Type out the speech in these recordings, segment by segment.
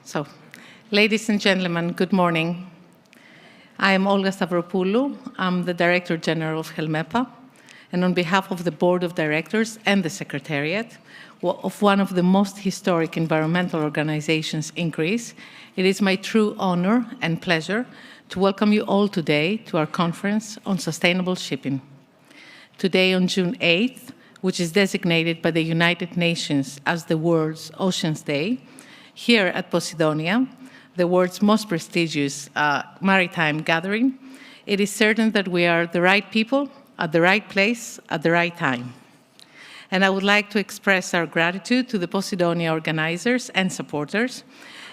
So, ladies and gentlemen, good morning. I am Olga Stavropoulou. I'm the Director General of HELMEPA, and on behalf of the Board of Directors and the Secretariat of one of the most historic environmental organizations in Greece, it is my true honor and pleasure to welcome you all today to our conference on sustainable shipping. Today, on June 8th, which is designated by the United Nations as the World's Oceans Day, here at Posidonia, the world's most prestigious maritime gathering, it is certain that we are the right people at the right place at the right time. And I would like to express our gratitude to the Posidonia organizers and supporters,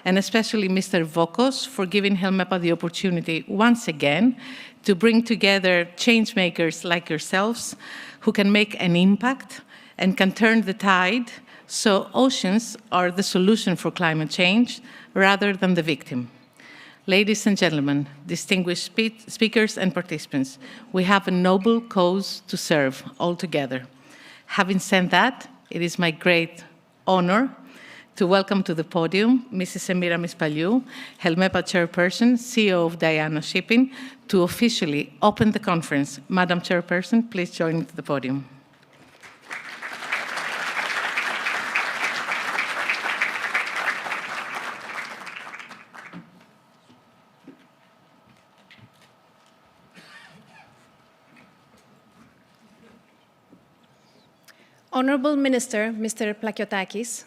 and especially Mr. Vokos for giving HELMEPA the opportunity once again to bring together change makers like yourselves who can make an impact and can turn the tide so oceans are the solution for climate change rather than the victim. Ladies and gentlemen, distinguished speakers and participants, we have a noble cause to serve all together. Having said that, it is my great honor to welcome to the podium Mrs. Semiramis Paliou, HELMEPA Chairperson, CEO of Diana Shipping, to officially open the conference. Madam Chairperson, please join me to the podium. Honourable Minister, Mr. Plakiotakis,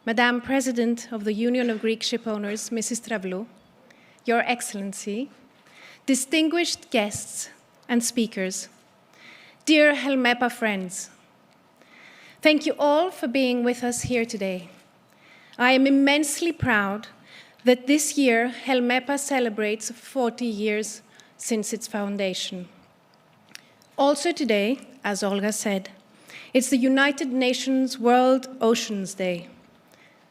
Madam President of the Union of Greek Shipowners, Mrs. Travlou, Your Excellency, distinguished guests and speakers, dear HELMEPA friends, thank you all for being with us here today. I am immensely proud that this year HELMEPA celebrates 40 years since its foundation. Also today, as Olga said, it's the United Nations World Oceans Day.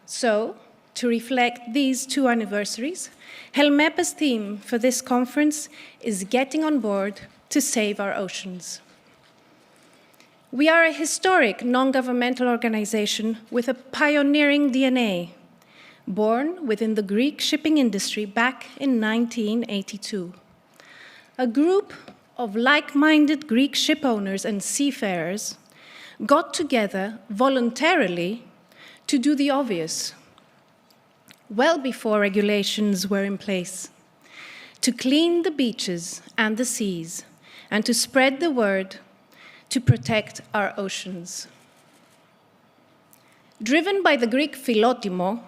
So, to reflect these two anniversaries, HELMEPA's theme for this conference is Getting on Board to Save Our Oceans. We are a historic non-governmental organization with a pioneering DNA, born within the Greek shipping industry back in 1982. A group of like-minded Greek shipowners and seafarers got together voluntarily to do the obvious, well before regulations were in place, to clean the beaches and the seas, and to spread the word to protect our oceans. Driven by the Greek philotimo,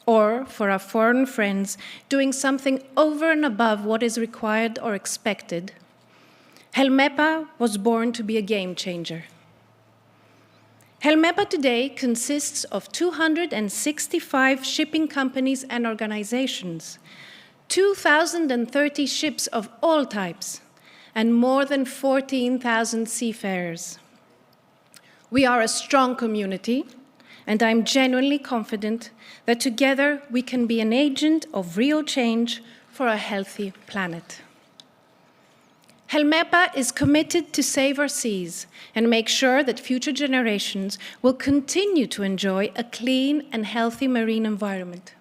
or for our foreign friends, doing something over and above what is required or expected, HELMEPA was born to be a game changer. HELMEPA today consists of 265 shipping companies and organizations, 2,030 ships of all types, and more than 14,000 seafarers. We are a strong community, and I'm genuinely confident that together we can be an agent of real change for a healthy planet. HELMEPA is committed to save our seas and make sure that future generations will continue to enjoy a clean and healthy marine environment.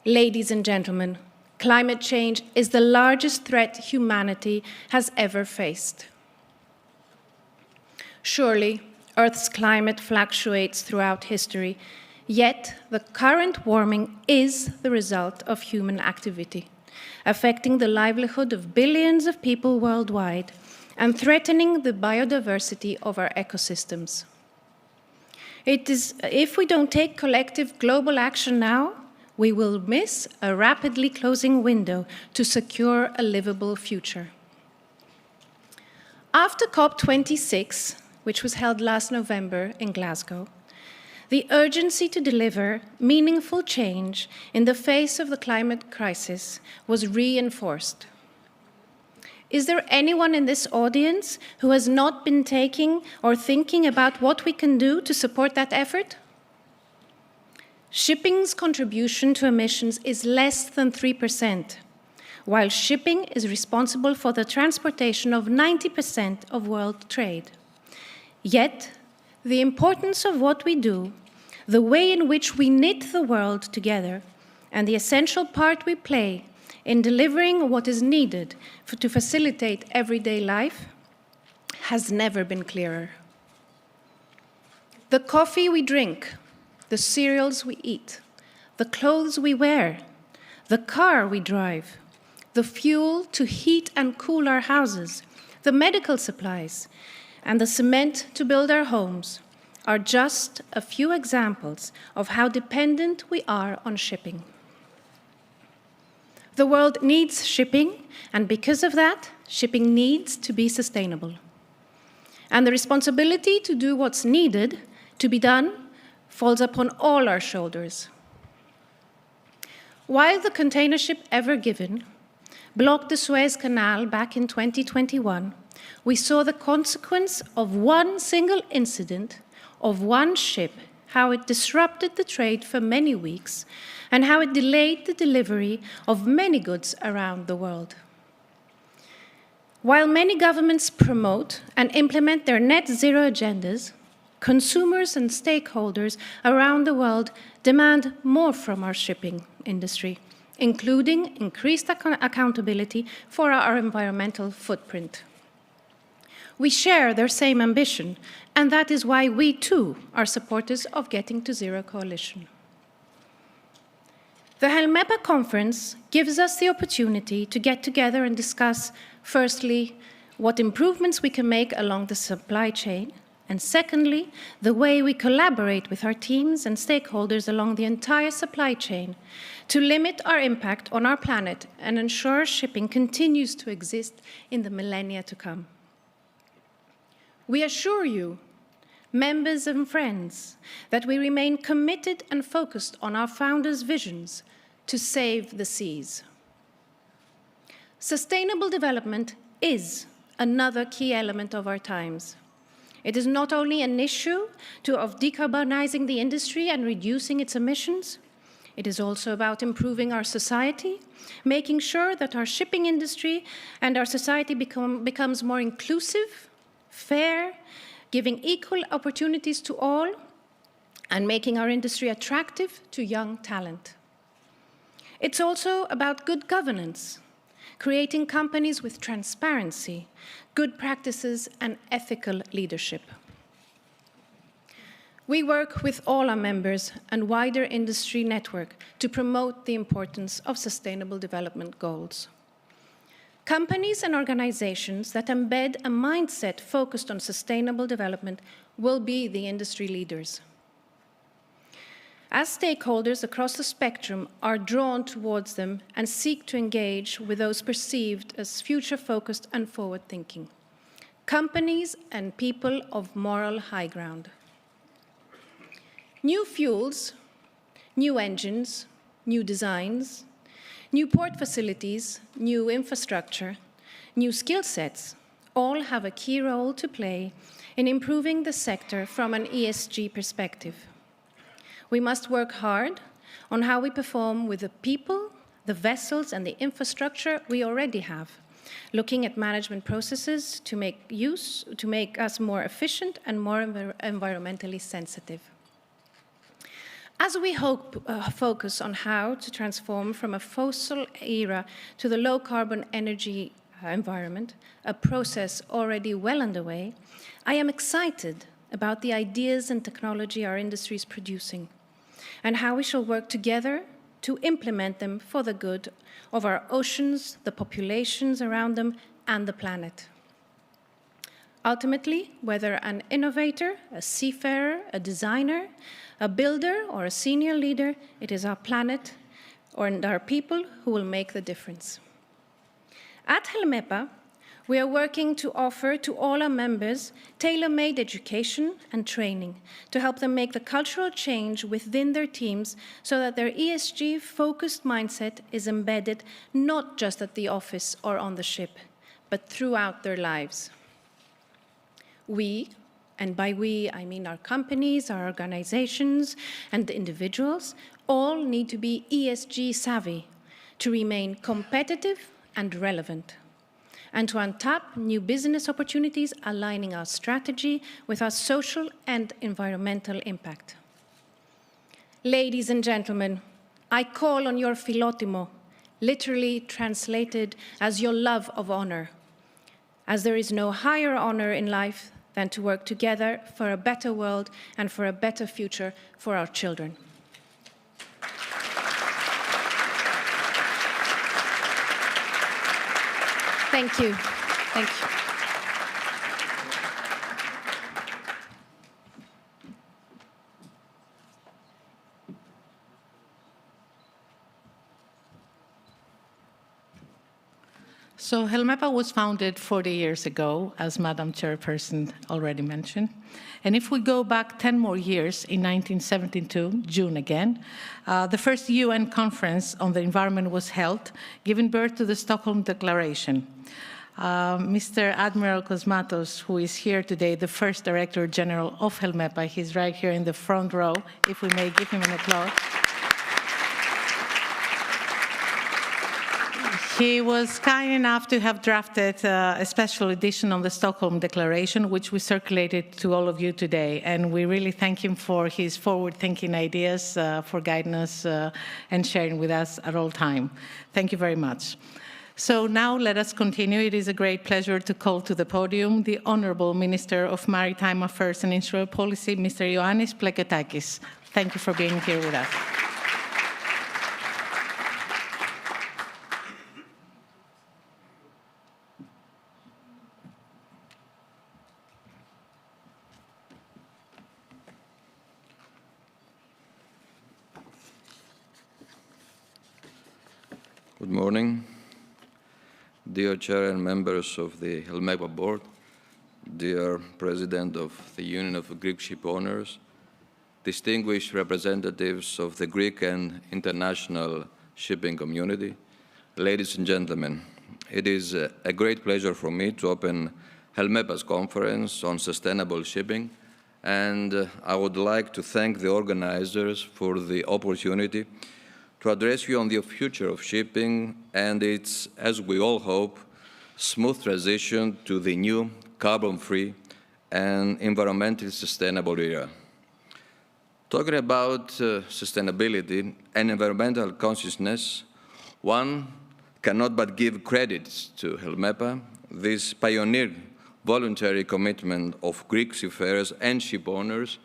Ladies and gentlemen, climate change is the largest threat humanity has ever faced. Surely, Earth's climate fluctuates throughout history, yet the current warming is the result of human activity, affecting the livelihood of billions of people worldwide and threatening the biodiversity of our ecosystems. If we don't take collective global action now, we will miss a rapidly closing window to secure a livable future. After COP26, which was held last November in Glasgow, the urgency to deliver meaningful change in the face of the climate crisis was reinforced. Is there anyone in this audience who has not been taking or thinking about what we can do to support that effort? Shipping's contribution to emissions is less than 3%, while shipping is responsible for the transportation of 90% of world trade. Yet, the importance of what we do, the way in which we knit the world together, and the essential part we play in delivering what is needed to facilitate everyday life has never been clearer. The coffee we drink, the cereals we eat, the clothes we wear, the car we drive, the fuel to heat and cool our houses, the medical supplies, and the cement to build our homes are just a few examples of how dependent we are on shipping. The world needs shipping, and because of that, shipping needs to be sustainable. And the responsibility to do what's needed to be done falls upon all our shoulders. While the container ship Ever Given blocked the Suez Canal back in 2021, we saw the consequence of one single incident of one ship, how it disrupted the trade for many weeks, and how it delayed the delivery of many goods around the world. While many governments promote and implement their net zero agendas, consumers and stakeholders around the world demand more from our shipping industry, including increased accountability for our environmental footprint. We share their same ambition, and that is why we too are supporters of Getting to Zero Coalition. The HELMEPA conference gives us the opportunity to get together and discuss, firstly, what improvements we can make along the supply chain, and secondly, the way we collaborate with our teams and stakeholders along the entire supply chain to limit our impact on our planet and ensure shipping continues to exist in the millennia to come. We assure you, members and friends, that we remain committed and focused on our founders' visions to save the seas. Sustainable development is another key element of our times. It is not only an issue of decarbonizing the industry and reducing its emissions, it is also about improving our society, making sure that our shipping industry and our society becomes more inclusive, fair, giving equal opportunities to all, and making our industry attractive to young talent. It's also about good governance, creating companies with transparency, good practices, and ethical leadership. We work with all our members and wider industry network to promote the importance of sustainable development goals. Companies and organizations that embed a mindset focused on sustainable development will be the industry leaders. As stakeholders across the spectrum are drawn towards them and seek to engage with those perceived as future-focused and forward-thinking, companies and people of moral high ground. New fuels, new engines, new designs, new port facilities, new infrastructure, new skill sets, all have a key role to play in improving the sector from an ESG perspective. We must work hard on how we perform with the people, the vessels, and the infrastructure we already have, looking at management processes to make us more efficient and more environmentally sensitive. As we focus on how to transform from a fossil era to the low-carbon energy environment, a process already well underway, I am excited about the ideas and technology our industry is producing, and how we shall work together to implement them for the good of our oceans, the populations around them, and the planet. Ultimately, whether an innovator, a seafarer, a designer, a builder, or a senior leader, it is our planet and our people who will make the difference. At HELMEPA, we are working to offer to all our members tailor-made education and training to help them make the cultural change within their teams so that their ESG-focused mindset is embedded not just at the office or on the ship, but throughout their lives. We, and by we I mean our companies, our organizations, and individuals, all need to be ESG savvy to remain competitive and relevant, and to untap new business opportunities aligning our strategy with our social and environmental impact. Ladies and gentlemen, I call on your philotimo, literally translated as your love of honor, as there is no higher honor in life than to work together for a better world and for a better future for our children. Thank you. Thank you. So HELMEPA was founded 40 years ago, as Madam Chairperson already mentioned. And if we go back 10 more years, in 1972, June again, the first UN conference on the environment was held, giving birth to the Stockholm Declaration. Mr. Admiral Cosmatos, who is here today, the first Director General of HELMEPA, he's right here in the front row, if we may give him an applause. He was kind enough to have drafted a special edition on the Stockholm Declaration, which we circulated to all of you today. And we really thank him for his forward-thinking ideas, for guiding us and sharing with us at all time. Thank you very much. So now let us continue. It is a great pleasure to call to the podium the Honourable Minister of Maritime Affairs and Insular Policy, Mr. Ioannis Plakiotakis. Thank you for being here with us. Good morning, dear Chair and members of the HELMEPA Board, dear President of the Union of Greek Ship Owners, distinguished representatives of the Greek and international shipping community, ladies and gentlemen. It is a great pleasure for me to open HELMEPA's conference on sustainable shipping, and I would like to thank the organizers for the opportunity to address you on the future of shipping and its, as we all hope, smooth transition to the new carbon-free and environmentally sustainable era. Talking about sustainability and environmental consciousness, one cannot but give credit to HELMEPA, this pioneer voluntary commitment of Greek seafarers and ship owners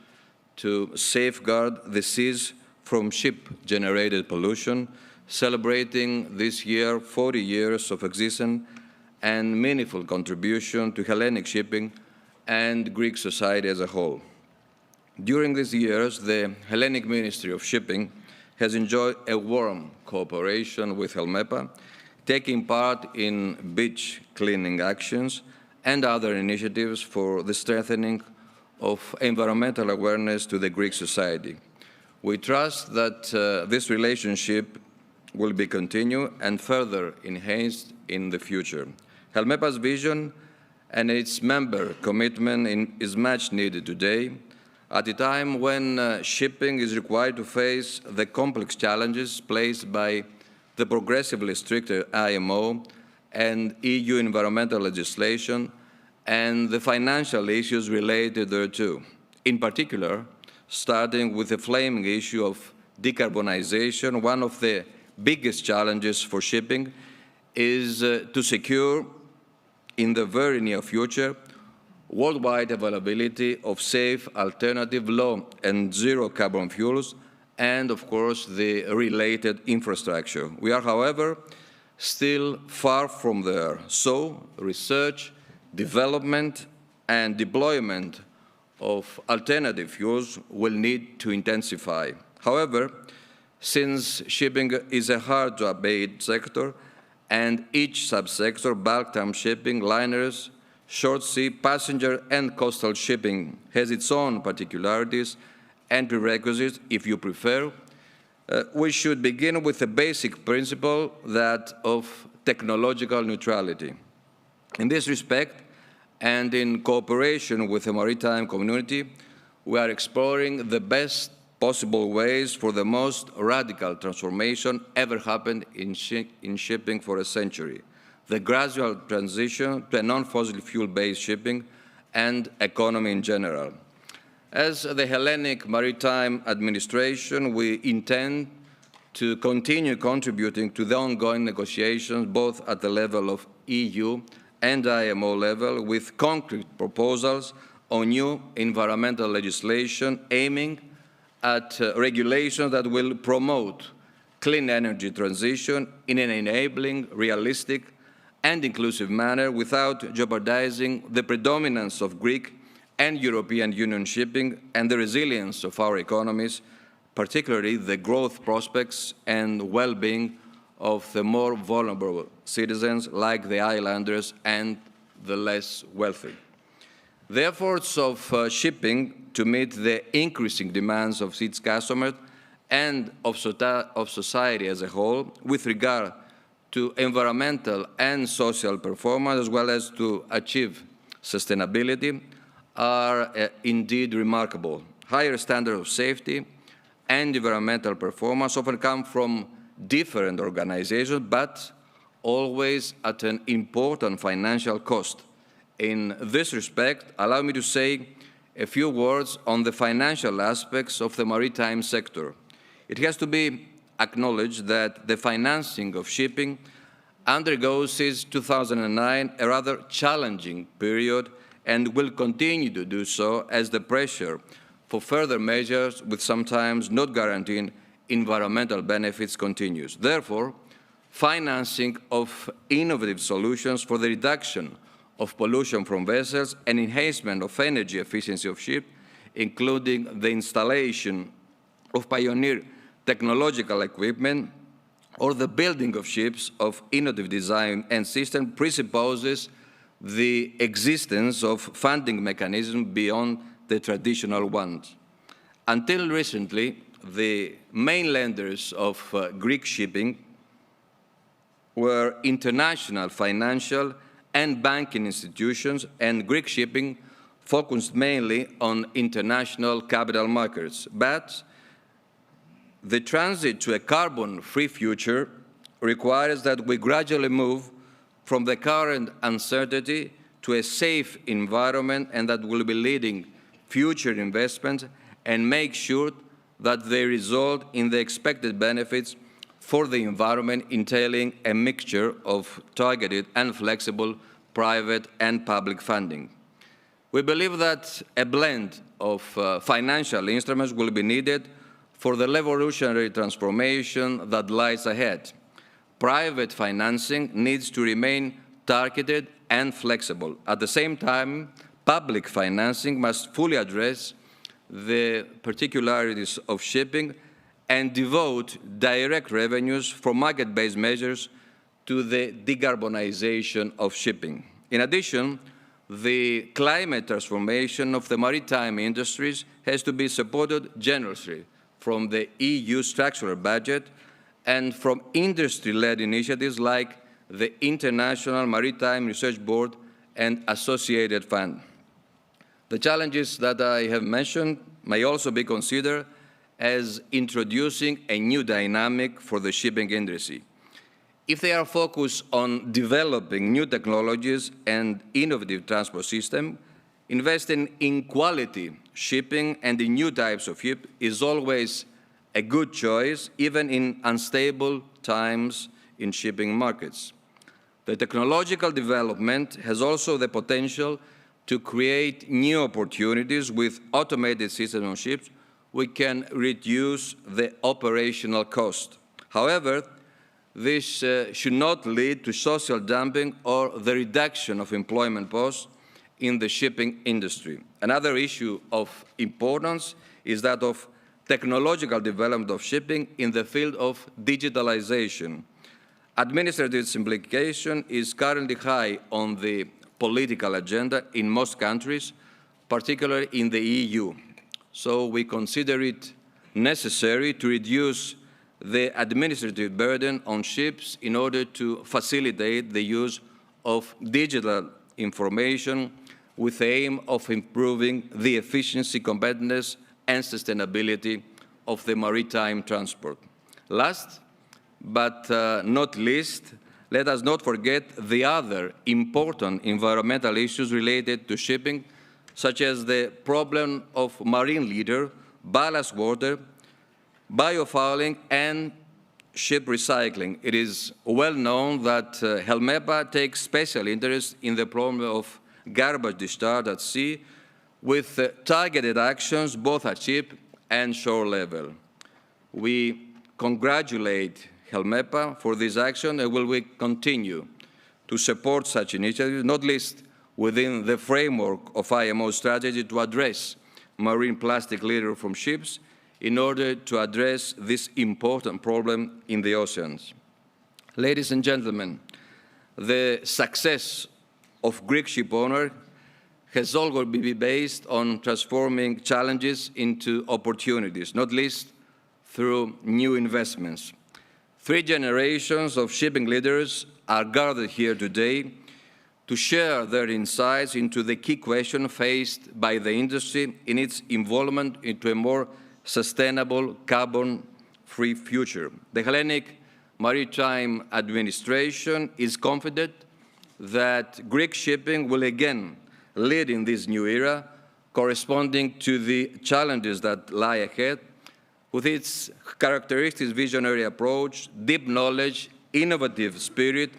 to safeguard the seas from ship-generated pollution, celebrating this year 40 years of existence and meaningful contribution to Hellenic shipping and Greek society as a whole. During these years, the Hellenic Ministry of Shipping has enjoyed a warm cooperation with HELMEPA, taking part in beach cleaning actions and other initiatives for the strengthening of environmental awareness to the Greek society. We trust that this relationship will be continued and further enhanced in the future. HELMEPA's vision and its member commitment is much needed today, at a time when shipping is required to face the complex challenges placed by the progressively stricter IMO and EU environmental legislation and the financial issues related thereto. In particular, starting with the flaming issue of decarbonization, one of the biggest challenges for shipping is to secure, in the very near future, worldwide availability of safe, alternative, low and zero carbon fuels, and, of course, the related infrastructure. We are, however, still far from there. So, research, development, and deployment of alternative fuels will need to intensify. However, since shipping is a hard-to-abate sector, and each subsector, bulk term shipping, liners, short sea, passenger, and coastal shipping has its own particularities and prerequisites, if you prefer, we should begin with the basic principle, that of technological neutrality. In this respect, and in cooperation with the maritime community, we are exploring the best possible ways for the most radical transformation ever happened in shipping for a century, the gradual transition to a non-fossil fuel-based shipping and economy in general. As the Hellenic Maritime Administration, we intend to continue contributing to the ongoing negotiations, both at the level of EU and IMO level, with concrete proposals on new environmental legislation aiming at regulations that will promote clean energy transition in an enabling, realistic, and inclusive manner without jeopardizing the predominance of Greek and European Union shipping and the resilience of our economies, particularly the growth prospects and well-being of the more vulnerable citizens like the islanders and the less wealthy. The efforts of shipping to meet the increasing demands of its customers and of society as a whole with regard to environmental and social performance, as well as to achieve sustainability, are indeed remarkable. Higher standards of safety and environmental performance often come from different organizations, but always at an important financial cost. In this respect, allow me to say a few words on the financial aspects of the maritime sector. It has to be acknowledged that the financing of shipping undergoes since 2009 a rather challenging period and will continue to do so as the pressure for further measures with sometimes not guaranteeing environmental benefits continues. Therefore, financing of innovative solutions for the reduction of pollution from vessels and enhancement of energy efficiency of ships, including the installation of pioneer technological equipment or the building of ships of innovative design and system, presupposes the existence of funding mechanisms beyond the traditional ones. Until recently, the main lenders of Greek shipping were international financial and banking institutions, and Greek shipping focused mainly on international capital markets. But the transit to a carbon-free future requires that we gradually move from the current uncertainty to a safe environment, and that will be leading future investments and make sure that they result in the expected benefits for the environment, entailing a mixture of targeted and flexible private and public funding. We believe that a blend of financial instruments will be needed for the revolutionary transformation that lies ahead. Private financing needs to remain targeted and flexible. At the same time, public financing must fully address the particularities of shipping and devote direct revenues from market-based measures to the decarbonization of shipping. In addition, the climate transformation of the maritime industries has to be supported generously from the EU structural budget and from industry-led initiatives like the International Maritime Research Board and Associated Fund. The challenges that I have mentioned may also be considered as introducing a new dynamic for the shipping industry. If they are focused on developing new technologies and innovative transport systems, investing in quality shipping and in new types of ship is always a good choice, even in unstable times in shipping markets. The technological development has also the potential to create new opportunities. With automated systems on ships, we can reduce the operational cost. However, this should not lead to social dumping or the reduction of employment posts in the shipping industry. Another issue of importance is that of technological development of shipping in the field of digitalization. Administrative simplification is currently high on the political agenda in most countries, particularly in the EU. So we consider it necessary to reduce the administrative burden on ships in order to facilitate the use of digital information with the aim of improving the efficiency, competitiveness, and sustainability of the maritime transport. Last but not least, let us not forget the other important environmental issues related to shipping, such as the problem of marine litter, ballast water, biofouling, and ship recycling. It is well known that HELMEPA takes special interest in the problem of garbage discharge at sea, with targeted actions both at ship and shore level. We congratulate HELMEPA for this action and will continue to support such initiatives, not least within the framework of IMO strategy to address marine plastic litter from ships in order to address this important problem in the oceans. Ladies and gentlemen, the success of Greek ship owner has always been based on transforming challenges into opportunities, not least through new investments. 3 generations of shipping leaders are gathered here today to share their insights into the key question faced by the industry in its involvement into a more sustainable, carbon-free future. The Hellenic Maritime Administration is confident that Greek shipping will again lead in this new era, corresponding to the challenges that lie ahead, with its characteristic visionary approach, deep knowledge, innovative spirit,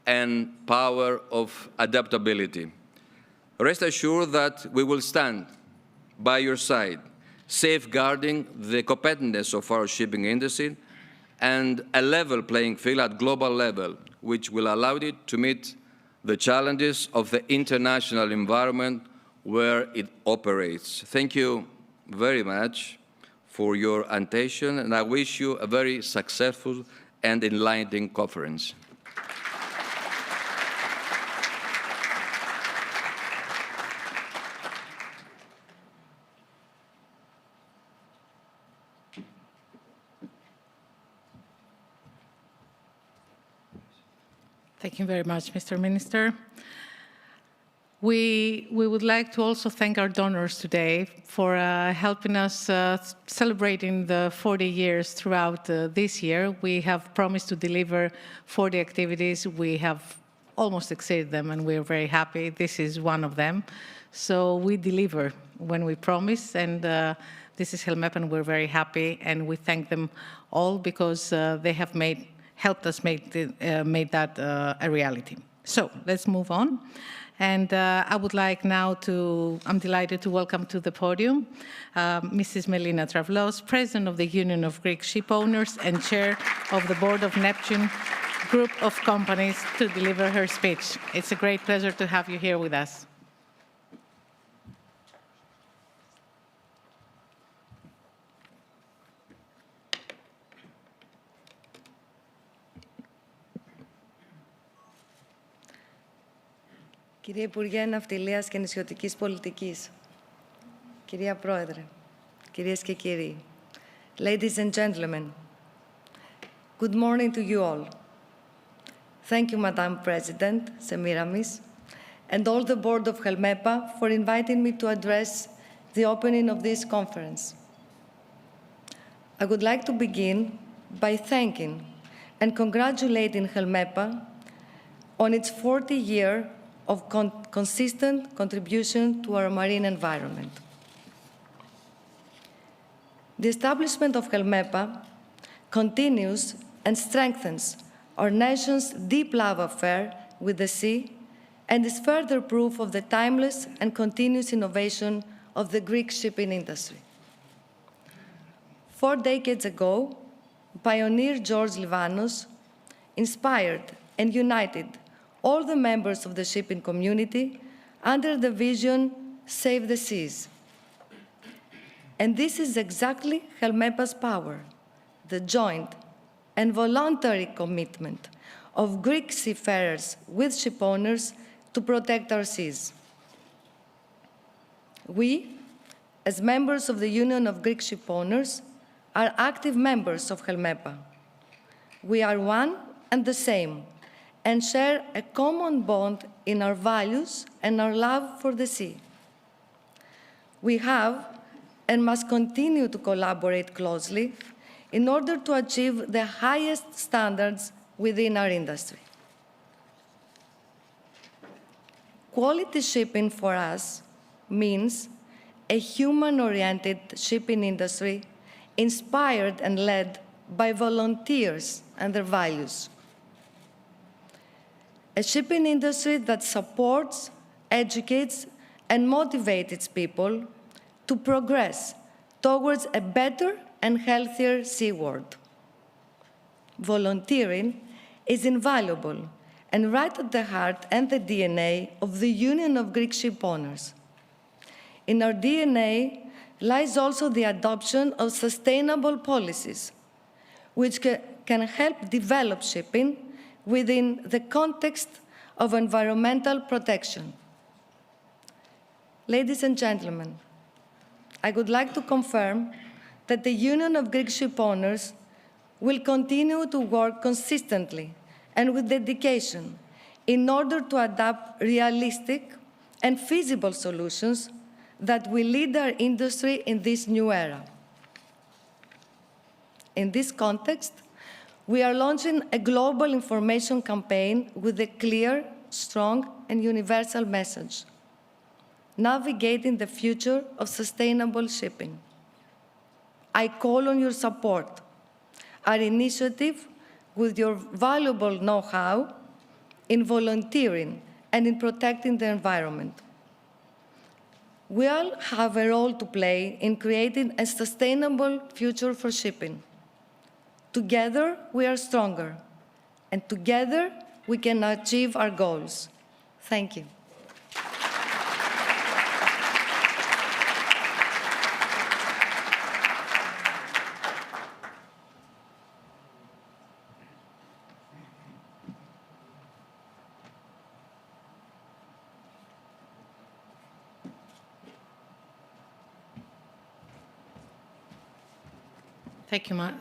and power of adaptability. Rest assured that we will stand by your side, safeguarding the competitiveness of our shipping industry and a level playing field at global level, which will allow it to meet the challenges of the international environment where it operates. Thank you very much for your attention, and I wish you a very successful and enlightening conference. Thank you very much, Mr. Minister. We would like to also thank our donors today for helping us celebrating the 40 years throughout this year. We have promised to deliver 40 activities. We have almost exceeded them, and we're very happy. This is one of them. So we deliver when we promise, and this is HELMEPA, and we're very happy, and we thank them all because they have helped us make that a reality. So let's move on. And I would like now I'm delighted to welcome to the podium Mrs. Melina Travlos, President of the Union of Greek Ship Owners and Chair of the Board of Neptune Group of Companies, to deliver her speech. It's a great pleasure to have you here with us. Κύριε Υπουργέ Ναυτιλίας και Νησιωτικής Πολιτικής, κυρία Πρόεδρε, κυρίες και κύριοι, ladies and gentlemen, good morning to you all. Thank you, Madam President Semiramis, and all the board of HELMEPA for inviting me to address the opening of this conference. I would like to begin by thanking and congratulating HELMEPA on its 40-year of consistent contribution to our marine environment. The establishment of HELMEPA continues and strengthens our nation's deep love affair with the sea and is further proof of the timeless and continuous innovation of the Greek shipping industry. 4 decades ago, pioneer George Livanos inspired and united all the members of the shipping community under the vision, Save the Seas. And this is exactly HELMEPA's power, the joint and voluntary commitment of Greek seafarers with shipowners to protect our seas. We, as members of the Union of Greek Shipowners, are active members of HELMEPA. We are one and the same, and share a common bond in our values and our love for the sea. We have and must continue to collaborate closely in order to achieve the highest standards within our industry. Quality shipping for us means a human-oriented shipping industry inspired and led by volunteers and their values. A shipping industry that supports, educates, and motivates its people to progress towards a better and healthier sea world. Volunteering is invaluable and right at the heart and the DNA of the Union of Greek Ship Owners. In our DNA lies also the adoption of sustainable policies, which can help develop shipping within the context of environmental protection. Ladies and gentlemen, I would like to confirm that the Union of Greek Ship Owners will continue to work consistently and with dedication in order to adapt realistic and feasible solutions that will lead our industry in this new era. In this context, we are launching a global information campaign with a clear, strong, and universal message: navigating the future of sustainable shipping. I call on your support. Our initiative, with your valuable know-how in volunteering and in protecting the environment. We all have a role to play in creating a sustainable future for shipping. Together, we are stronger, and together, we can achieve our goals. Thank you.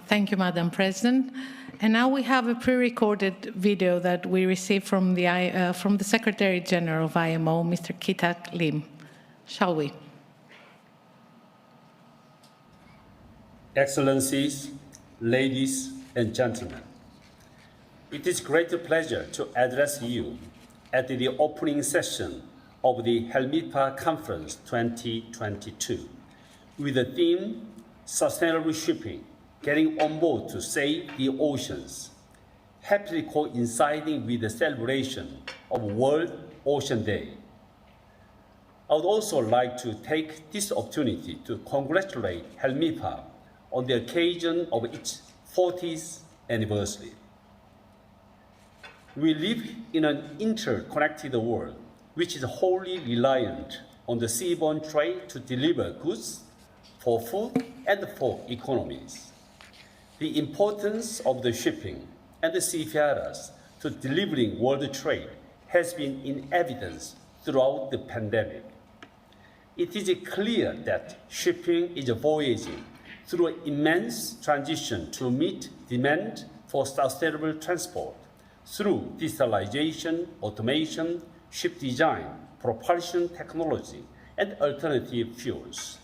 Thank you, Madam President. And now we have a pre-recorded video that we received from the Secretary General of IMO, Mr. Kitak Lim. Shall we? Excellencies, ladies and gentlemen, it is great pleasure to address you at the opening session of the HELMEPA Conference 2022 with the theme Sustainable Shipping, Getting on Board to Save the Oceans, happily coinciding with the celebration of World Ocean Day. I would also like to take this opportunity to congratulate HELMEPA on the occasion of its 40th anniversary. We live in an interconnected world which is wholly reliant on the seaborne trade to deliver goods for food and for economies. The importance of the shipping and the seafarers to delivering world trade has been in evidence throughout the pandemic. It is clear that shipping is voyaging through an immense transition to meet demand for sustainable transport through digitalization, automation, ship design, propulsion technology, and alternative fuels.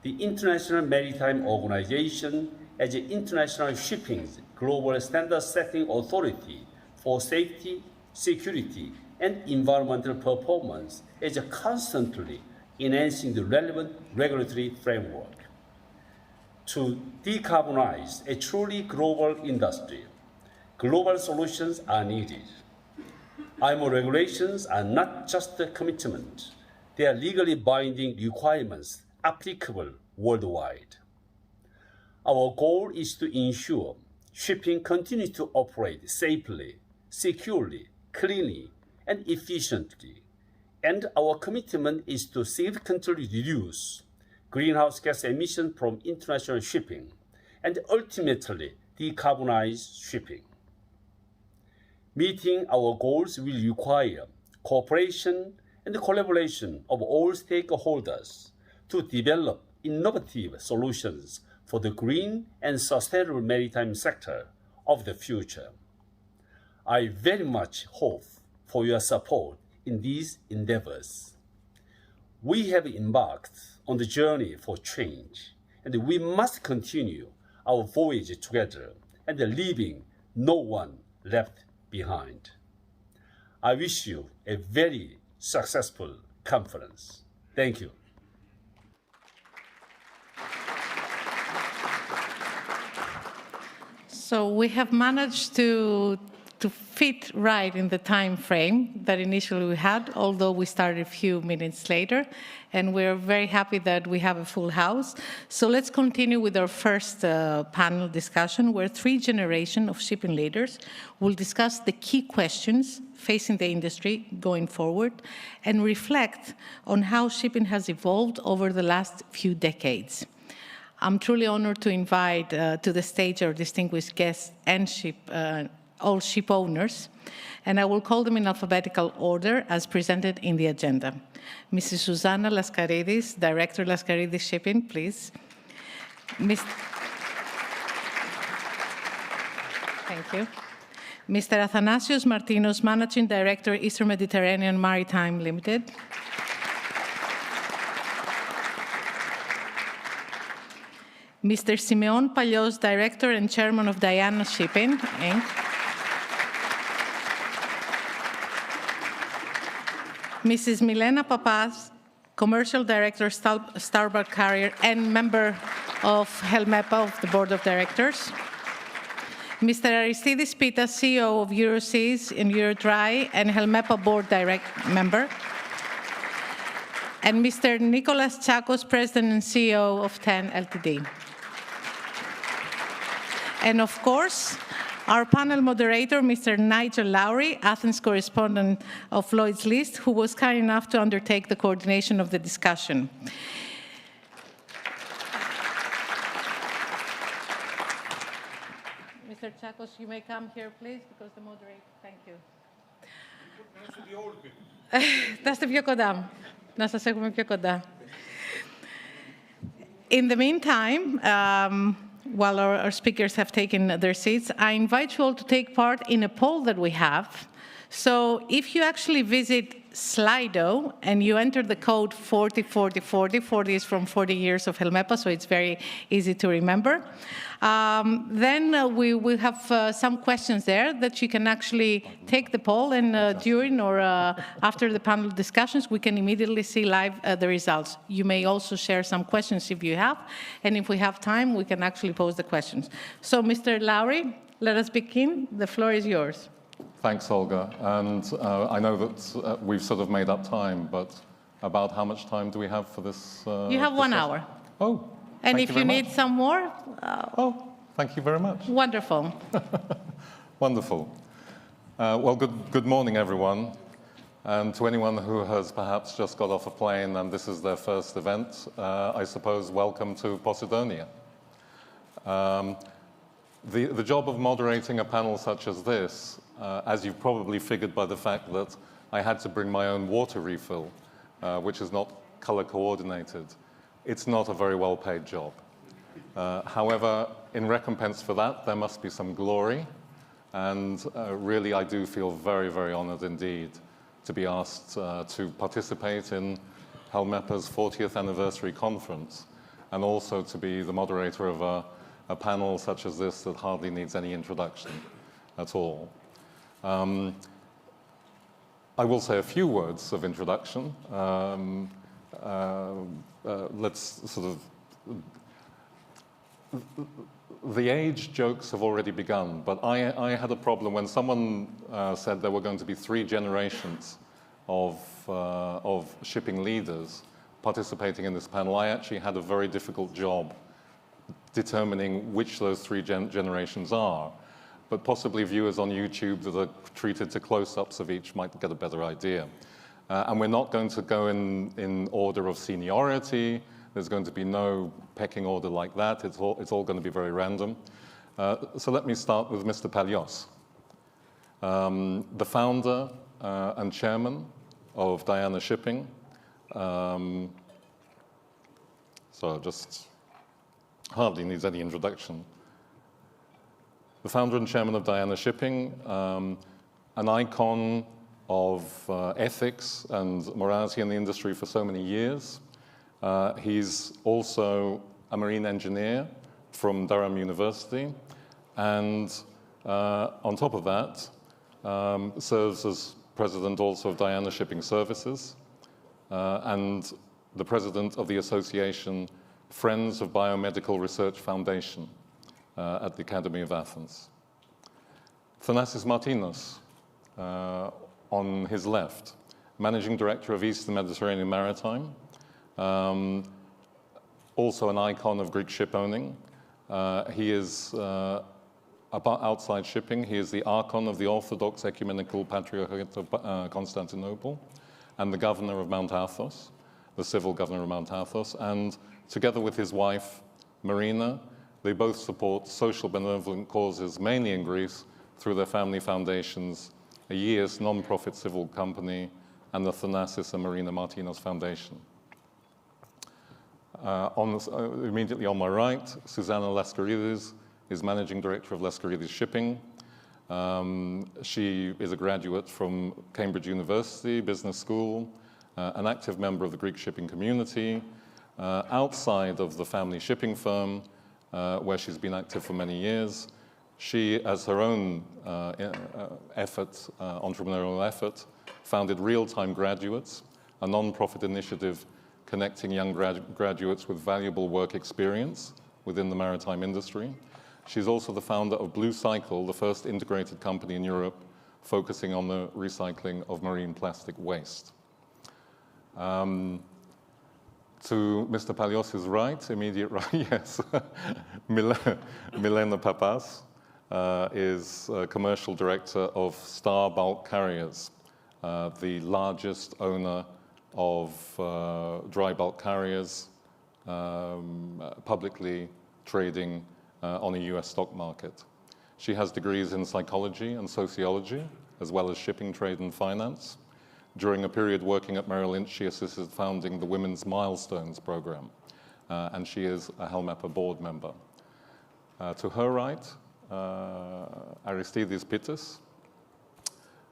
The International Maritime Organization, as the international shipping's global standard-setting authority for safety, security, and environmental performance, is constantly enhancing the relevant regulatory framework. To decarbonize a truly global industry, global solutions are needed. IMO regulations are not just a commitment, they are legally binding requirements applicable worldwide. Our goal is to ensure shipping continues to operate safely, securely, cleanly, and efficiently. And our commitment is to significantly reduce greenhouse gas emissions from international shipping and ultimately decarbonize shipping. Meeting our goals will require cooperation and collaboration of all stakeholders to develop innovative solutions for the green and sustainable maritime sector of the future. I very much hope for your support in these endeavors. We have embarked on the journey for change, and we must continue our voyage together and leaving no one left behind. I wish you a very successful conference. Thank you. So we have managed to fit right in the time frame that initially we had, although we started a few minutes later, and we're very happy that we have a full house. So let's continue with our first panel discussion, where 3 generations of shipping leaders will discuss the key questions facing the industry going forward and reflect on how shipping has evolved over the last few decades. I'm truly honored to invite to the stage our distinguished guests and all ship owners, and I will call them in alphabetical order as presented in the agenda. Mrs. Susanna Laskaridis, Director Laskaridis Shipping, please. Thank you. Mr. Athanasios Martinos, Managing Director, Eastern Mediterranean Maritime Limited. Mr. Simeon Pallios, Director and Chairman of Diana Shipping, Inc. Mrs. Milena Papas, Commercial Director, Starboard Carrier, and member of HELMEPA, of the Board of Directors. Mr. Aristidis Pittas, CEO of Euroseas and Eurodry, and HELMEPA Board member. And Mr. Nicholas Tsakos, President and CEO of TEN Ltd. And of course, our panel moderator, Mr. Nigel Lowry, Athens correspondent of Lloyd's List, who was kind enough to undertake the coordination of the discussion. Mr. Tsakos, you may come here, please, because the moderator, thank you. Να είστε πιο κοντά. Να σας έχουμε πιο κοντά. In the meantime, while our speakers have taken their seats, I invite you all to take part in a poll that we have. So if you actually visit Slido and you enter the code 404040, 40 is from 40 years of HELMEPA, so it's very easy to remember, then we will have some questions there that you can actually take the poll, and during or after the panel discussions, we can immediately see live the results. You may also share some questions if you have, and if we have time, we can actually pose the questions. So, Mr. Lowry, let us begin. The floor is yours. Thanks, Olga. And I know that we've sort of made up time, but about how much time do we have for this? You have 1 hour. Oh, and if you need some more? Oh, thank you very much. Wonderful. Wonderful. Well, good morning, everyone. And to anyone who has perhaps just got off a plane and this is their first event, I suppose welcome to Posidonia. The job of moderating a panel such as this, as you've probably figured by the fact that I had to bring my own water refill, which is not color coordinated, it's not a very well-paid job. However, in recompense for that, there must be some glory, and really I do feel very, very honored indeed to be asked to participate in HELMEPA's 40th anniversary conference, and also to be the moderator of a panel such as this that hardly needs any introduction at all. I will say a few words of introduction. Let's sort of... The age jokes have already begun, but I had a problem when someone said there were going to be 3 generations of shipping leaders participating in this panel. I actually had a very difficult job determining which those 3 generations are. But possibly viewers on YouTube that are treated to close-ups of each might get a better idea. And we're not going to go in order of seniority. There's going to be no pecking order like that. It's all going to be very random. So let me start with Mr. Pallios, the founder and chairman of Diana Shipping. So just hardly needs any introduction. The founder and chairman of Diana Shipping, an icon of ethics and morality in the industry for so many years. He's also a marine engineer from Durham University, and on top of that, serves as president also of Diana Shipping Services, and the president of the association Friends of Biomedical Research Foundation at the Academy of Athens. Thanasis Martinos, on his left, managing director of Eastern Mediterranean Maritime, also an icon of Greek ship owning. He is, outside shipping, he is the archon of the Orthodox Ecumenical Patriarchate of Constantinople and the governor of Mount Athos, the civil governor of Mount Athos, and together with his wife, Marina, they both support social benevolent causes, mainly in Greece, through their family foundations, a year's non-profit civil company, and the Thanasis and Marina Martinos Foundation. Immediately on my right, Susanna Laskaridis is Managing Director of Laskaridis Shipping. She is a graduate from Cambridge University Business School, an active member of the Greek shipping community, outside of the family shipping firm, where she's been active for many years. She, as her own entrepreneurial effort, founded Real-Time Graduates, a non-profit initiative connecting young graduates with valuable work experience within the maritime industry. She's also the founder of Blue Cycle, the first integrated company in Europe focusing on the recycling of marine plastic waste. To Mr. Palios' right, immediate right, yes, Milena Papas is commercial director of Star Bulk Carriers, the largest owner of dry bulk carriers publicly trading on a US stock market. She has degrees in psychology and sociology, as well as shipping, trade, and finance. During a period working at Merrill Lynch, she assisted founding the Women's Milestones program, and she is a HELMEPA board member. To her right, Aristides Pittis.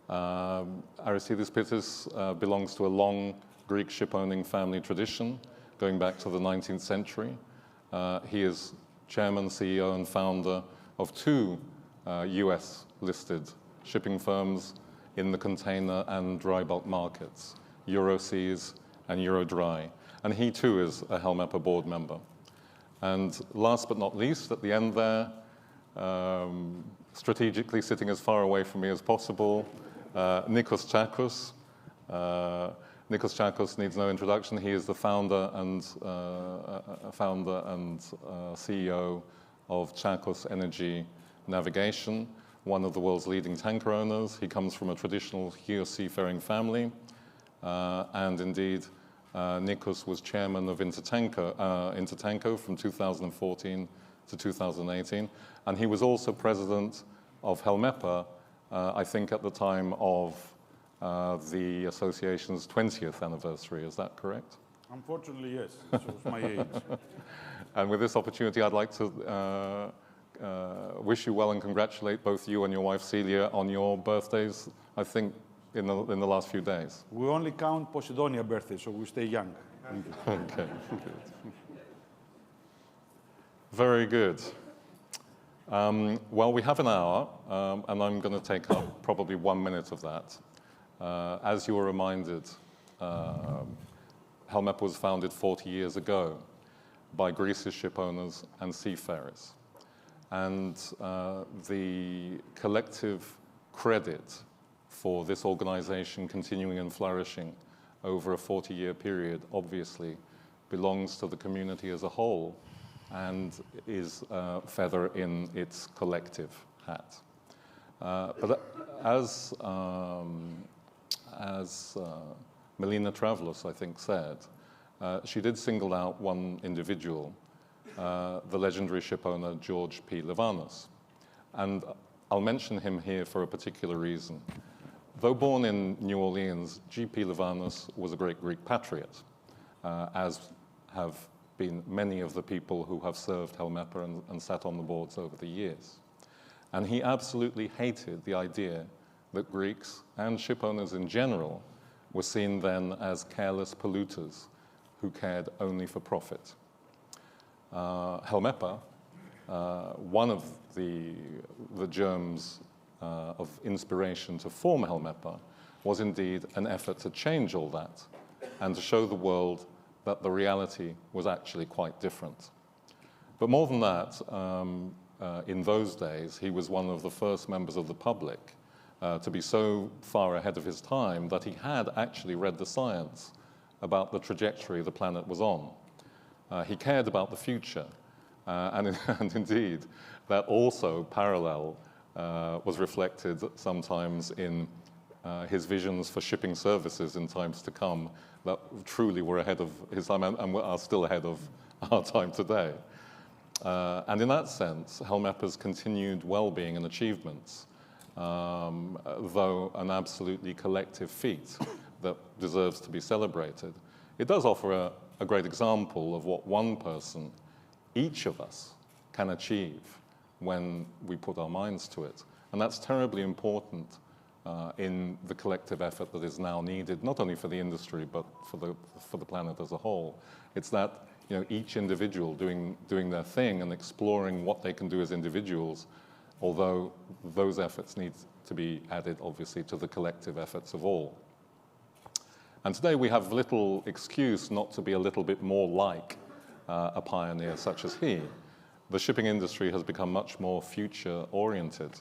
Aristides Pittis belongs to a long Greek ship-owning family tradition, going back to the 19th century. He is chairman, CEO, and founder of two US-listed shipping firms in the container and dry bulk markets, Euroseas and Eurodry. And he too is a HELMEPA board member. And last but not least, at the end there, strategically sitting as far away from me as possible, Nikos Tsakos. Nikos Tsakos needs no introduction. He is the founder and CEO of Tsakos Energy Navigation, one of the world's leading tanker owners. He comes from a traditional Chios seafaring family, and indeed, Nikos was chairman of Intertanko from 2014 to 2018, and he was also president of HELMEPA, I think at the time of the association's 20th anniversary. Is that correct? Unfortunately, yes. This was my age. And with this opportunity, I'd like to wish you well and congratulate both you and your wife Celia on your birthdays, I think, in the last few days. We only count Posidonia birthdays, so we stay young. Thank you. Okay, good. Very good. Well, we have an hour, and I'm going to take up probably 1 minute of that. As you were reminded, HELMEPA was founded 40 years ago by Greece's ship owners and seafarers. And the collective credit for this organization continuing and flourishing over a 40-year period obviously belongs to the community as a whole and is a feather in its collective hat. But as Melina Travlos, I think, said, she did single out one individual, the legendary shipowner George P. Livanos. And I'll mention him here for a particular reason. Though born in New Orleans, G.P. Livanos was a great Greek patriot, as have been many of the people who have served HELMEPA and sat on the boards over the years. And he absolutely hated the idea that Greeks and shipowners in general were seen then as careless polluters who cared only for profit. HELMEPA, one of the germs of inspiration to form HELMEPA was indeed an effort to change all that and to show the world that the reality was actually quite different. But more than that, in those days, he was one of the first members of the public to be so far ahead of his time that he had actually read the science about the trajectory the planet was on. He cared about the future, and indeed, that also parallel was reflected sometimes in his visions for shipping services in times to come that truly were ahead of his time and are still ahead of our time today. And in that sense, HELMEPA's continued well-being and achievements, though an absolutely collective feat that deserves to be celebrated, it does offer a great example of what one person, each of us, can achieve when we put our minds to it. And that's terribly important in the collective effort that is now needed, not only for the industry, but for the planet as a whole. It's that each individual doing their thing and exploring what they can do as individuals, although those efforts need to be added, obviously, to the collective efforts of all. And today we have little excuse not to be a little bit more like a pioneer such as he. The shipping industry has become much more future-oriented,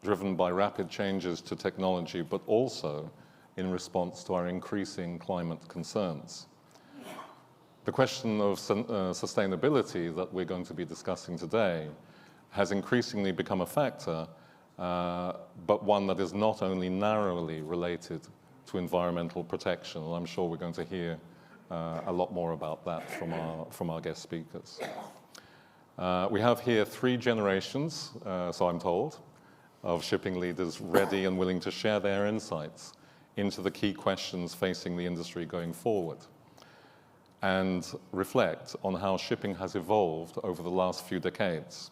driven by rapid changes to technology, but also in response to our increasing climate concerns. The question of sustainability that we're going to be discussing today has increasingly become a factor, but one that is not only narrowly related to environmental protection. And I'm sure we're going to hear a lot more about that from our guest speakers. We have here 3 generations, so I'm told, of shipping leaders ready and willing to share their insights into the key questions facing the industry going forward, and reflect on how shipping has evolved over the last few decades.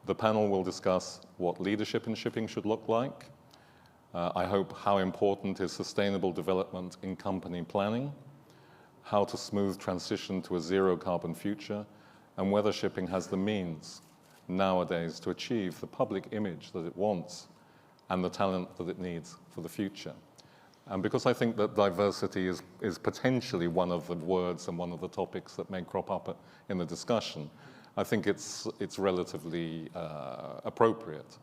The panel will discuss what leadership in shipping should look like. I hope how important is sustainable development in company planning, how to smooth transition to a zero-carbon future, and whether shipping has the means nowadays to achieve the public image that it wants and the talent that it needs for the future. And because I think that diversity is potentially one of the words and one of the topics that may crop up in the discussion, I think it's relatively appropriate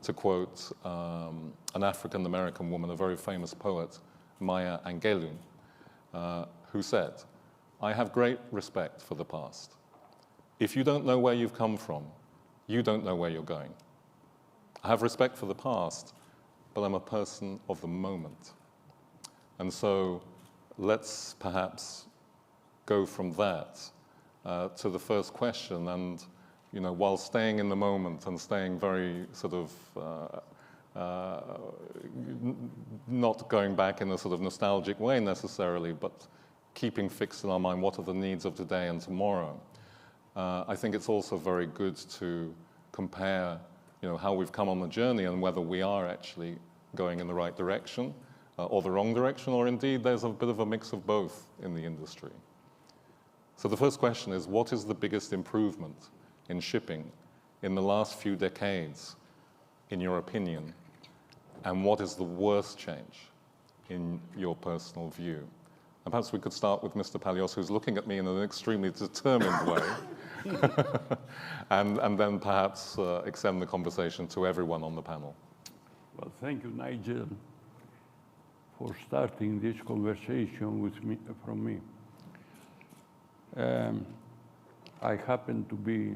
to quote an African-American woman, a very famous poet, Maya Angelou, who said, "I have great respect for the past. If you don't know where you've come from, you don't know where you're going. I have respect for the past, but I'm a person of the moment." And so let's perhaps go from that to the first question. And, while staying in the moment and staying very sort of not going back in a sort of nostalgic way necessarily, but keeping fixed in our mind what are the needs of today and tomorrow, I think it's also very good to compare, how we've come on the journey and whether we are actually going in the right direction or the wrong direction, or indeed there's a bit of a mix of both in the industry. So the first question is, what is the biggest improvement in shipping in the last few decades, in your opinion? And what is the worst change in your personal view? And perhaps we could start with Mr. Palios, who's looking at me in an extremely determined way, and then perhaps extend the conversation to everyone on the panel. Well, thank you, Nigel, for starting this conversation with me, from me. I happen to be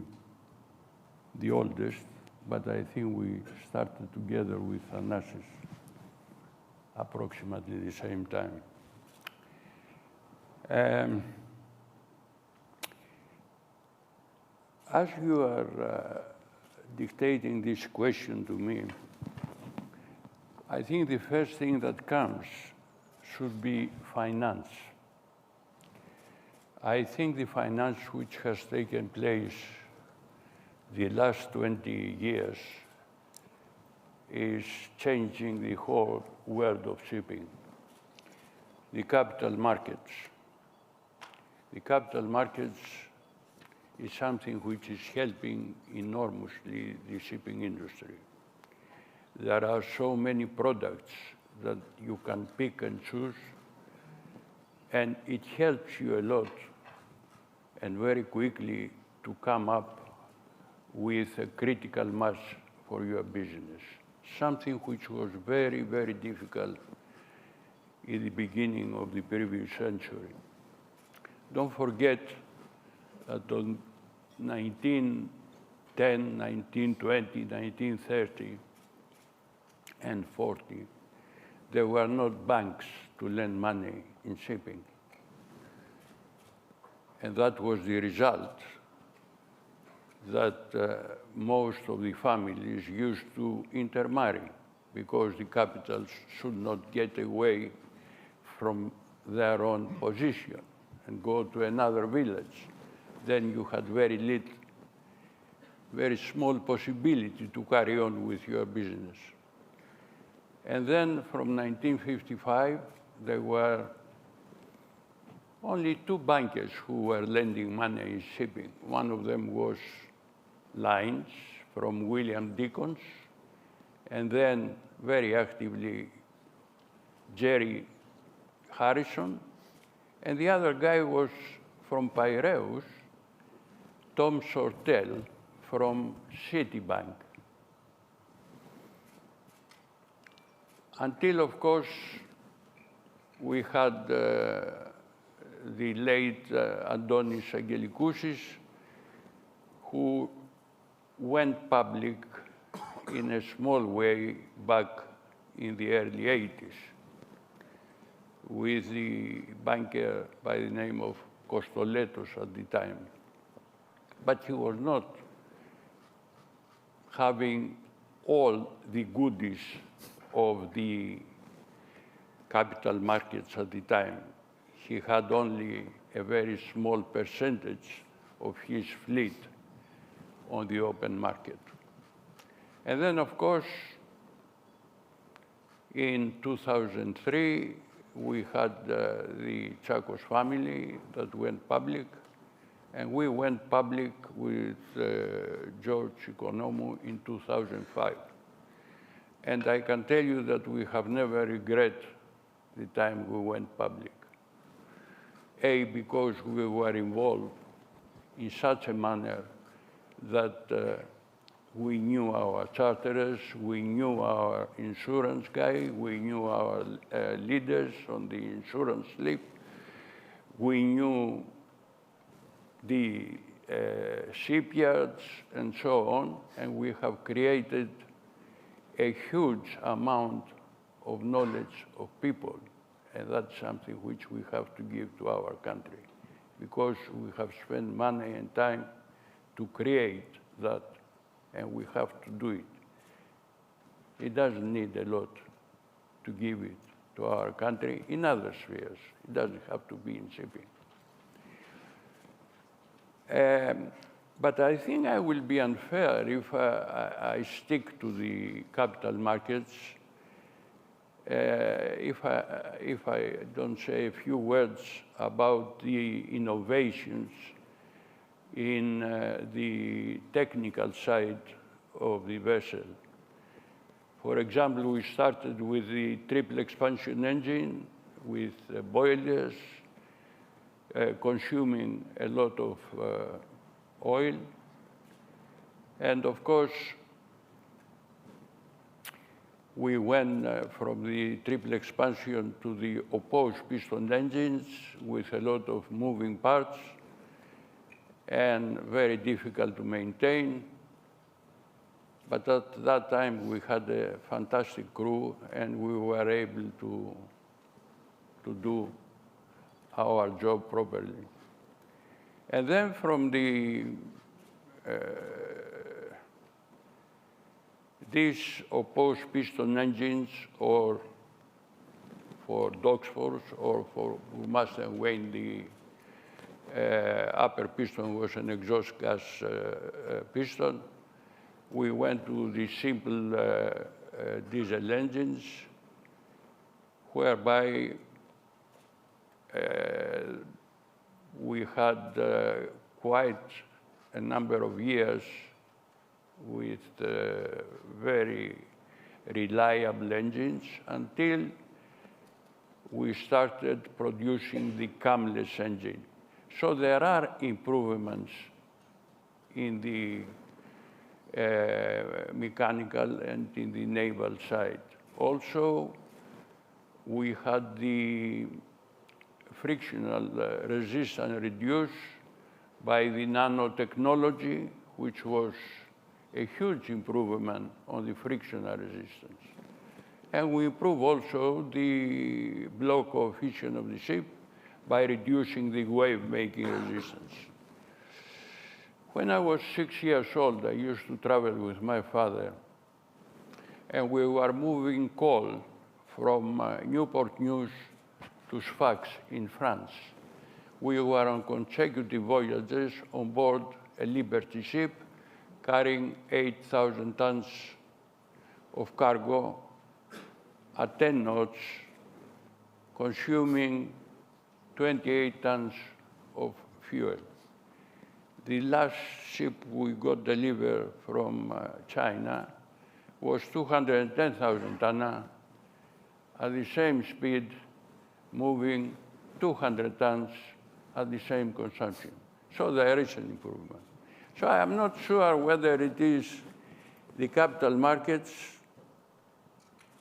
the oldest, but I think we started together with Anastas approximately the same time. As you are dictating this question to me, I think the first thing that comes should be finance. I think the finance which has taken place the last 20 years is changing the whole world of shipping. The capital markets. The capital markets is something which is helping enormously the shipping industry. There are so many products that you can pick and choose And it helps you a lot and very quickly to come up with a critical mass for your business, something which was very, very difficult in the beginning of the previous century. Don't forget that on 1910, 1920, 1930, and 40, there were not banks to lend money in shipping. And that was the result that most of the families used to intermarry because the capitals should not get away from their own position and go to another village. Then you had very small possibility to carry on with your business. And then from 1955, there were only two bankers who were lending money in shipping. One of them was Lines from William Dickens, and then very actively Jerry Harrison, and the other guy was from Piraeus, Tom Sortel from Citibank. Until, of course, we had the late Antonis Angelikousis, who went public in a small way back in the early 80s with the banker by the name of Kostoletos at the time. But he was not having all the goodies of the capital markets at the time. He had only a very small percentage of his fleet on the open market. And then, of course, in 2003, we had the Tsakos family that went public, and we went public with George Economou in 2005. And I can tell you that we have never regret the time we went public. A, because we were involved in such a manner that we knew our charterers, we knew our insurance guy, we knew our leaders on the insurance slip, we knew the shipyards and so on, and we have created a huge amount of knowledge of people, and that's something which we have to give to our country, because we have spent money and time to create that, and we have to do it. It doesn't need a lot to give it to our country in other spheres. It doesn't have to be in shipping. But I think I will be unfair if I stick to the capital markets, if I don't say a few words about the innovations in the technical side of the vessel. For example, we started with the triple expansion engine with boilers, consuming a lot of oil. And of course, we went from the triple expansion to the opposed piston engines with a lot of moving parts and very difficult to maintain. But at that time, we had a fantastic crew, and we were able to do our job properly. And then from these opposed piston engines, or for Doxfords, or for Master and Wayne, the upper piston was an exhaust gas piston. We went to the simple diesel engines, whereby we had quite a number of years with very reliable engines until we started producing the camless engine. So there are improvements in the mechanical and in the naval side. Also, we had the frictional resistance reduced by the nanotechnology, which was a huge improvement on the frictional resistance. And we improve also the blow coefficient of the ship by reducing the wave-making resistance. When I was 6 years old, I used to travel with my father, and we were moving coal from Newport News to Sfax in France. We were on consecutive voyages on board a Liberty ship carrying 8,000 tons of cargo at 10 knots, consuming 28 tons of fuel. The last ship we got delivered from China was 210,000 tons at the same speed, moving 200 tons at the same consumption. So there is an improvement. So I am not sure whether it is the capital markets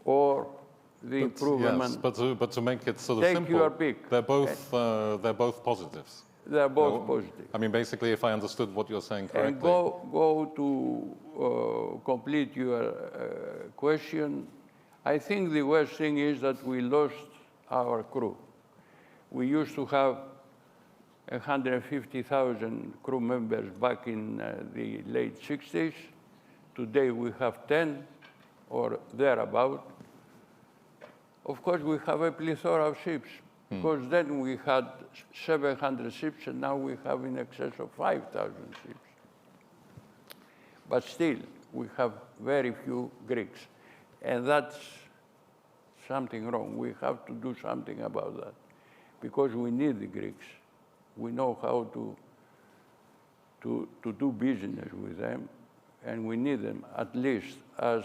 or the improvement. Yes, but to make it sort of Take simple, your pick. they're both positives. They're both positive. I mean, basically, if I understood what you're saying correctly. And go to complete your question. I think the worst thing is that we lost our crew. We used to have 150,000 crew members back in the late 60s. Today we have 10 or thereabout. Of course, we have a plethora of ships, because then we had 700 ships, and now we have in excess of 5,000 ships. But still, we have very few Greeks, and that's something wrong. We have to do something about that, because we need the Greeks. We know how to do business with them, and we need them at least as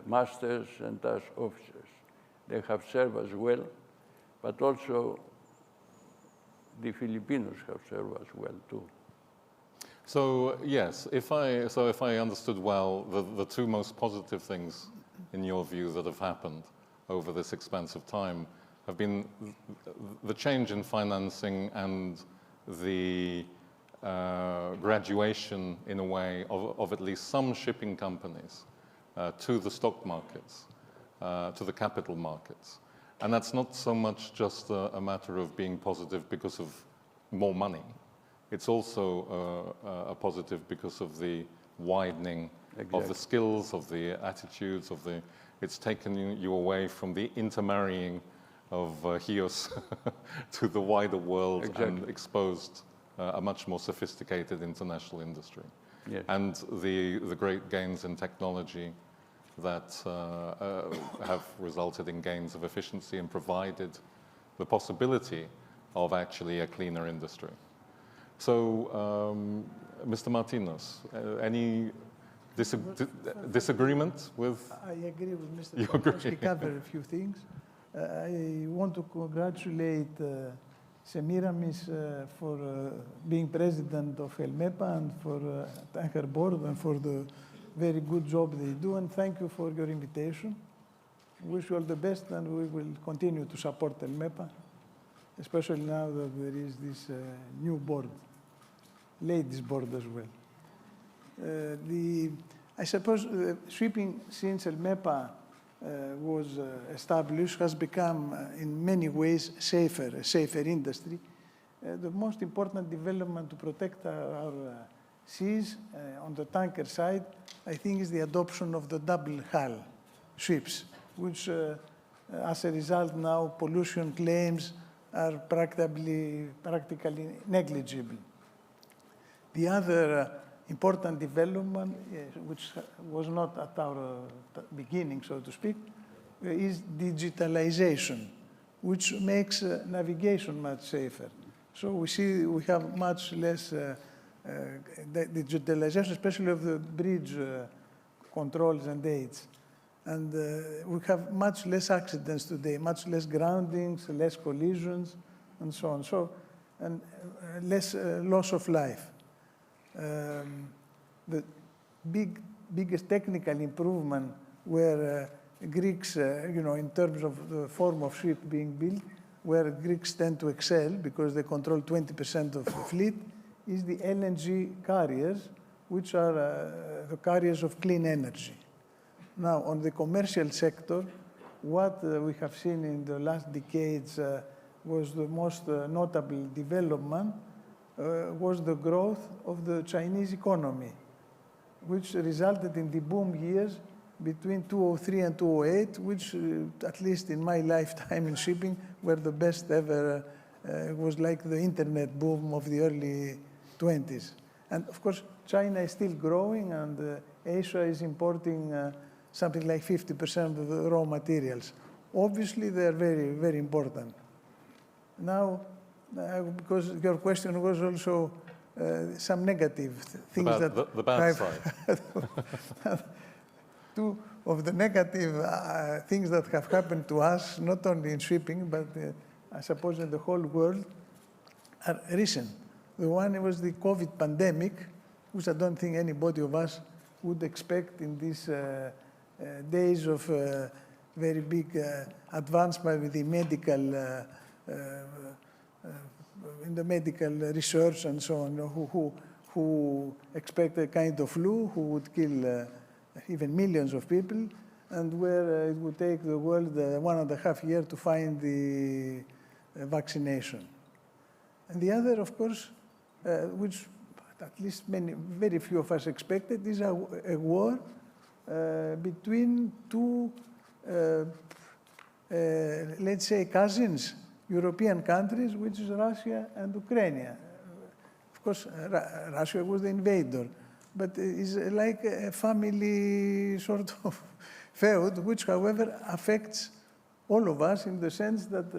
masters and as officers. They have served us well, but also the Filipinos have served us well too. So yes, if I understood well, the two most positive things, in your view, that have happened over this expansive time have been the change in financing and the graduation, in a way, of at least some shipping companies to the stock markets, to the capital markets. And that's not so much just a matter of being positive because of more money. It's also a positive because of the widening of the skills, of the attitudes, it's taken you away from the intermarrying of Chios to the wider world and exposed a much more sophisticated international industry. Yes. And the great gains in technology that have resulted in gains of efficiency and provided the possibility of actually a cleaner industry. So, Mr. Martinos, any disagreement with? I agree with Mr. You Martinos. agree? He covered a few things. I want to congratulate Semiramis for being president of HELMEPA and for thank her board and for the very good job they do, and thank you for your invitation. Wish you all the best, and we will continue to support HELMEPA, especially now that there is this new board, ladies board as well. I suppose shipping, since HELMEPA was established, has become in many ways a safer industry. The most important development to protect our seas on the tanker side, I think, is the adoption of the double hull ships, which as a result now pollution claims are practically negligible. The other important development, which was not at our beginning, so to speak, is digitalization, which makes navigation much safer. So we see we have much less digitalization, especially of the bridge controls and aids. And we have much less accidents today, much less groundings, less collisions, and so on. So, and less loss of life. The biggest technical improvement were Greeks, in terms of the form of ship being built, where Greeks tend to excel because they control 20% of the fleet, is the LNG carriers, which are the carriers of clean energy. Now, on the commercial sector, what we have seen in the last decades was the most notable development was the growth of the Chinese economy, which resulted in the boom years between 2003 and 2008, which, at least in my lifetime in shipping, were the best ever. It was like the internet boom of the early 20s. And of course, China is still growing, and Asia is importing something like 50% of the raw materials. Obviously, they're very, very important. Now, because your question was also some negative things the bad side. Two of the negative things that have happened to us, not only in shipping, but I suppose in the whole world, are recent. The one was the COVID pandemic, which I don't think anybody of us would expect in these days of very big advancement with the medical, in the medical research and so on, who expect a kind of flu who would kill even millions of people, and where it would take the world 1.5 years to find the vaccination. And the other, of course, which at least very few of us expected, is a war between two, let's say, cousins, European countries, which is Russia and Ukraine. Of course, Russia was the invader, but it's like a family sort of feud, which, however, affects all of us in the sense that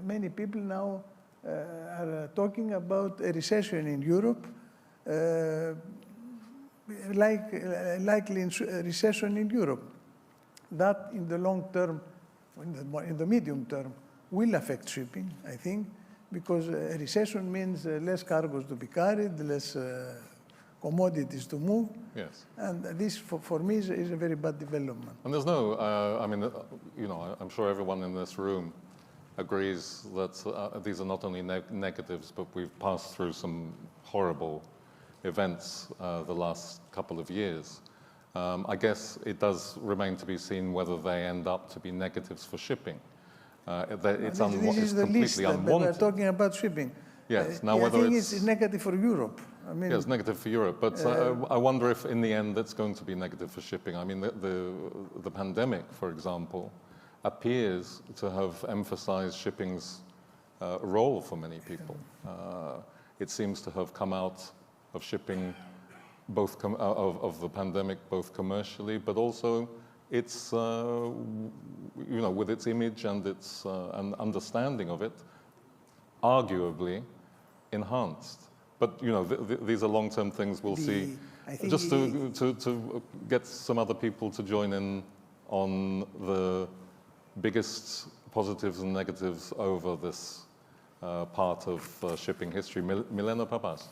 many people now are talking about a recession in Europe, likely recession in Europe. That, in the long term, in the medium term, will affect shipping, I think, because a recession means less cargoes to be carried, less commodities to move. Yes. And this, for me, is a very bad development. And there's no, I mean, I'm sure everyone in this room agrees that these are not only negatives, but we've passed through some horrible events the last couple of years. I guess it does remain to be seen whether they end up to be negatives for shipping. It's completely unwanted. We're talking about shipping. Yes. Now, I think it's negative for Europe. I mean, yes, negative for Europe, but I wonder if in the end it's going to be negative for shipping. I mean, the pandemic, for example, appears to have emphasized shipping's role for many people. It seems to have come out of shipping, both of the pandemic, both commercially, but also its, with its image and its and understanding of it, arguably enhanced. But these are long-term things we'll see. Just to get some other people to join in on the biggest positives and negatives over this part of shipping history. Milena Papas.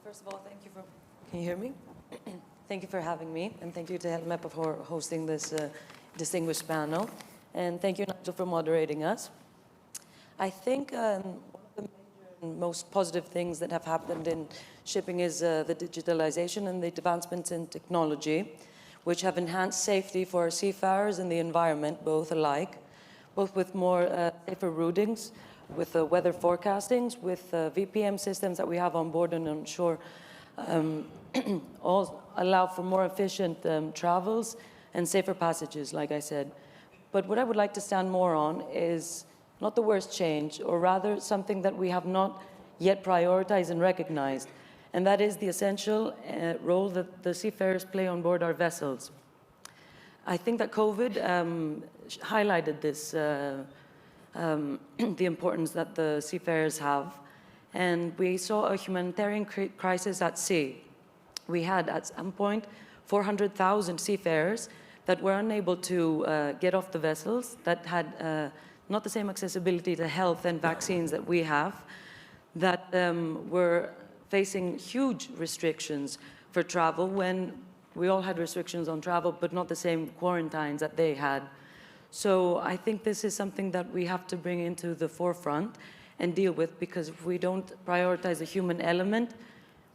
First of all, thank you for. Can you hear me? Thank you for having me, and thank you to HELMEPA for hosting this distinguished panel, and thank you, Nigel, for moderating us. I think most positive things that have happened in shipping is the digitalization and the advancements in technology, which have enhanced safety for seafarers and the environment, both alike, both with more safer routings, with weather forecastings, with VPM systems that we have on board and on shore, all allow for more efficient travels and safer passages, like I said. But what I would like to stand more on is not the worst change, or rather something that we have not yet prioritized and recognized, and that is the essential role that the seafarers play on board our vessels. I think that COVID highlighted this, the importance that the seafarers have, and we saw a humanitarian crisis at sea. We had, at some point, 400,000 seafarers that were unable to get off the vessels, that had not the same accessibility to health and vaccines that we have, that were facing huge restrictions for travel when we all had restrictions on travel, but not the same quarantines that they had. So I think this is something that we have to bring into the forefront and deal with, because if we don't prioritize the human element,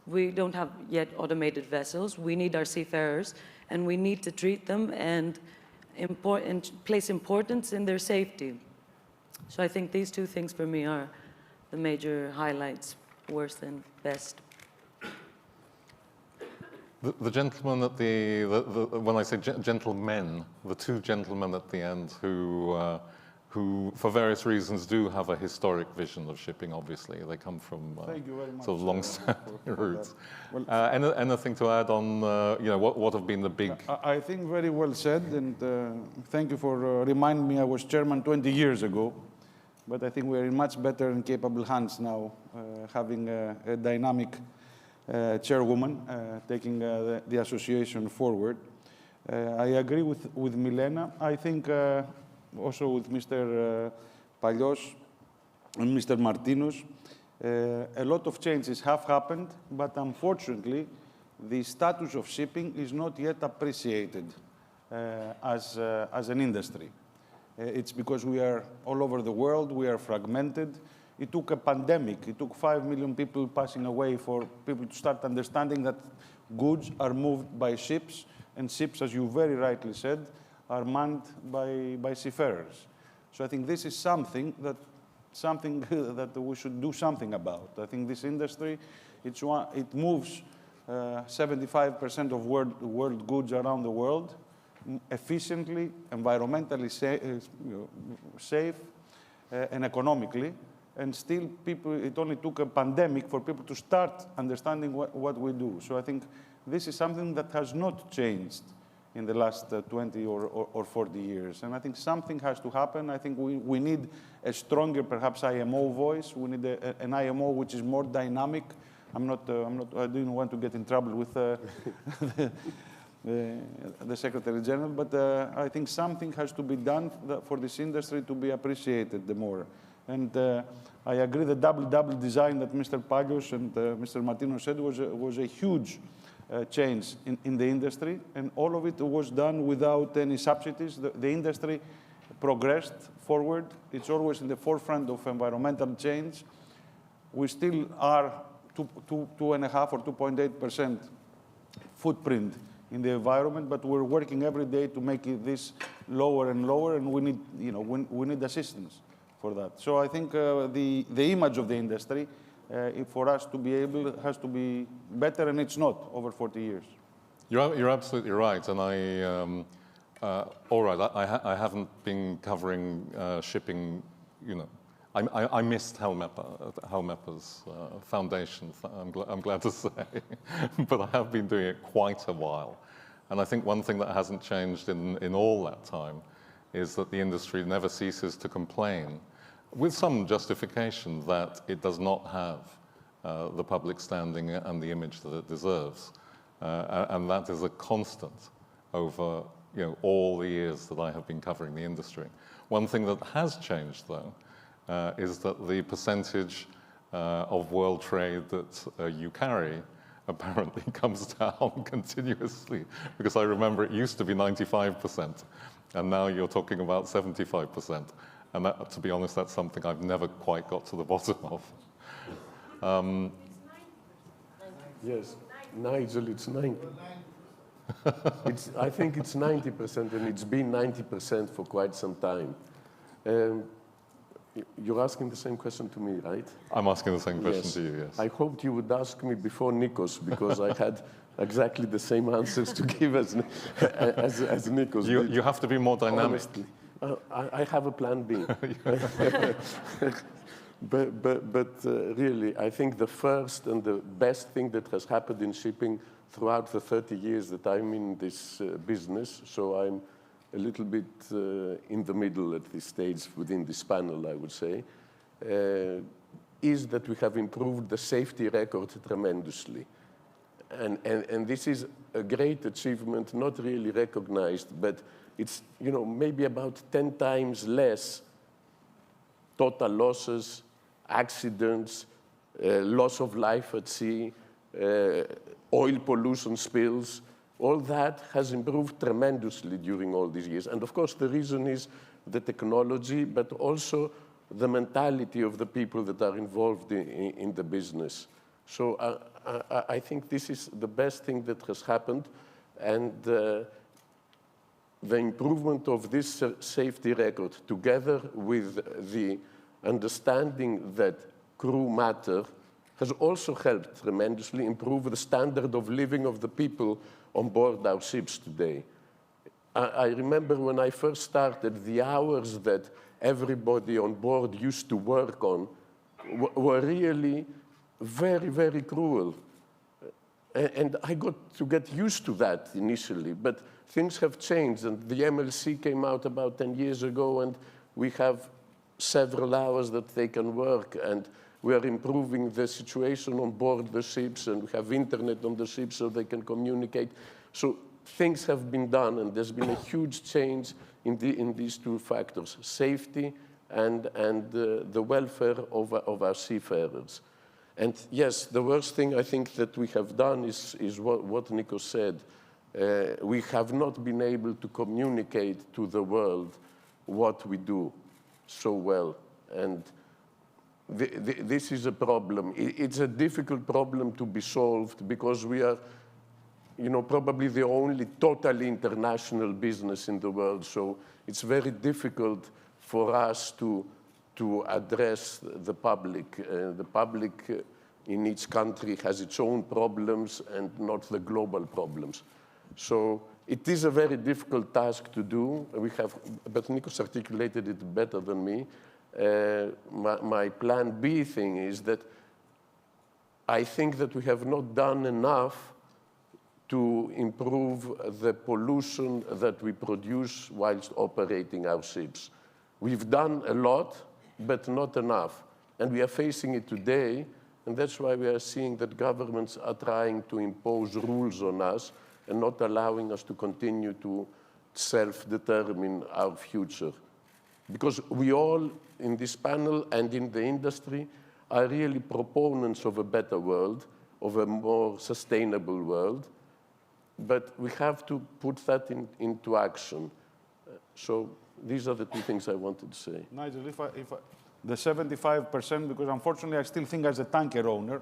we don't have yet automated vessels. We need our seafarers, and we need to treat them and place importance in their safety. So I think these two things for me are the major highlights, worst and best. The gentleman at when I say gentlemen, the two gentlemen at the end who, for various reasons, do have a historic vision of shipping, obviously. They come from sort of long-standing roots. Well, anything to add on, what have been the big... I think very well said, and thank you for reminding me I was chairman 20 years ago, but I think we're in much better and capable hands now, having a dynamic chairwoman taking the association forward. I agree with Milena. I think also with Mr. Pallios and Mr. Martinos, a lot of changes have happened, but unfortunately, the status of shipping is not yet appreciated as an industry. It's because we are all over the world, we are fragmented. It took a pandemic, it took 5 million people passing away for people to start understanding that goods are moved by ships, and ships, as you very rightly said, are manned by seafarers. So I think this is something that we should do something about. I think this industry, it moves 75% of world goods around the world efficiently, environmentally safe, and economically. And still, it only took a pandemic for people to start understanding what we do. So I think this is something that has not changed in the last 20 or 40 years. And I think something has to happen. I think we need a stronger, perhaps, IMO voice. We need an IMO which is more dynamic. I didn't want to get in trouble with the Secretary General, but I think something has to be done for this industry to be appreciated more. And I agree the double design that Mr. Pallios and Mr. Martino said was a huge change in the industry, and all of it was done without any subsidies. The industry progressed forward. It's always in the forefront of environmental change. We still are 2.5 or 2.8% footprint in the environment, but we're working every day to make this lower and lower, and we need, we need assistance for that. So I think the image of the industry, for us to be able, has to be better, and it's not over 40 years. You're absolutely right, and all right, I haven't been covering shipping, I missed HELMEPA's foundation, I'm glad to say, but I have been doing it quite a while. And I think one thing that hasn't changed in all that time is that the industry never ceases to complain, with some justification, that it does not have the public standing and the image that it deserves. And that is a constant over all the years that I have been covering the industry. One thing that has changed, though, is that the percentage of world trade that you carry apparently comes down continuously, because I remember it used to be 95%, and now you're talking about 75%. And that, to be honest, that's something I've never quite got to the bottom of. Yes, Nigel, it's 90. I think it's 90%, and it's been 90% for quite some time. You're asking the same question to me, right? I'm asking the same question to you, yes. I hoped you would ask me before Nikos, because I had exactly the same answers to give as Nikos. You have to be more dynamic. Honestly, I have a plan B. But really, I think the first and the best thing that has happened in shipping throughout the 30 years that I'm in this business, so I'm a little bit in the middle at this stage within this panel, I would say, is that we have improved the safety record tremendously. And this is a great achievement, not really recognized, but it's, you know, maybe about 10 times less total losses, accidents, loss of life at sea, oil pollution spills. All that has improved tremendously during all these years. And of course, the reason is the technology, but also the mentality of the people that are involved in the business. So I think this is the best thing that has happened. And the improvement of this safety record, together with the understanding that crew matter, has also helped tremendously improve the standard of living of the people on board our ships today. I remember when I first started, the hours that everybody on board used to work on were really very, very cruel. And I got to get used to that initially, but things have changed, and the MLC came out about 10 years ago, and we have several hours that they can work, and we are improving the situation on board the ships, and we have internet on the ships so they can communicate. So things have been done, and there's been a huge change in these two factors, safety and the welfare of our seafarers. And yes, the worst thing I think that we have done is what Nico said. We have not been able to communicate to the world what we do so well. And this is a problem. It's a difficult problem to be solved because we are, you know, probably the only totally international business in the world. So it's very difficult for us to address the public. The public in each country has its own problems and not the global problems. So it is a very difficult task to do. We have, but Nikos articulated it better than me. My plan B thing is that I think that we have not done enough to improve the pollution that we produce whilst operating our ships. We've done a lot, but not enough. And we are facing it today, and that's why we are seeing that governments are trying to impose rules on us and not allowing us to continue to self-determine our future. Because we all in this panel and in the industry are really proponents of a better world, of a more sustainable world, but we have to put that into action. So these are the two things I wanted to say. Nigel, the 75%, because unfortunately I still think as a tanker owner,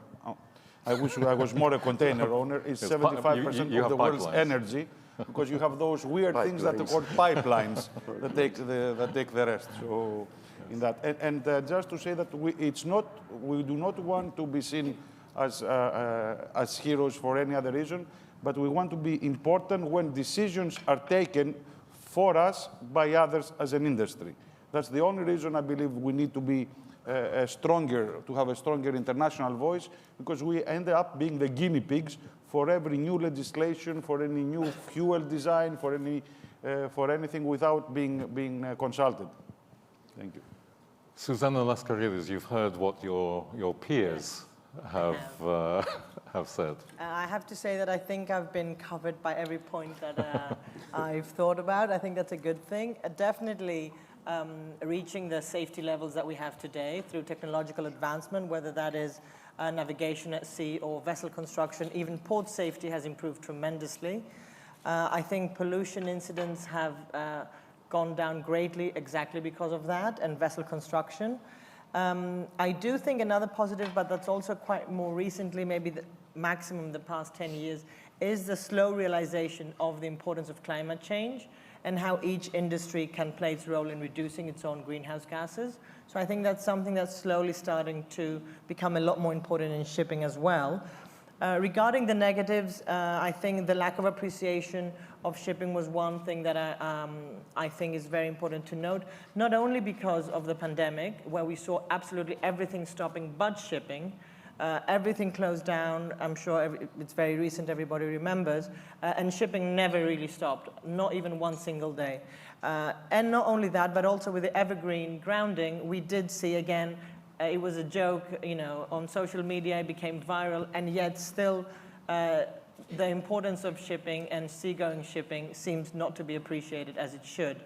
I wish I was more a container owner, is 75% of the world's energy, because you have those weird things that are called pipelines that take the rest. So in that, and just to say that we do not want to be seen as heroes for any other reason, but we want to be important when decisions are taken for us by others as an industry. That's the only reason I believe we need to be to have a stronger international voice, because we end up being the guinea pigs for every new legislation, for any new fuel design, for anything without being consulted. Thank you. Susanna Laskaridis, you've heard what your peers have said. I have to say that I think I've been covered by every point that I've thought about. I think that's a good thing. Definitely reaching the safety levels that we have today through technological advancement, whether that is navigation at sea or vessel construction, even port safety has improved tremendously. I think pollution incidents have gone down greatly exactly because of that, and vessel construction. I do think another positive, but that's also quite more recently, maybe the maximum the past 10 years, is the slow realization of the importance of climate change and how each industry can play its role in reducing its own greenhouse gases. So I think that's something that's slowly starting to become a lot more important in shipping as well. Regarding the negatives, I think the lack of appreciation of shipping was one thing that I think is very important to note, not only because of the pandemic, where we saw absolutely everything stopping but shipping. Everything closed down. I'm sure it's very recent, everybody remembers, and shipping never really stopped, not even one single day. And not only that, but also with the evergreen grounding, we did see again, it was a joke, you know, on social media, it became viral, and yet still the importance of shipping and seagoing shipping seems not to be appreciated as it should.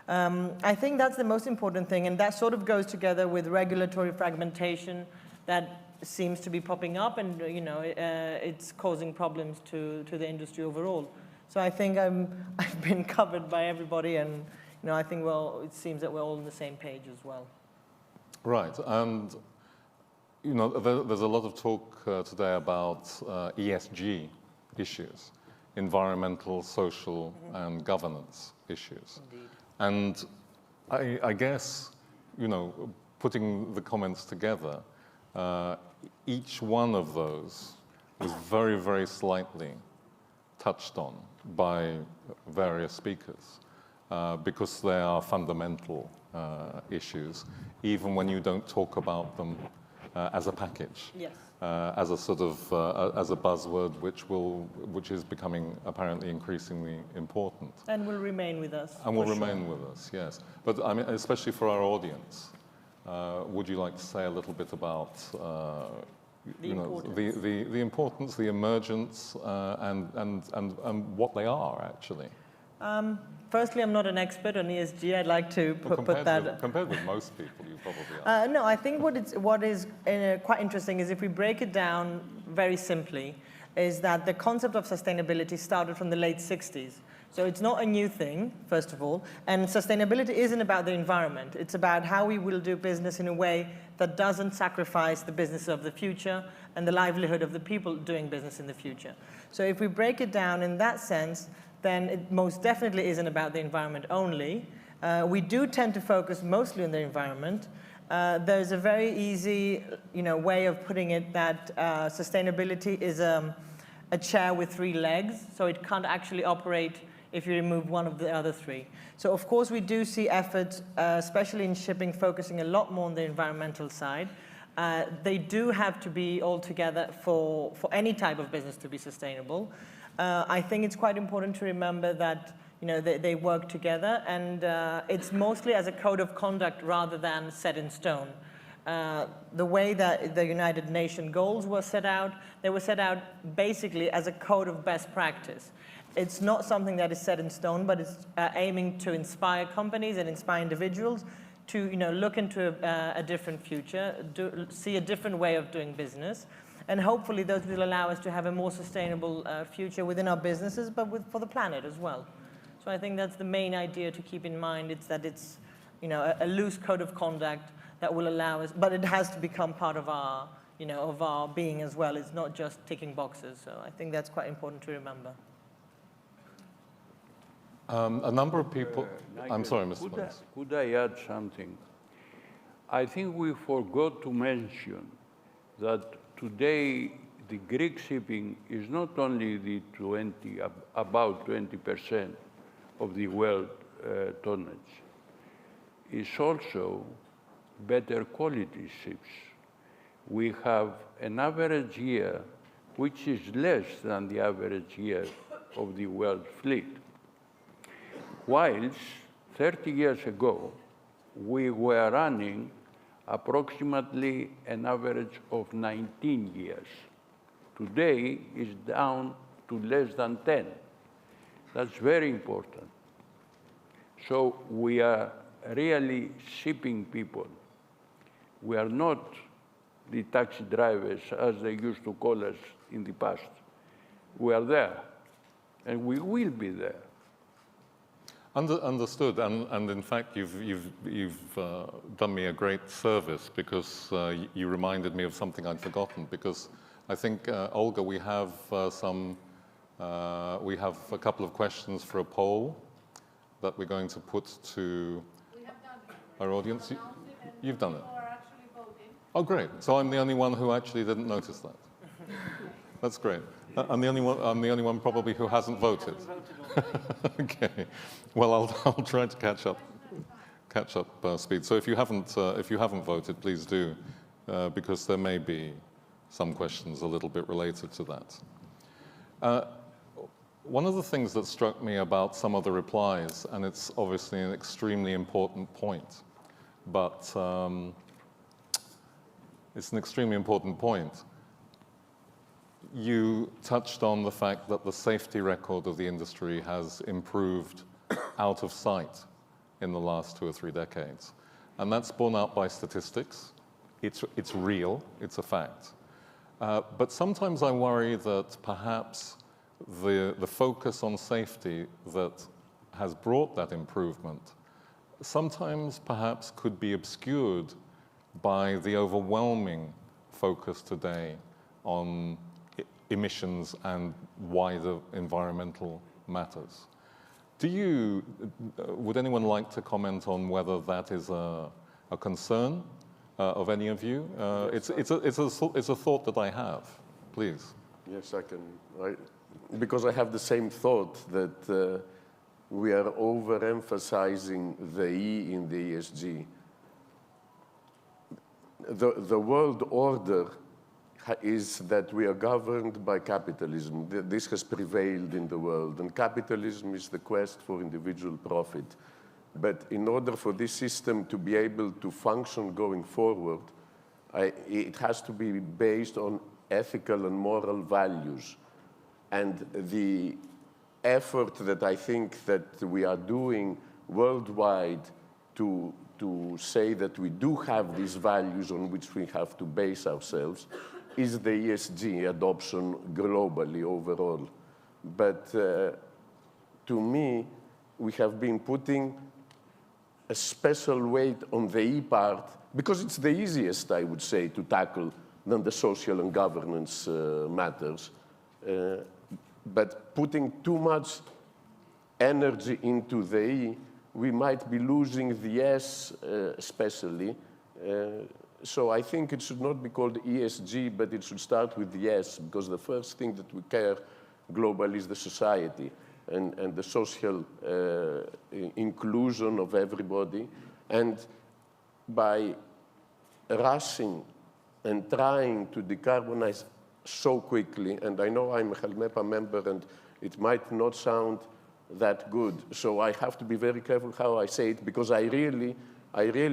I think that's the most important thing, and that sort of goes together with regulatory fragmentation that seems to be popping up, and it's causing problems to the industry overall. So I think I've been covered by everybody, and I think it seems that we're all on the same page as well. Right, and there's a lot of talk today about ESG issues, environmental, social, and governance issues. Indeed. And I guess, putting the comments together, each one of those was very, very slightly touched on by various speakers because they are fundamental issues, even when you don't talk about them as a package. Yes. As a sort of as a buzzword, which is becoming apparently increasingly important. And will remain with us. And will remain with us, yes. But I mean, especially for our audience, would you like to say a little bit about the importance, the emergence, and what they are actually? Firstly, I'm not an expert on ESG. I'd like to put that... Compared with most people, you probably are. No, I think what is quite interesting is if we break it down very simply, is that the concept of sustainability started from the late 60s. So it's not a new thing, first of all. And sustainability isn't about the environment. It's about how we will do business in a way that doesn't sacrifice the business of the future and the livelihood of the people doing business in the future. So if we break it down in that sense, then it most definitely isn't about the environment only. We do tend to focus mostly on the environment. There's a very easy way of putting it that sustainability is a chair with 3 legs, so it can't actually operate if you remove one of the other 3. So of course we do see efforts, especially in shipping, focusing a lot more on the environmental side. They do have to be all together for any type of business to be sustainable. I think it's quite important to remember that they work together, and it's mostly as a code of conduct rather than set in stone. The way that the United Nations goals were set out, they were set out basically as a code of best practice. It's not something that is set in stone, but it's aiming to inspire companies and inspire individuals to look into a different future, see a different way of doing business. And hopefully those will allow us to have a more sustainable future within our businesses, but for the planet as well. So I think that's the main idea to keep in mind. It's that it's a loose code of conduct that will allow us, but it has to become part of our of our being as well. It's not just ticking boxes. So I think that's quite important to remember. A number of people. I'm sorry, Mr. Pons. Could I add something? I think we forgot to mention that today, the Greek shipping is not only the about 20% of the world tonnage. It's also better quality ships. We have an average year which is less than the average year of the world fleet. Whilst 30 years ago, we were running approximately an average of 19 years. Today is down to less than 10. That's very important. So we are really shipping people. We are not the taxi drivers, as they used to call us in the past. We are there, and we will be there. Understood, and in fact, you've done me a great service because you reminded me of something I'd forgotten. Because I think Olga, we have a couple of questions for a poll that we're going to put to our audience. You've done it. Oh, great! So I'm the only one who actually didn't notice that. That's great. I'm the only one probably who hasn't voted. Okay. Well, I'll try to catch up speed. So if you haven't voted, please do, because there may be some questions a little bit related to that. One of the things that struck me about some of the replies, and it's obviously an extremely important point, but it's an extremely important point. you touched on the fact that the safety record of the industry has improved out of sight in the last 2 or 3 decades. And that's borne out by statistics. It's real, it's a fact. But sometimes I worry that perhaps the focus on safety that has brought that improvement sometimes perhaps could be obscured by the overwhelming focus today on emissions and wider environmental matters. Would anyone like to comment on whether that is a concern of any of you? Yes, it's a thought that I have. Please. Yes, I can. Because I have the same thought that we are overemphasizing the E in the ESG. The world order is that we are governed by capitalism. This has prevailed in the world, and capitalism is the quest for individual profit. But in order for this system to be able to function going forward, it has to be based on ethical and moral values. And the effort that I think that we are doing worldwide to say that we do have these values on which we have to base ourselves is the ESG adoption globally overall. But to me, we have been putting a special weight on the E part because it's the easiest, I would say, to tackle than the social and governance matters. But putting too much energy into the E, we might be losing the S especially. So I think it should not be called ESG, but it should start with the S, because the first thing that we care globally is the society and the social inclusion of everybody. And by rushing and trying to decarbonize so quickly, and I know I'm a HELMEPA member and it might not sound that good, so I have to be very careful how I say it, because I really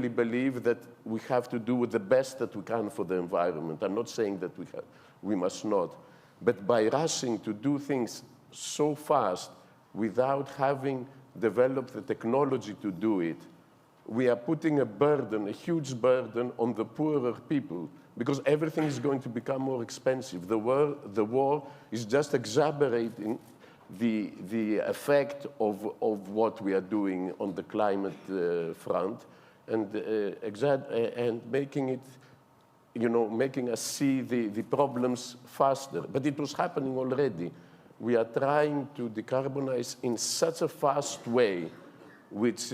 believe that we have to do the best that we can for the environment. I'm not saying that we must not. But by rushing to do things so fast without having developed the technology to do it, we are putting a burden, a huge burden on the poorer people, because everything is going to become more expensive. The war is just exacerbating the effect of what we are doing on the climate front, and making it, making us see the problems faster. But it was happening already. We are trying to decarbonize in such a fast way, which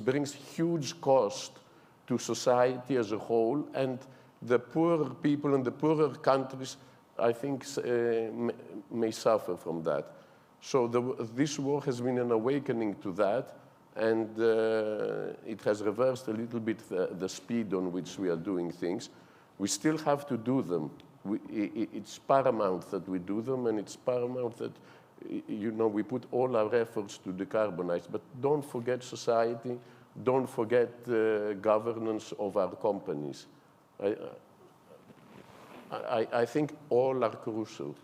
brings huge cost to society as a whole, and the poorer people in the poorer countries, I think, may suffer from that. So this war has been an awakening to that, and it has reversed a little bit the speed on which we are doing things. We still have to do them. It's paramount that we do them, and it's paramount that we put all our efforts to decarbonize. But don't forget society. Don't forget governance of our companies. I think all are crucial.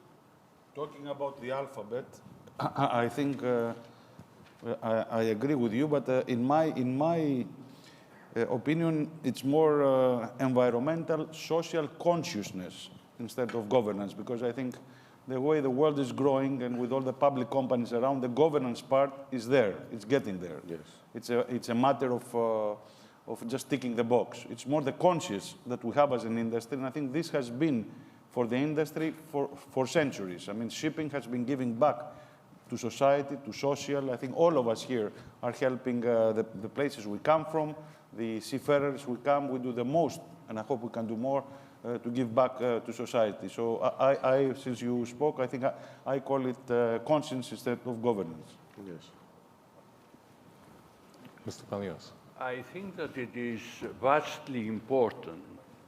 Talking about the alphabet, I think I agree with you, but in my opinion, it's more environmental, social consciousness instead of governance, because I think the way the world is growing and with all the public companies around, the governance part is there. It's getting there. Yes. It's a matter of just ticking the box. It's more the conscious that we have as an industry, and I think this has been for the industry for centuries. I mean, shipping has been giving back to society, to social. I think all of us here are helping the places we come from, the seafarers we come. We do the most, and I hope we can do more to give back to society. So I, since you spoke, I think I call it conscience instead of governance. Yes. Mr. Palios. I think that it is vastly important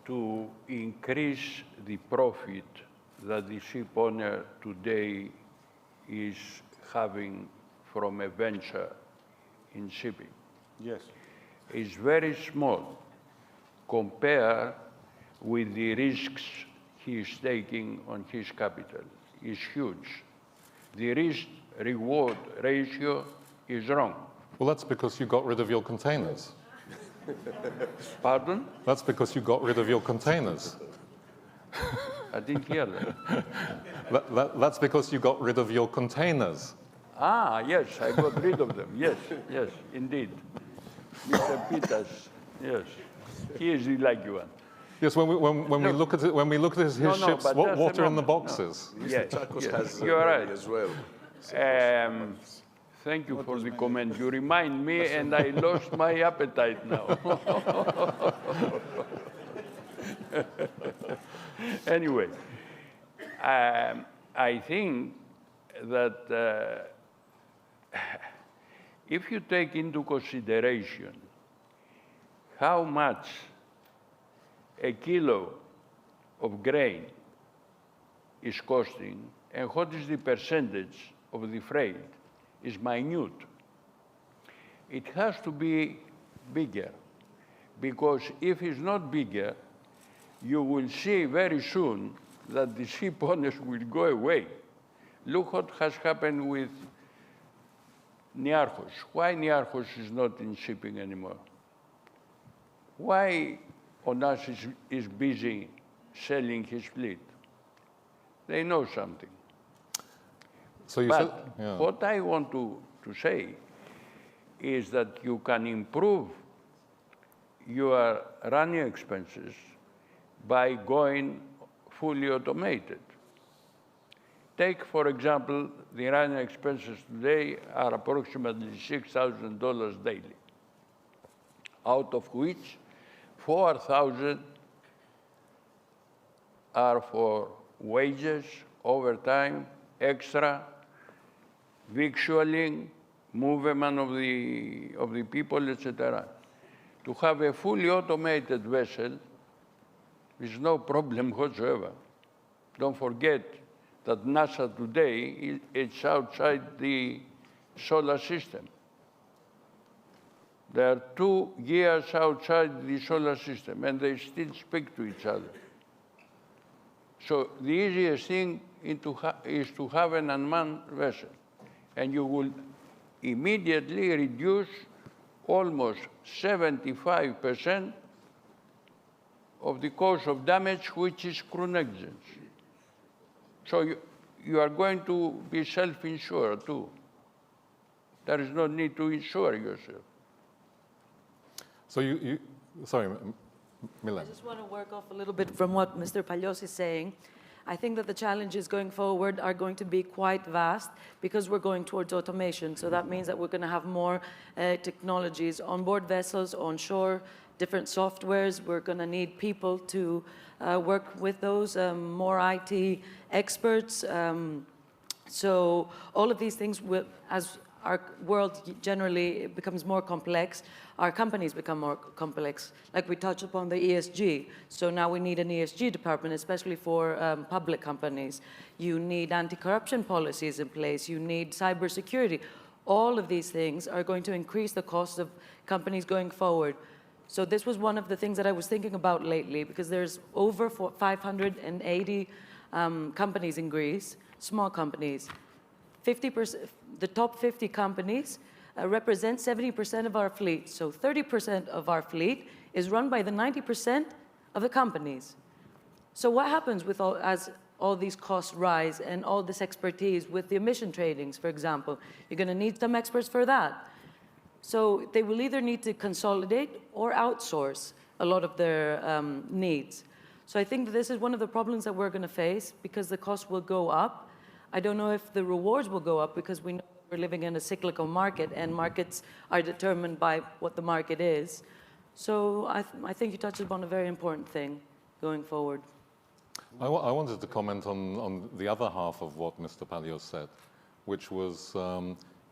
to increase the profit that the ship owner today is having from a venture in shipping. Yes. It's very small compared with the risks he is taking on his capital is huge. The risk-reward ratio is wrong. Well, that's because you got rid of your containers. Pardon? That's because you got rid of your containers. I didn't hear that. That's because you got rid of your containers. Ah, yes, I got rid of them. Yes, yes, indeed. Mr. Peters, yes, he is the lucky one. Yes, when we look at it, when we look at his ships, what are in the boxes? No. Yes, yes, you're right as well. Thank you for the comment. You remind me, and I lost my appetite now. Anyway, I think that if you take into consideration how much a kilo of grain is costing and what is the percentage of the freight is minute. It has to be bigger, because if it's not bigger, you will see very soon that the ship owners will go away. Look what has happened with Niarchos. Why Niarchos is not in shipping anymore? Why Onassis is busy selling his fleet? They know something. So you but said, yeah. What I want to say is that you can improve your running expenses by going fully automated. Take, for example, the running expenses today are approximately $6,000 daily, out of which 4,000 are for wages, overtime, extra, victualling, movement of the people, etc. To have a fully automated vessel is no problem whatsoever. Don't forget that NASA today is outside the solar system. There are 2 years outside the solar system, and they still speak to each other. So the easiest thing is to have an unmanned vessel, and you will immediately reduce almost 75% of the cause of damage, which is crew negligence. So you are going to be self-insured too. There is no need to insure yourself. So sorry, Milan. I just want to work off a little bit from what Mr. Palios is saying. I think that the challenges going forward are going to be quite vast because we're going towards automation. So that means that we're going to have more technologies on board vessels, on shore, different softwares. We're going to need people to work with those, more IT experts. So all of these things, as our world generally becomes more complex, our companies become more complex. Like we touched upon the ESG. So now we need an ESG department, especially for public companies. You need anti-corruption policies in place. You need cybersecurity. All of these things are going to increase the cost of companies going forward. So this was one of the things that I was thinking about lately, because there's over 580 companies in Greece, small companies. 50%, the top 50 companies represent 70% of our fleet. So 30% of our fleet is run by the 90% of the companies. So what happens with as all these costs rise and all this expertise with the emission tradings, for example? You're going to need some experts for that. So they will either need to consolidate or outsource a lot of their needs. So I think that this is one of the problems that we're going to face, because the cost will go up. I don't know if the rewards will go up, because we know we're living in a cyclical market, and markets are determined by what the market is. So I think you touched upon a very important thing going forward. I wanted to comment on the other half of what Mr. Palios said, which was,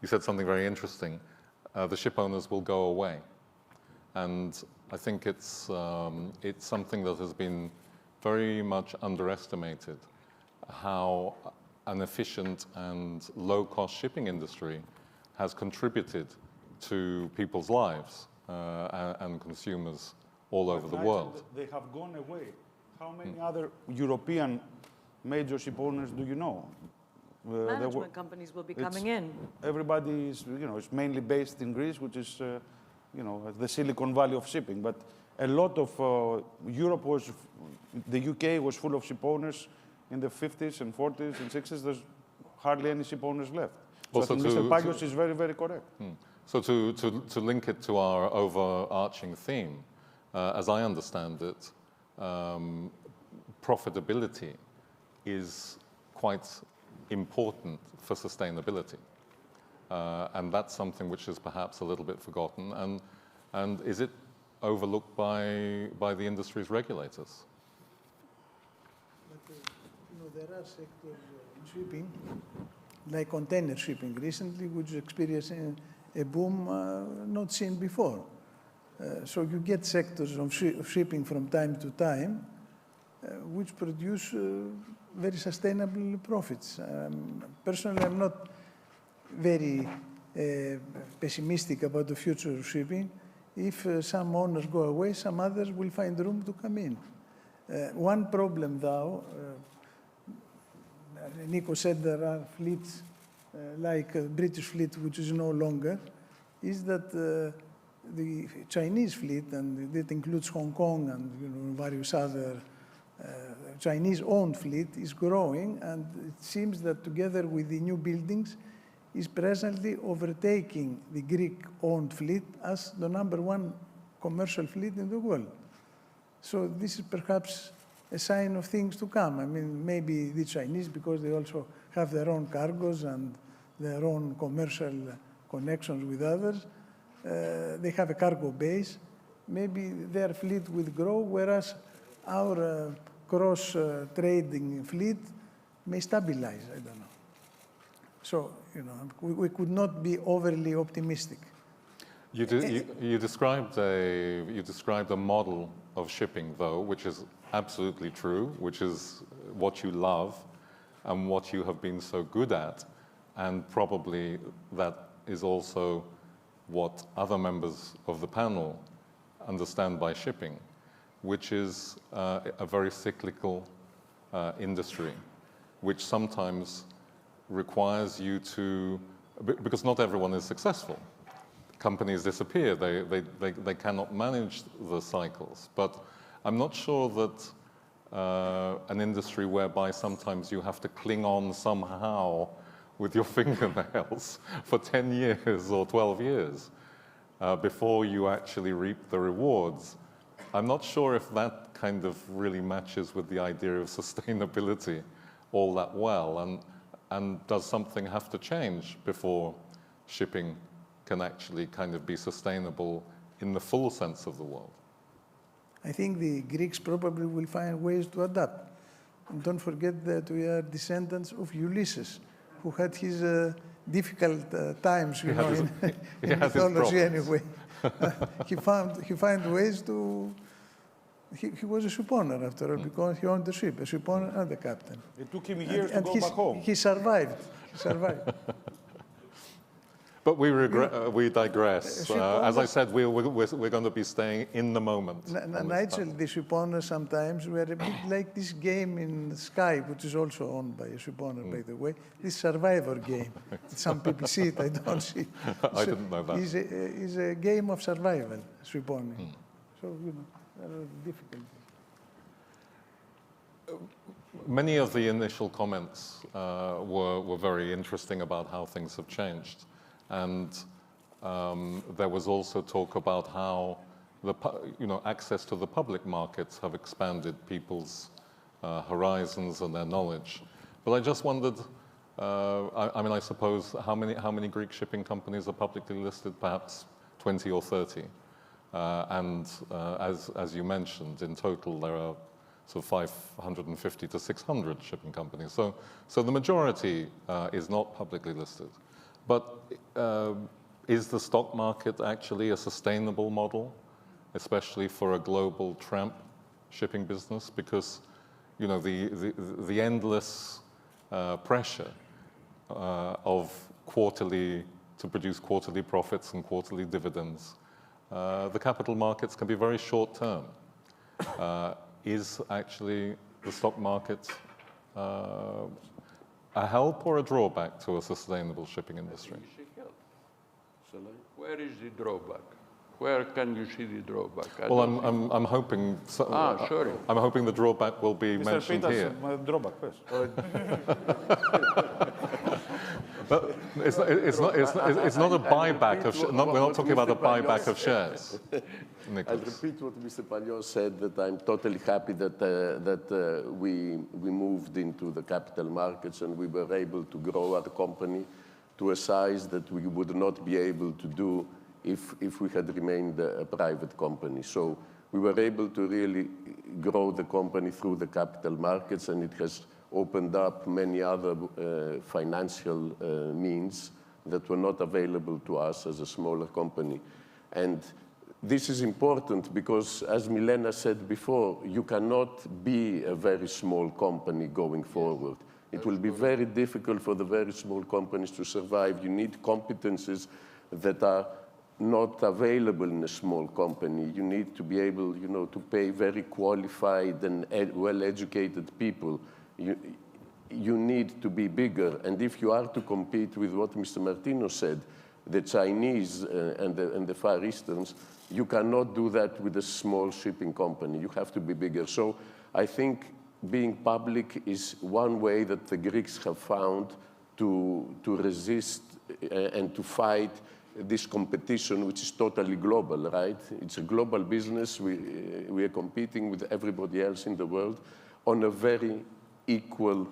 he said something very interesting. The ship owners will go away. And I think it's something that has been very much underestimated, how an efficient and low-cost shipping industry has contributed to people's lives and consumers all over the world. They have gone away. How many other European major ship owners do you know? Management companies will be coming in. Everybody is, it's mainly based in Greece, which is, the Silicon Valley of shipping. But a lot of Europe was, the UK was full of ship owners in the 50s and 40s and 60s. There's hardly any ship owners left. So Also I think Mr. Pagios is very, very correct. So to link it to our overarching theme, as I understand it, profitability is quite important for sustainability. And that's something which is perhaps a little bit forgotten. And is it overlooked by the industry's regulators? But, there are sectors in shipping, like container shipping recently, which is experiencing a boom not seen before. So you get sectors of shipping from time to time, which produce very sustainable profits. Personally, I'm not very pessimistic about the future of shipping. If some owners go away, some others will find room to come in. One problem, though, Nico said there are fleets like a British fleet, which is no longer, is that the Chinese fleet, and it includes Hong Kong and various other Chinese-owned fleet, is growing, and it seems that together with the new buildings, is presently overtaking the Greek-owned fleet as the #1 commercial fleet in the world. So this is perhaps a sign of things to come. I mean, maybe the Chinese, because they also have their own cargoes and their own commercial connections with others, they have a cargo base. Maybe their fleet will grow, whereas our cross-trading fleet may stabilize, I don't know. So, we could not be overly optimistic. You described a model of shipping, though, which is absolutely true, which is what you love and what you have been so good at, and probably that is also what other members of the panel understand by shipping, which is a very cyclical industry, which sometimes requires you to, because not everyone is successful. Companies disappear, they cannot manage the cycles. But I'm not sure that an industry whereby sometimes you have to cling on somehow with your fingernails for 10 years or 12 years before you actually reap the rewards. I'm not sure if that kind of really matches with the idea of sustainability all that well. And does something have to change before shipping can actually kind of be sustainable in the full sense of the word? I think the Greeks probably will find ways to adapt. And don't forget that we are descendants of Ulysses, who had his difficult times, in mythology anyway. He found ways to. He was a ship owner, after all, because he owned the ship, a ship owner and the captain. It took him years to go back home. He survived. But we digress. As I said, we're going to be staying in the moment. Nigel, the ship owner, sometimes we are a bit like this game in Sky, which is also owned by a ship owner, by the way, this Survivor game. Some people see it, I don't see it. I didn't know that. It's a game of survival, ship owning. So, there are difficulties. Many of the initial comments were very interesting about how things have changed. And there was also talk about how access to the public markets have expanded people's horizons and their knowledge. But I just wondered, I suppose, how many Greek shipping companies are publicly listed? Perhaps 20 or 30. And as you mentioned, in total there are sort of 550 to 600 shipping companies. So the majority is not publicly listed. But is the stock market actually a sustainable model, especially for a global tramp shipping business? Because the endless pressure of to produce quarterly profits and quarterly dividends, the capital markets can be very short term. is actually the stock market a help or a drawback to a sustainable shipping industry? Where is the drawback? Where can you see the drawback? Well, I'm hoping. Sorry. I'm hoping the drawback will be Mr. mentioned Peters, here. drawback first. But it's not a buyback of. We're not talking about a buyback of shares. I'll repeat what Mr. Palliot said, that I'm totally happy that we moved into the capital markets and we were able to grow our company to a size that we would not be able to do if we had remained a private company. So we were able to really grow the company through the capital markets, and it has opened up many other financial means that were not available to us as a smaller company. And this is important because, as Milena said before, you cannot be a very small company going forward. It will be very difficult for the very small companies to survive. You need competencies that are not available in a small company. You need to be able, to pay very qualified and well-educated people. You need to be bigger. And if you are to compete with what Mr. Martino said, the Chinese and the Far Easterns, you cannot do that with a small shipping company. You have to be bigger. So I think being public is one way that the Greeks have found to resist and to fight this competition, which is totally global, right? It's a global business. We are competing with everybody else in the world on a very equal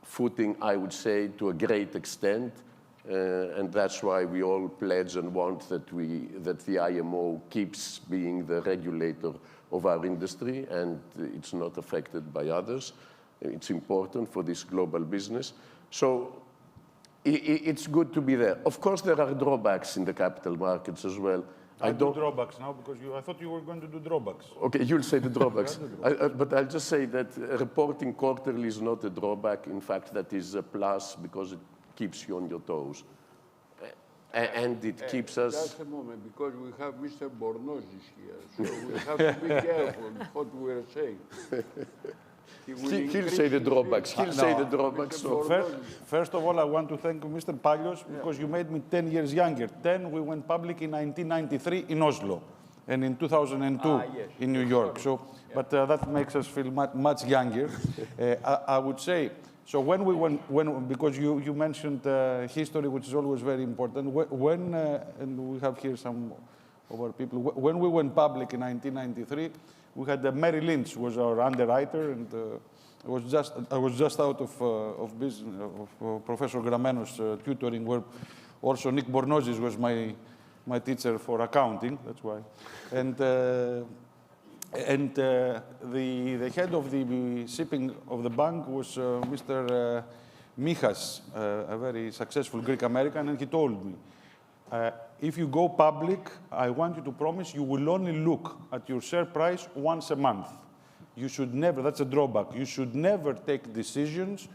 footing, I would say, to a great extent. And that's why we all pledge and want that the IMO keeps being the regulator of our industry and it's not affected by others. It's important for this global business. So it's good to be there. Of course, there are drawbacks in the capital markets as well. I do drawbacks now because I thought you were going to do drawbacks. Okay, you'll say the drawbacks. But I'll just say that reporting quarterly is not a drawback. In fact, that is a plus because it keeps you on your toes. And it keeps us... Just a moment, because we have Mr. Bornozis here, so we have to be careful what we're saying. He'll say the drawbacks. He'll say the drawbacks. So first of all, I want to thank Mr. Pallios because you made me 10 years younger. We went public in 1993 in Oslo and in 2002 in New York. So, but that makes us feel much younger. I would say, so because you mentioned history, which is always very important, and we have here some of our people, when we went public in 1993, we had Mary Lynch was our underwriter, and I was just out of business, of Professor Grameno's tutoring, where also Nick Bornozis was my teacher for accounting. That's why, and the head of the shipping of the bank was Mr. Michas, a very successful Greek American, and he told me, if you go public, I want you to promise you will only look at your share price once a month. You should never, that's a drawback, you should never take decisions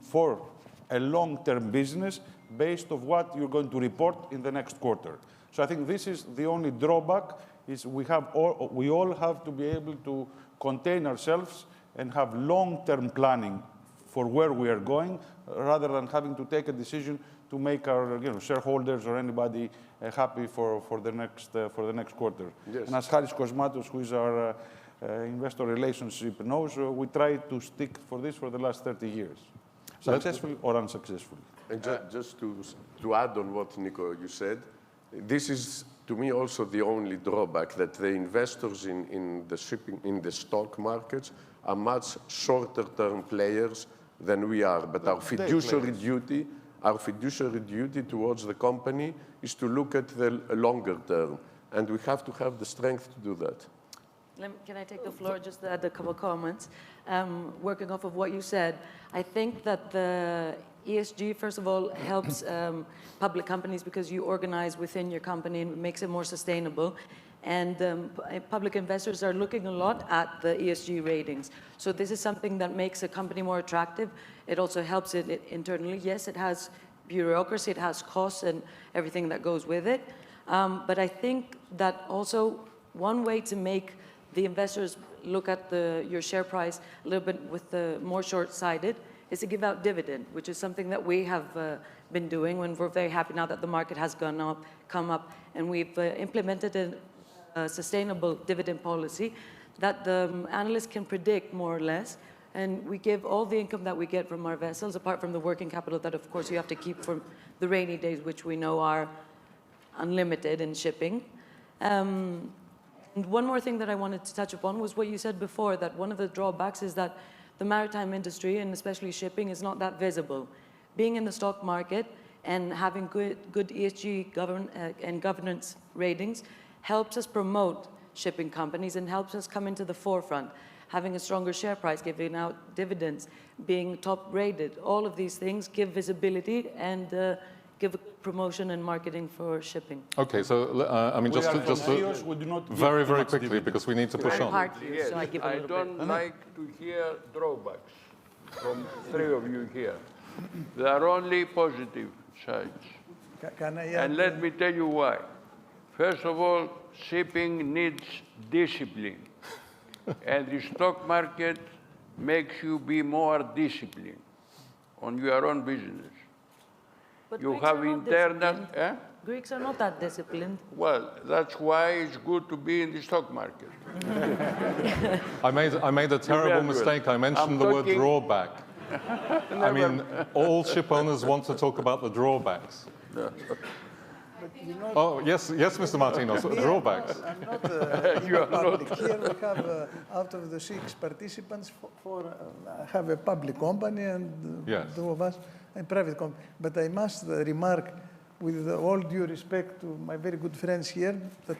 for a long-term business based on what you're going to report in the next quarter. So I think this is the only drawback, is we all have to be able to contain ourselves and have long-term planning for where we are going, rather than having to take a decision to make our shareholders or anybody happy for the next quarter. Yes. And as Haris Kosmatos, who is our investor relationship, knows, we try to stick for this for the last 30 years, successfully or unsuccessfully. And just to add on what, Nico, you said, this is, to me, also the only drawback, that the investors in the stock markets are much shorter-term players than we are. But our fiduciary duty towards the company is to look at the longer term, and we have to have the strength to do that. Can I take the floor just to add a couple of comments? Working off of what you said, I think that the ESG, first of all, helps public companies because you organize within your company and it makes it more sustainable. And public investors are looking a lot at the ESG ratings. So this is something that makes a company more attractive. It also helps it internally. Yes, it has bureaucracy, it has costs and everything that goes with it. But I think that also one way to make the investors look at your share price a little bit with the more short-sighted, is to give out dividend, which is something that we have been doing when we're very happy now that the market has come up, and we've implemented a sustainable dividend policy that the analysts can predict more or less. And we give all the income that we get from our vessels, apart from the working capital that, of course, you have to keep for the rainy days, which we know are unlimited in shipping. And one more thing that I wanted to touch upon was what you said before, that one of the drawbacks is that the maritime industry, and especially shipping, is not that visible. Being in the stock market and having good ESG and governance ratings helps us promote shipping companies and helps us come into the forefront. Having a stronger share price, giving out dividends, being top rated, all of these things give visibility and give promotion and marketing for shipping. Okay, so I mean, just very, very quickly, because we need to push on. Yes, I don't like to hear drawbacks from three of you here. There are only positive sides. And let me tell you why. First of all, shipping needs discipline. And the stock market makes you be more disciplined on your own business. But You Greeks have are not internal... disciplined. Greeks are not that disciplined. Well, that's why it's good to be in the stock market. I made a terrible mistake. I mentioned the word drawback. I mean, all ship owners want to talk about the drawbacks. Oh, yes, Mr. Martinos, drawbacks. I'm not in public. Here we have, out of the 6 participants, 4 have a public company and 2 of us a private company. But I must remark, with all due respect to my very good friends here, that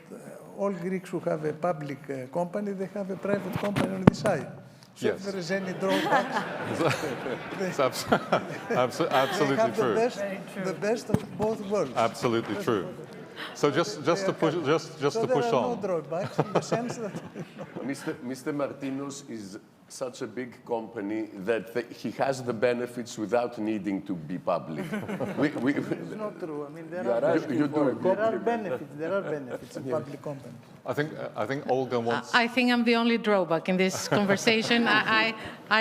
all Greeks who have a public company, they have a private company on the side. So if there is any drawbacks, It's absolutely true. The best of both worlds. Absolutely true. So just to push on. There are no drawbacks in the sense that Mr. Martinos is such a big company that he has the benefits without needing to be public. it's not true. I mean, there are benefits in public companies. I think Olga wants. I think I'm the only drawback in this conversation. I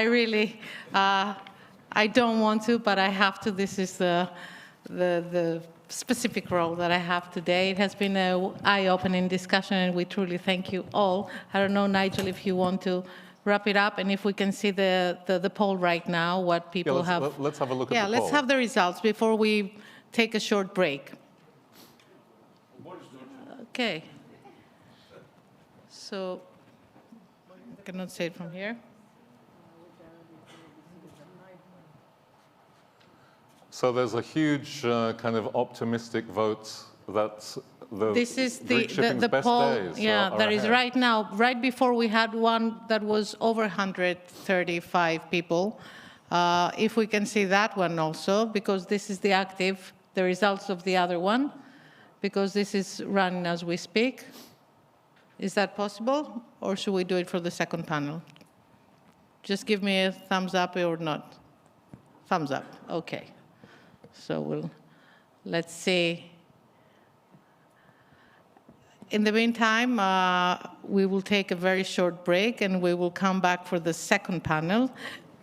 really, I don't want to, but I have to. This is the specific role that I have today. It has been an eye-opening discussion, and we truly thank you all. I don't know, Nigel, if you want to wrap it up, and if we can see the poll right now, what people have. Let's have a look at the poll. Yeah, let's have the results before we take a short break. Okay. So, I cannot say it from here. So there's a huge kind of optimistic vote that this is Greek shipping's best poll. days Yeah, are that is ahead. right now. Right before we had one that was over 135 people. If we can see that one also, because this is the results of the other one, because this is running as we speak. Is that possible, or should we do it for the second panel? Just give me a thumbs up or not. Thumbs up, okay. So let's see. In the meantime, we will take a very short break and we will come back for the second panel.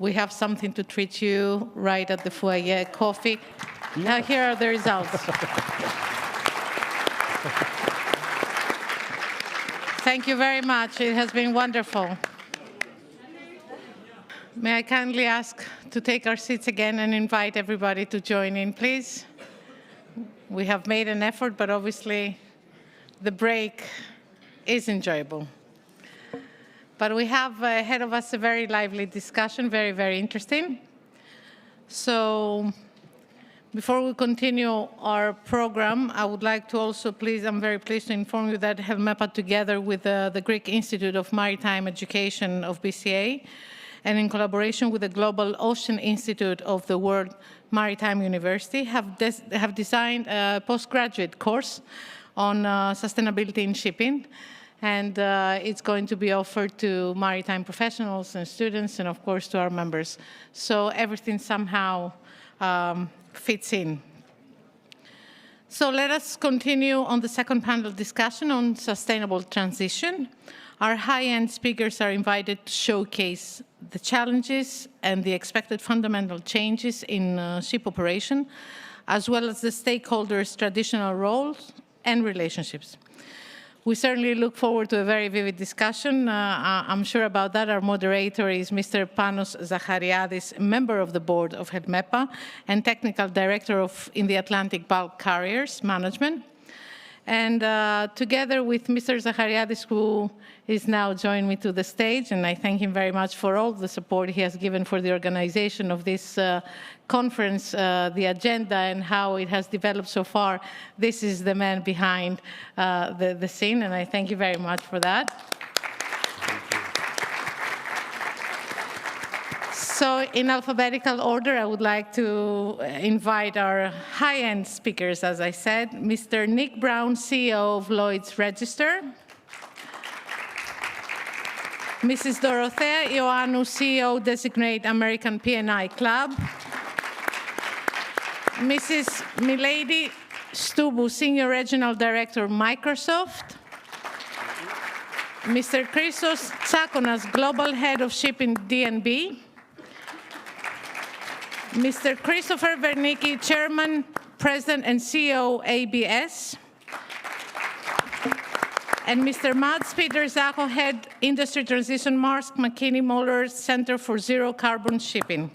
We have something to treat you right at the foyer, coffee. Here are the results. Thank you very much. It has been wonderful. May I kindly ask to take our seats again and invite everybody to join in, please? We have made an effort, but obviously the break is enjoyable. But we have ahead of us a very lively discussion, very, very interesting. So before we continue our program, I would like to also I'm very pleased to inform you that HELMEPA, together with the Greek Institute of Maritime Education of BCA, and in collaboration with the Global Ocean Institute of the World Maritime University, have designed a postgraduate course on sustainability in shipping. And it's going to be offered to maritime professionals and students, and of course to our members. So everything somehow fits in. So let us continue on the second panel discussion on sustainable transition. Our high-end speakers are invited to showcase the challenges and the expected fundamental changes in ship operation, as well as the stakeholders' traditional roles and relationships. We certainly look forward to a very vivid discussion. I'm sure about that. Our moderator is Mr. Panos Zachariadis, member of the board of HELMEPA and technical director in the Atlantic Bulk Carriers Management. And together with Mr. Zachariadis, who is now joining me to the stage, and I thank him very much for all the support he has given for the organization of this conference, the agenda and how it has developed so far. This is the man behind the scene, and I thank you very much for that. So in alphabetical order, I would like to invite our high-end speakers, as I said, Mr. Nick Brown, CEO of Lloyd's Register, Mrs. Dorothea Ioannou, CEO designate American P&I Club, Mrs. Milady Stubu, Senior Regional Director, Microsoft, Mr. Christos Tsakonas, Global Head of Shipping, DNB, Mr. Christopher Wernicki, Chairman, President, and CEO, ABS, and Mr. Mads Peter Zacho, Head, Industry Transition, Maersk McKinney Moller Center for Zero Carbon Shipping.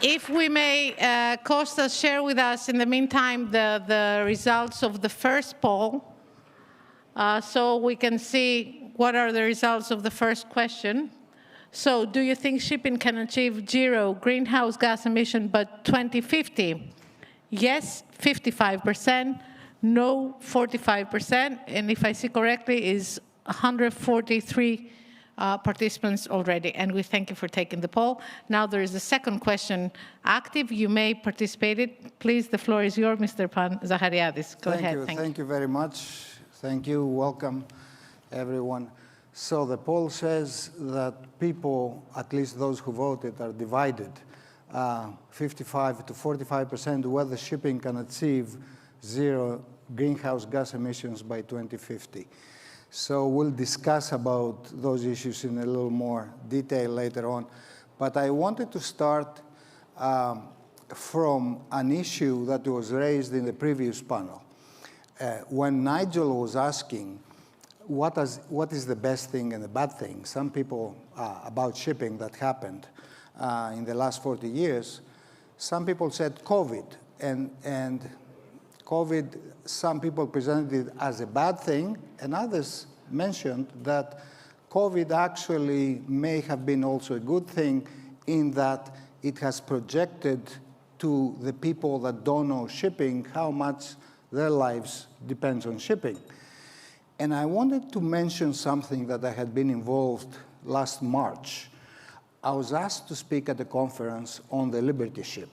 If we may, Kostas, share with us in the meantime the results of the first poll, so we can see what are the results of the first question. So, do you think shipping can achieve zero greenhouse gas emission by 2050? Yes, 55%, no, 45%, and if I see correctly, is 143 participants already, and we thank you for taking the poll. Now there is a second question active. You may participate it. Please, the floor is yours, Mr. Zachariadis. Go ahead. Thank you very much. Thank you. Welcome, everyone. So the poll says that people, at least those who voted, are divided 55 to 45% whether shipping can achieve zero greenhouse gas emissions by 2050. So we'll discuss about those issues in a little more detail later on. But I wanted to start from an issue that was raised in the previous panel. When Nigel was asking, what is the best thing and the bad thing? Some people, about shipping that happened in the last 40 years, some people said COVID. And COVID, some people presented it as a bad thing, and others mentioned that COVID actually may have been also a good thing in that it has projected to the people that don't know shipping how much their lives depends on shipping. And I wanted to mention something that I had been involved last March. I was asked to speak at a conference on the Liberty ship.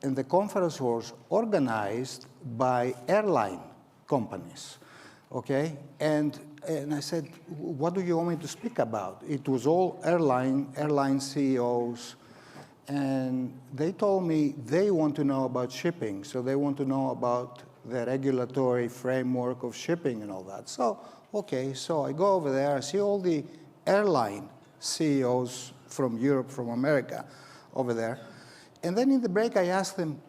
And the conference was organized by airline companies, okay? And I said, what do you want me to speak about? It was all airline CEOs, and they told me they want to know about shipping, so they want to know about the regulatory framework of shipping and all that. So, okay, so I go over there, I see all the airline CEOs from Europe, from America over there. And then in the break, I asked them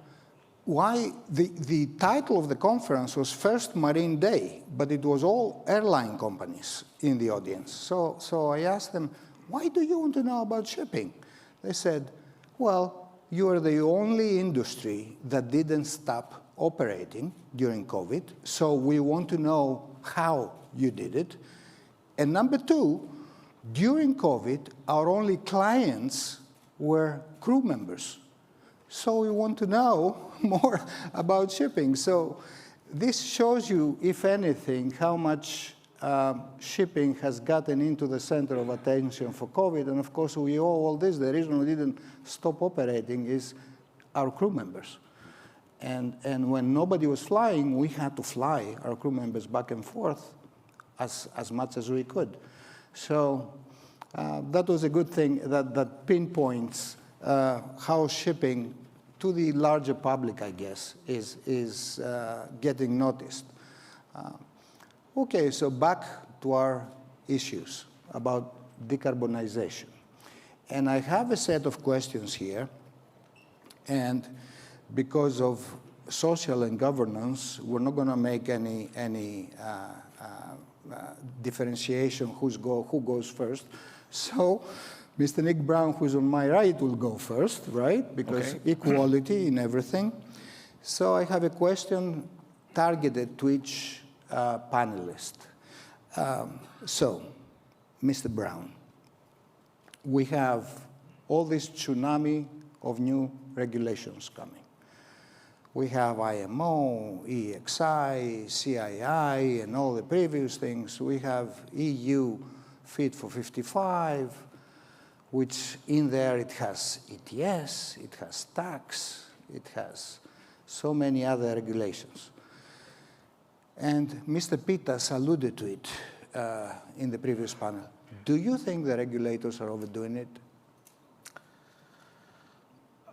why the title of the conference was First Marine Day, but it was all airline companies in the audience. So I asked them, why do you want to know about shipping? They said, well, you are the only industry that didn't stop operating during COVID, so we want to know how you did it. And number two, during COVID, our only clients were crew members. So we want to know more about shipping. So this shows you, if anything, how much shipping has gotten into the center of attention for COVID. And of course, we owe all this. The reason we didn't stop operating is our crew members. And when nobody was flying, we had to fly our crew members back and forth as much as we could. So that was a good thing that pinpoints how shipping to the larger public, I guess, is getting noticed. Okay, so back to our issues about decarbonization. And I have a set of questions here, and because of social and governance, we're not going to make any differentiation who goes first. So Mr. Nick Brown, who's on my right, will go first, right? Because equality in everything. So I have a question targeted to each panelist. So, Mr. Brown, we have all this tsunami of new regulations coming. We have IMO, EEXI, CII, and all the previous things. We have EU Fit for 55, which in there it has ETS, it has tax, it has so many other regulations. And Mr. Pittas alluded to it in the previous panel. Do you think the regulators are overdoing it?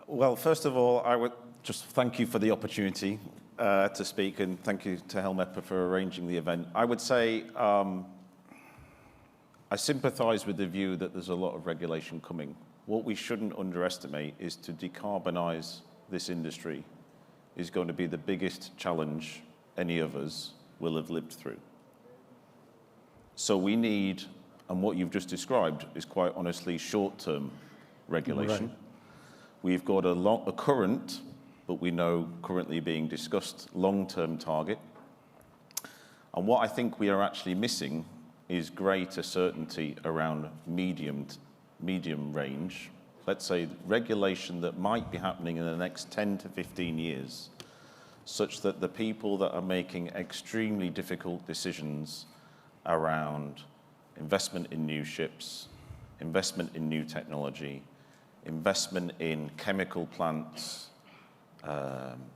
Well, first of all, I would just thank you for the opportunity to speak, and thank you to HELMEPA for arranging the event. I would say I sympathize with the view that there's a lot of regulation coming. What we shouldn't underestimate is to decarbonize this industry is going to be the biggest challenge any of us will have lived through. So we need, and what you've just described is quite honestly short-term regulation. Right. We've got a current, but we know currently being discussed, long-term target. And what I think we are actually missing is greater certainty around medium range. Let's say regulation that might be happening in the next 10 to 15 years, such that the people that are making extremely difficult decisions around investment in new ships, investment in new technology, investment in chemical plants,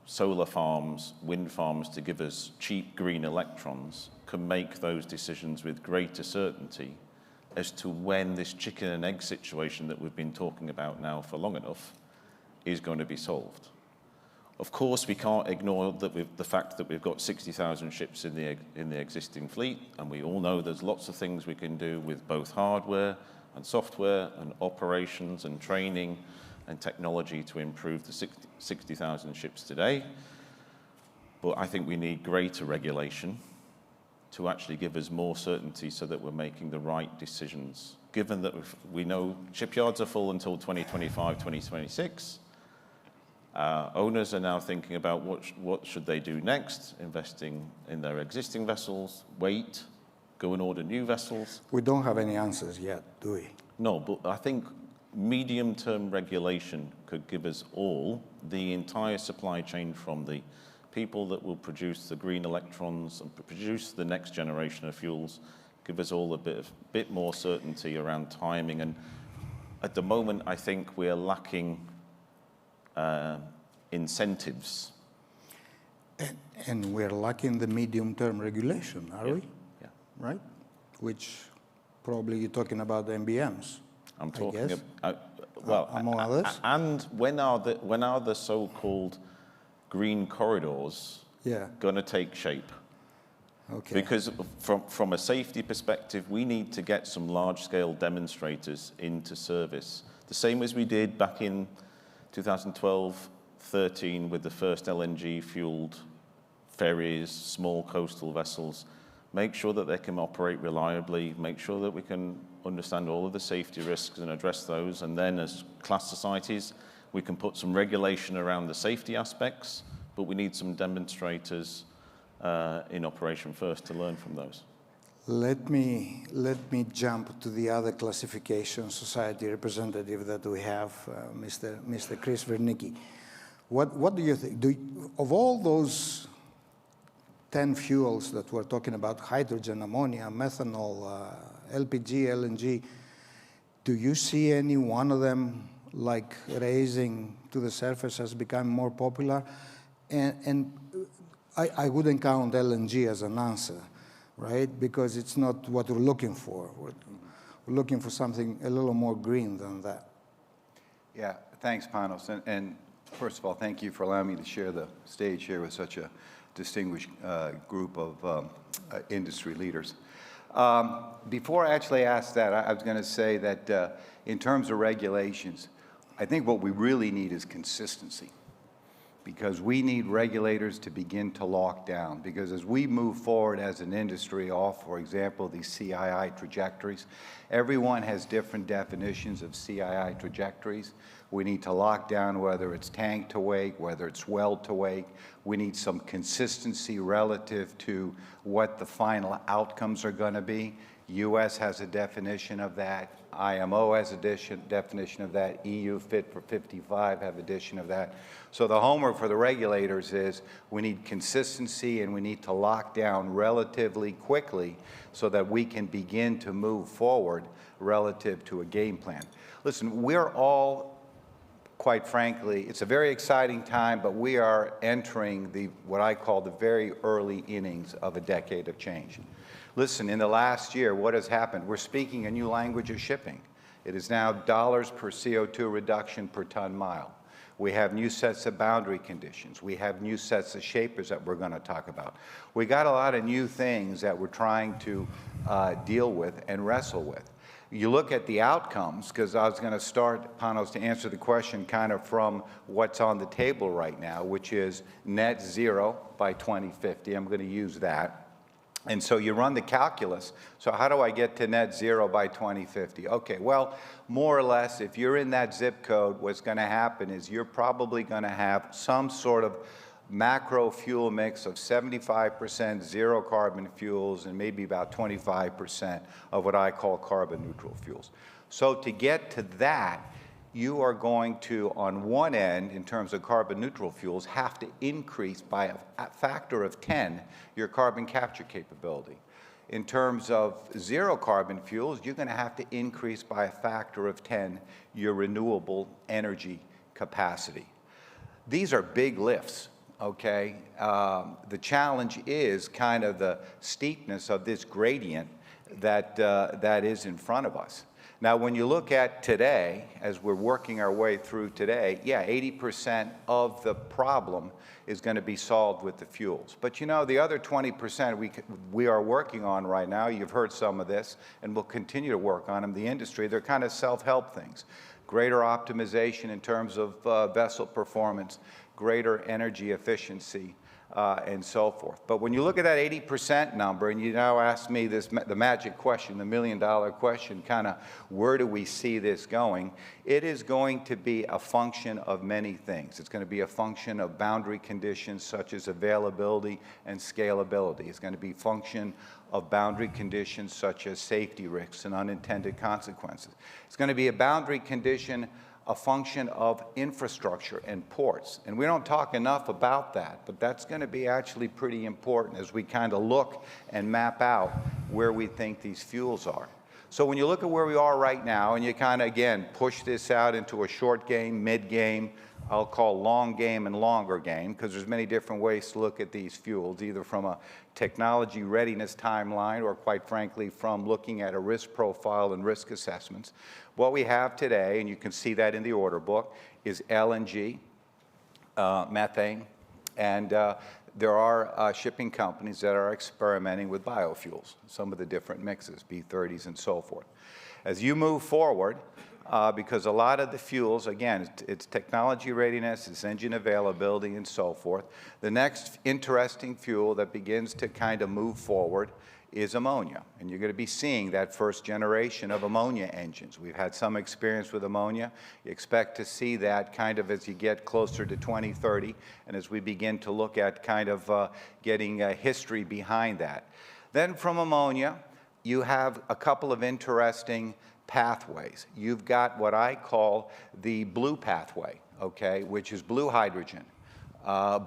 solar farms, wind farms to give us cheap green electrons, can make those decisions with greater certainty as to when this chicken and egg situation that we've been talking about now for long enough is going to be solved. Of course, we can't ignore the fact that we've got 60,000 ships in the existing fleet, and we all know there's lots of things we can do with both hardware and software and operations and training and technology to improve the 60,000 ships today. But I think we need greater regulation to actually give us more certainty so that we're making the right decisions. Given that we know shipyards are full until 2025, 2026, owners are now thinking about what should they do next, investing in their existing vessels, wait, go and order new vessels. We don't have any answers yet, do we? No, but I think medium-term regulation could give us all, the entire supply chain, from the people that will produce the green electrons and produce the next generation of fuels, give us all a bit more certainty around timing. And at the moment, I think we are lacking incentives. And we're lacking the medium-term regulation, are we? Yeah. Right? Which probably you're talking about the MBMs. I'm talking about, among others. And when are the so-called green corridors going to take shape? Okay. Because from a safety perspective, we need to get some large-scale demonstrators into service, the same as we did back in 2012-13 with the first LNG-fueled ferries, small coastal vessels. Make sure that they can operate reliably, make sure that we can understand all of the safety risks and address those, and then as class societies, we can put some regulation around the safety aspects, but we need some demonstrators in operation first to learn from those. Let me jump to the other classification society representative that we have, Mr. Chris Vernicki. What do you think? Of all those 10 fuels that we're talking about, hydrogen, ammonia, methanol, LPG, LNG, do you see any one of them like raising to the surface as becoming more popular? And I wouldn't count LNG as an answer, right? Because it's not what we're looking for. We're looking for something a little more green than that. Yeah, thanks, Panos. And first of all, thank you for allowing me to share the stage here with such a distinguished group of industry leaders. Before I actually ask that, I was going to say that in terms of regulations, I think what we really need is consistency, because we need regulators to begin to lock down. Because as we move forward as an industry off, for example, these CII trajectories, everyone has different definitions of CII trajectories. We need to lock down whether it's tank to wake, whether it's well to wake. We need some consistency relative to what the final outcomes are going to be. US has a definition of that. IMO has a definition of that. EU Fit for 55 have a definition of that. So the homework for the regulators is we need consistency and we need to lock down relatively quickly so that we can begin to move forward relative to a game plan. Listen, we're all, quite frankly, it's a very exciting time, but we are entering what I call the very early innings of a decade of change. Listen, in the last year, what has happened? We're speaking a new language of shipping. It is now dollars per CO2 reduction per ton mile. We have new sets of boundary conditions. We have new sets of shapers that we're going to talk about. We got a lot of new things that we're trying to deal with and wrestle with. You look at the outcomes, because I was going to start, Panos, to answer the question kind of from what's on the table right now, which is net zero by 2050. I'm going to use that. And so you run the calculus. So how do I get to net zero by 2050? Okay, well, more or less, if you're in that zip code, what's going to happen is you're probably going to have some sort of macro fuel mix of 75% zero carbon fuels and maybe about 25% of what I call carbon neutral fuels. So to get to that, you are going to, on one end, in terms of carbon neutral fuels, have to increase by a factor of 10 your carbon capture capability. In terms of zero carbon fuels, you're going to have to increase by a factor of 10 your renewable energy capacity. These are big lifts, okay? The challenge is kind of the steepness of this gradient that is in front of us. Now, when you look at today, as we're working our way through today, yeah, 80% of the problem is going to be solved with the fuels. But you know, the other 20% we are working on right now, you've heard some of this, and we'll continue to work on them, the industry, they're kind of self-help things. Greater optimization in terms of vessel performance, greater energy efficiency, and so forth. But when you look at that 80% number, and you now ask me the magic question, the million-dollar question, kind of where do we see this going? It is going to be a function of many things. It's going to be a function of boundary conditions such as availability and scalability. It's going to be a function of boundary conditions such as safety risks and unintended consequences. It's going to be a boundary condition, a function of infrastructure and ports. And we don't talk enough about that, but that's going to be actually pretty important as we kind of look and map out where we think these fuels are. So when you look at where we are right now, and you kind of, again, push this out into a short game, mid game, I'll call long game and longer game, because there's many different ways to look at these fuels, either from a technology readiness timeline or, quite frankly, from looking at a risk profile and risk assessments. What we have today, and you can see that in the order book, is LNG, methane, and there are shipping companies that are experimenting with biofuels, some of the different mixes, B30s and so forth. As you move forward, because a lot of the fuels, again, it's technology readiness, it's engine availability and so forth. The next interesting fuel that begins to kind of move forward is ammonia. And you're going to be seeing that first generation of ammonia engines. We've had some experience with ammonia. You expect to see that kind of as you get closer to 2030 and as we begin to look at kind of getting history behind that. Then from ammonia, you have a couple of interesting pathways. You've got what I call the blue pathway, okay, which is blue hydrogen,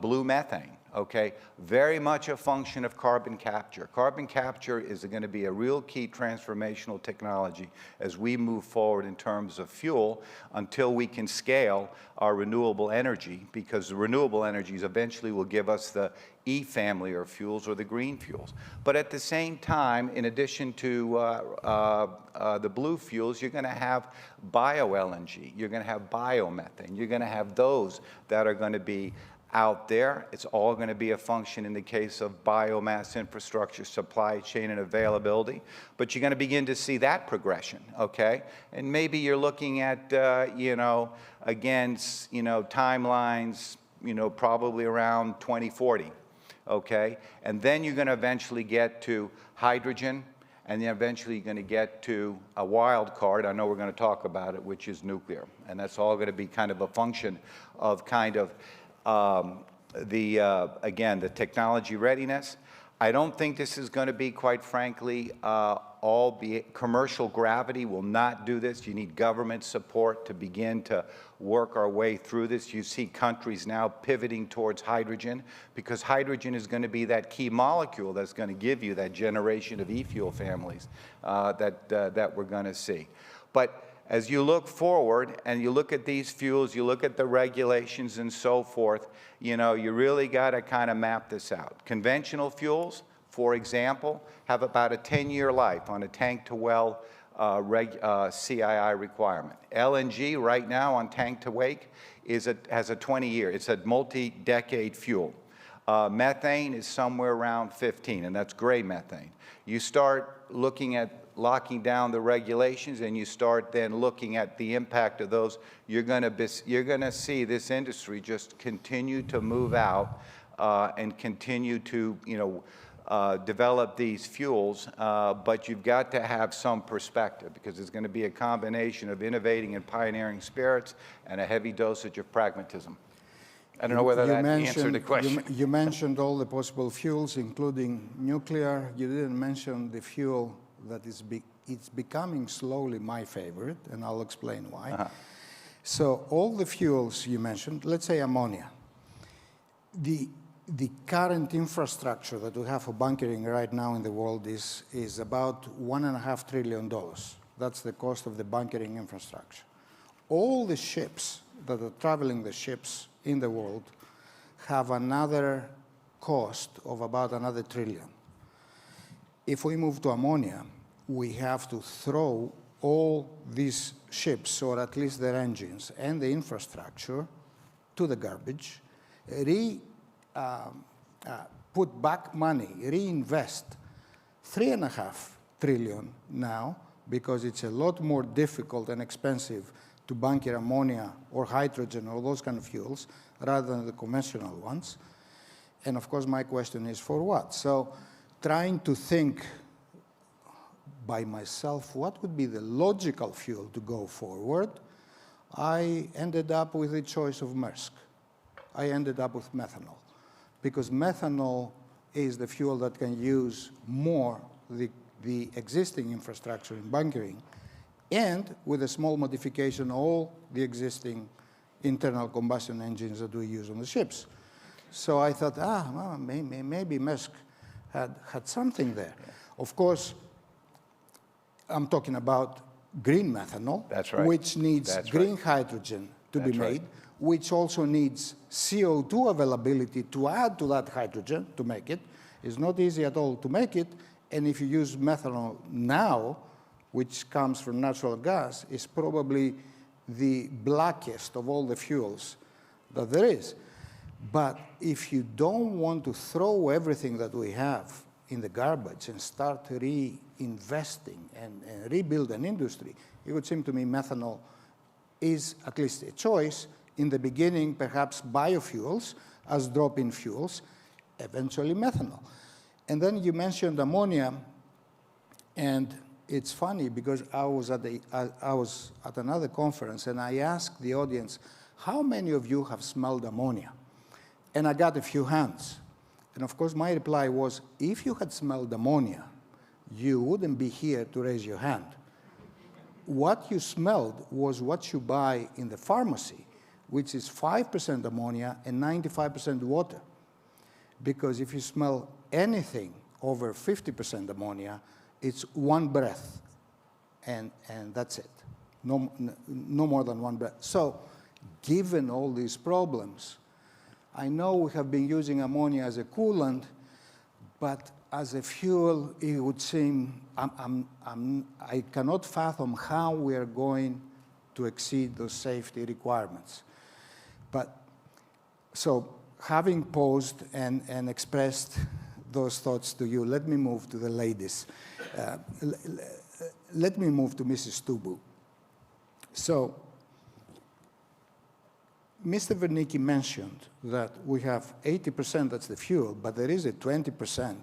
blue methane, okay, very much a function of carbon capture. Carbon capture is going to be a real key transformational technology as we move forward in terms of fuel until we can scale our renewable energy, because the renewable energies eventually will give us the E family of fuels or the green fuels. But at the same time, in addition to the blue fuels, you're going to have bio-LNG, you're going to have biomethane, you're going to have those that are going to be out there. It's all going to be a function in the case of biomass infrastructure, supply chain, and availability. But you're going to begin to see that progression, okay? And maybe you're looking at, again, timelines, probably around 2040, okay? And then you're going to eventually get to hydrogen, and then eventually you're going to get to a wild card. I know we're going to talk about it, which is nuclear. And that's all going to be kind of a function of kind of again, the technology readiness. I don't think this is going to be, quite frankly, commercial gravity will not do this. You need government support to begin to work our way through this. You see countries now pivoting towards hydrogen because hydrogen is going to be that key molecule that's going to give you that generation of e-fuel families that we're going to see. But as you look forward and you look at these fuels, you look at the regulations and so forth, you really got to kind of map this out. Conventional fuels, for example, have about a 10-year life on a tank-to-well CII requirement. LNG right now on tank-to-wake has a 20-year. It's a multi-decade fuel. Methane is somewhere around 15, and that's gray methane. You start looking at locking down the regulations and you start then looking at the impact of those, you're going to see this industry just continue to move out and continue to develop these fuels, but you've got to have some perspective because it's going to be a combination of innovating and pioneering spirits and a heavy dosage of pragmatism. I don't know whether that answered the question. You mentioned all the possible fuels, including nuclear. You didn't mention the fuel that it's becoming slowly my favorite, and I'll explain why. So all the fuels you mentioned, let's say ammonia. The current infrastructure that we have for bunkering right now in the world is about $1.5 trillion. That's the cost of the bunkering infrastructure. All the ships that are traveling the ships in the world have another cost of about another $1 trillion. If we move to ammonia, we have to throw all these ships, or at least their engines and the infrastructure, to the garbage, put back money, reinvest $3.5 trillion now, because it's a lot more difficult and expensive to bunker ammonia or hydrogen or those kind of fuels rather than the conventional ones. And of course, my question is for what? So trying to think by myself, what would be the logical fuel to go forward? I ended up with the choice of Maersk. I ended up with methanol, because methanol is the fuel that can use more the existing infrastructure in bunkering, and with a small modification, all the existing internal combustion engines that we use on the ships. So I thought, well, maybe Maersk had something there. Of course, I'm talking about green methanol, which needs green hydrogen to be made, which also needs CO2 availability to add to that hydrogen to make it. It's not easy at all to make it, and if you use methanol now, which comes from natural gas, is probably the blackest of all the fuels that there is. But if you don't want to throw everything that we have in the garbage and start reinvesting and rebuild an industry, it would seem to me methanol is at least a choice. In the beginning, perhaps biofuels as drop-in fuels, eventually methanol. And then you mentioned ammonia, and it's funny because I was at another conference and I asked the audience, how many of you have smelled ammonia? And I got a few hands. And of course, my reply was, if you had smelled ammonia, you wouldn't be here to raise your hand. What you smelled was what you buy in the pharmacy, which is 5% ammonia and 95% water. Because if you smell anything over 50% ammonia, it's one breath, and that's it. No more than one breath. So given all these problems, I know we have been using ammonia as a coolant, but as a fuel, it would seem, I cannot fathom how we are going to exceed those safety requirements. But, so having paused and expressed those thoughts to you, let me move to the ladies. Let me move to Mrs. Stubu. So, Mr. Wernicke mentioned that we have 80%, that's the fuel, but there is a 20%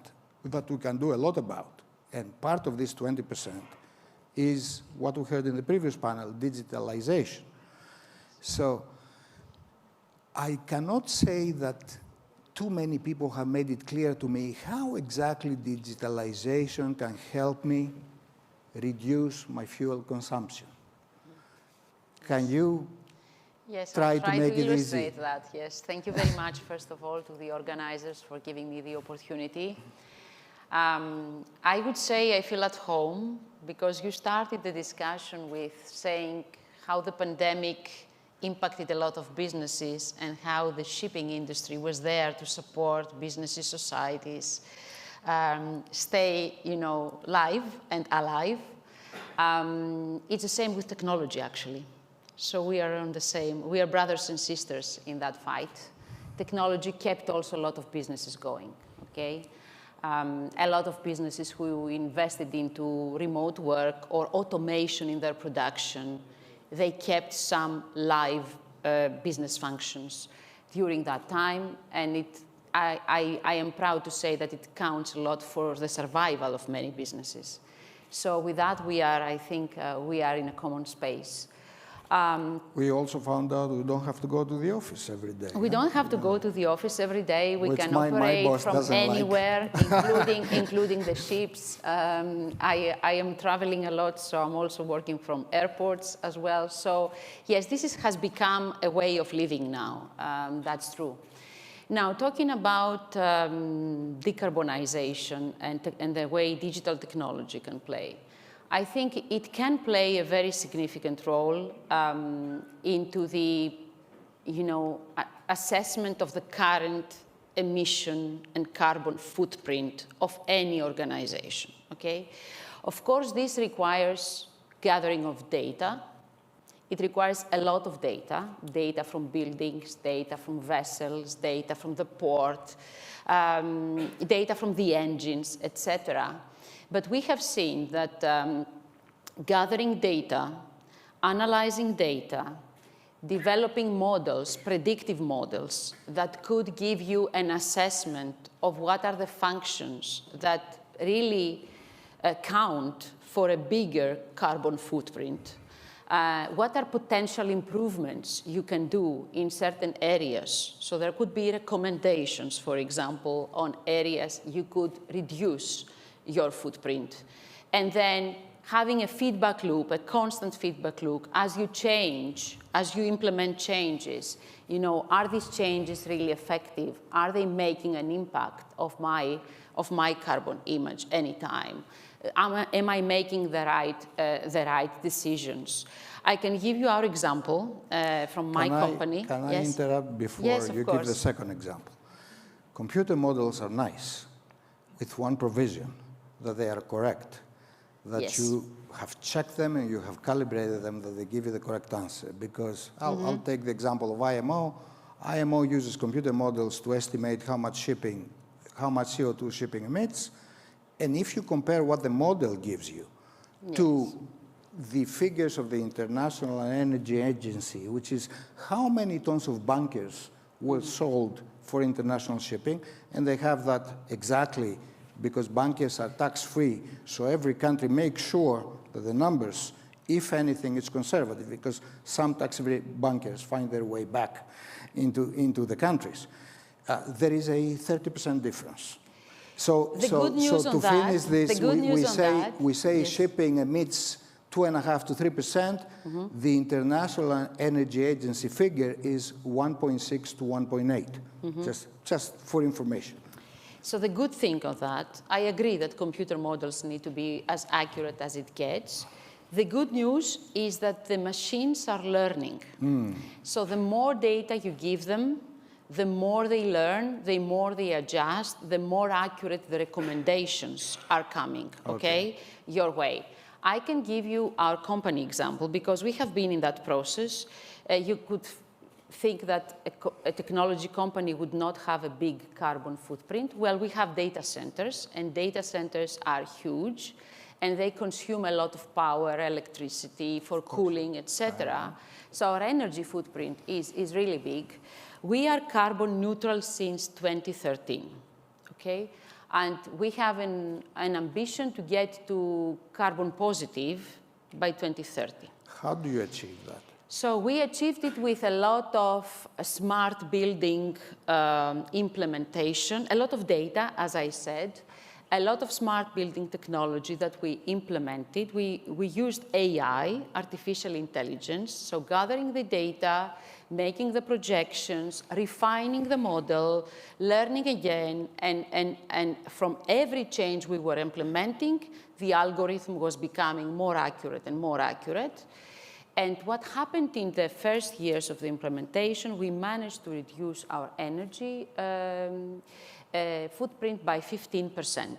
that we can do a lot about. And part of this 20% is what we heard in the previous panel, digitalization. So I cannot say that too many people have made it clear to me how exactly digitalization can help me reduce my fuel consumption. Can you try to make it easy? I'll try to illustrate that, yes. Thank you very much, first of all, to the organizers for giving me the opportunity. I would say I feel at home because you started the discussion with saying how the pandemic impacted a lot of businesses and how the shipping industry was there to support businesses, societies, stay, live and alive. It's the same with technology, actually. So we are on the same, we are brothers and sisters in that fight. Technology kept also a lot of businesses going, okay? A lot of businesses who invested into remote work or automation in their production, they kept some live business functions during that time, and I am proud to say that it counts a lot for the survival of many businesses. So with that, I think we are in a common space. We also found out we don't have to go to the office every day. We don't have to go to the office every day. We can operate from anywhere, including the ships. I am traveling a lot, so I'm also working from airports as well. So yes, this has become a way of living now. That's true. Now, talking about decarbonization and the way digital technology can play. I think it can play a very significant role into the, assessment of the current emission and carbon footprint of any organization, okay? Of course, this requires gathering of data. It requires a lot of data from buildings, data from vessels, data from the port, data from the engines, etc. But we have seen that gathering data, analyzing data, developing models, predictive models, that could give you an assessment of what are the functions that really count for a bigger carbon footprint. What are potential improvements you can do in certain areas? So there could be recommendations, for example, on areas you could reduce your footprint. And then having a feedback loop, a constant feedback loop, as you change, as you implement changes, are these changes really effective? Are they making an impact of my carbon image anytime? Am I making the right decisions? I can give you our example from my company. Can I interrupt before you give the second example? Computer models are nice, with one provision, that they are correct, that you have checked them and you have calibrated them, that they give you the correct answer. Because I'll take the example of IMO. IMO uses computer models to estimate how much CO2 shipping emits. And if you compare what the model gives you to the figures of the International Energy Agency, which is how many tons of bunkers were sold for international shipping, and they have that exactly because bunkers are tax-free, so every country makes sure that the numbers, if anything, is conservative, because some tax-free bunkers find their way back into the countries. There is a 30% difference. So to finish this, we say shipping emits 2.5 to 3%. The International Energy Agency figure is 1.6 to 1.8, just for information. So the good thing of that, I agree that computer models need to be as accurate as it gets. The good news is that the machines are learning. So the more data you give them, the more they learn, the more they adjust, the more accurate the recommendations are coming, okay, your way. I can give you our company example because we have been in that process. You could think that a technology company would not have a big carbon footprint. Well, we have data centers, and data centers are huge, and they consume a lot of power, electricity for cooling, etc. So our energy footprint is really big. We are carbon neutral since 2013, okay? And we have an ambition to get to carbon positive by 2030. How do you achieve that? So we achieved it with a lot of smart building implementation, a lot of data, as I said, a lot of smart building technology that we implemented. We used AI, artificial intelligence, so gathering the data, making the projections, refining the model, learning again, and from every change we were implementing, the algorithm was becoming more accurate and more accurate. And what happened in the first years of the implementation, we managed to reduce our energy footprint by 15%.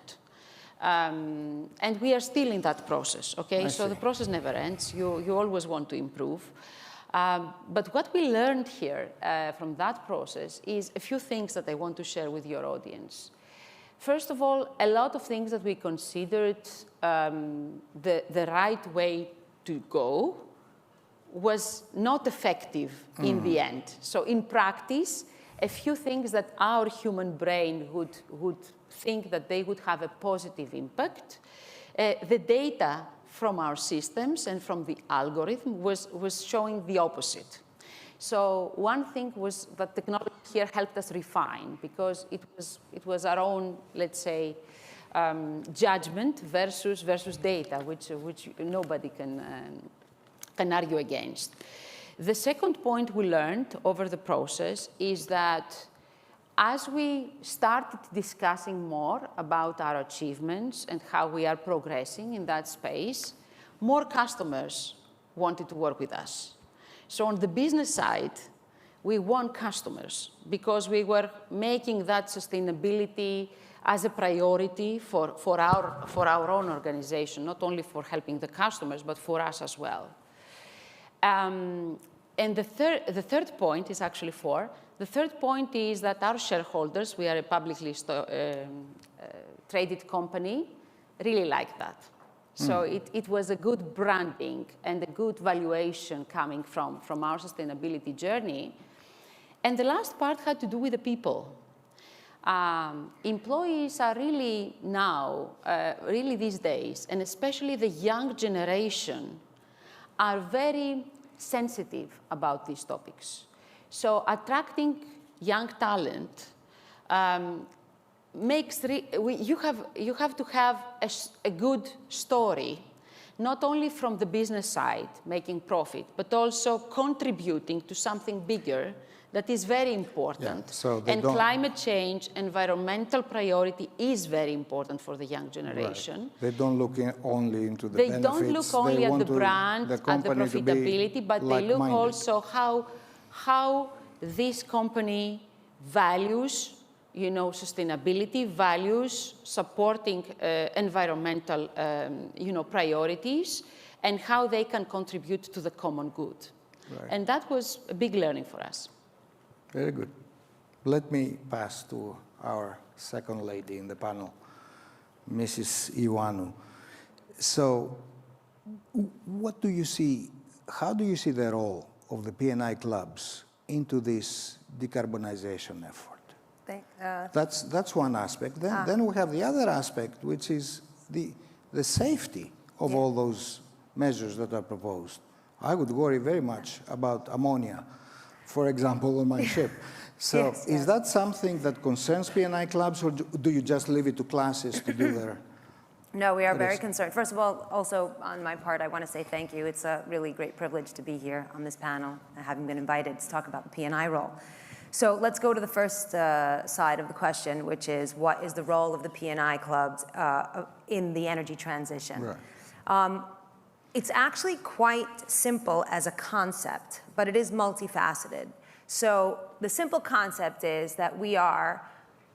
And we are still in that process, okay? So the process never ends. You always want to improve. But what we learned here from that process is a few things that I want to share with your audience. First of all, a lot of things that we considered the right way to go was not effective in the end. So in practice, a few things that our human brain would think that they would have a positive impact, the data from our systems and from the algorithm was showing the opposite. So one thing was that technology here helped us refine, because it was our own, let's say, judgment versus data, which nobody can argue against. The second point we learned over the process is that as we started discussing more about our achievements and how we are progressing in that space, more customers wanted to work with us. So on the business side, we won customers because we were making that sustainability as a priority for our own organization, not only for helping the customers, but for us as well. And the third point is actually four. The third point is that our shareholders, we are a publicly traded company, really like that. So it was a good branding and a good valuation coming from our sustainability journey. And the last part had to do with the people. Employees are really now, really these days, and especially the young generation, are very sensitive about these topics. So attracting young talent you have to have a good story, not only from the business side, making profit, but also contributing to something bigger that is very important. Yeah, so and climate change, environmental priority is very important for the young generation. Right. They don't look only into the benefits. They don't look only at the brand, at the profitability, but they look also how this company values, sustainability, values supporting environmental, priorities, and how they can contribute to the common good. Right. And that was a big learning for us. Very good. Let me pass to our second lady in the panel, Mrs. Ioannou. So what do you see, how do you see the role of the P&I clubs into this decarbonization effort? That's one aspect. Then we have the other aspect, which is the safety of all those measures that are proposed. I would worry very much about ammonia, for example, on my ship. So is that something that concerns P&I clubs, or do you just leave it to classes to do their... No, we are very concerned. First of all, also on my part, I want to say thank you. It's a really great privilege to be here on this panel, having been invited to talk about the P&I role. So let's go to the first side of the question, which is what is the role of the P&I clubs in the energy transition? Right. It's actually quite simple as a concept, but it is multifaceted. So the simple concept is that we are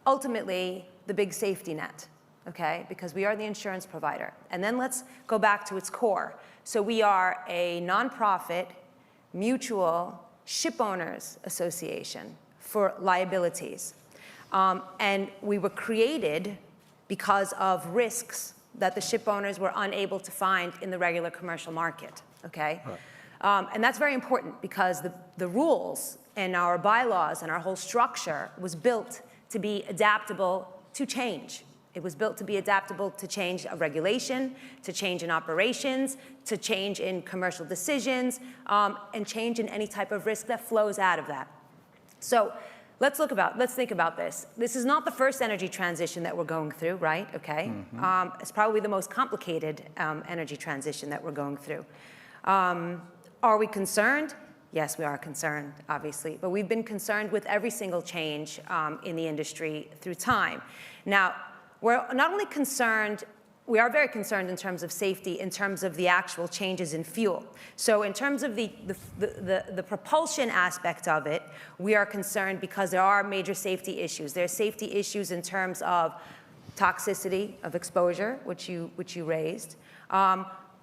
ultimately the big safety net, okay? Because we are the insurance provider. And then let's go back to its core. So we are a nonprofit, mutual Ship Owners Association for liabilities. And we were created because of risks that the ship owners were unable to find in the regular commercial market, okay? Right. And that's very important because the rules and our bylaws and our whole structure was built to be adaptable to change. It was built to be adaptable to change of regulation, to change in operations, to change in commercial decisions, and change in any type of risk that flows out of that. So let's think about this. This is not the first energy transition that we're going through, right? Okay. Mm-hmm. It's probably the most complicated energy transition that we're going through. Are we concerned? Yes, we are concerned, obviously, but we've been concerned with every single change in the industry through time. Now, we're not only concerned, we are very concerned in terms of safety, in terms of the actual changes in fuel. So in terms of the propulsion aspect of it, we are concerned because there are major safety issues. There are safety issues in terms of toxicity of exposure, which you raised,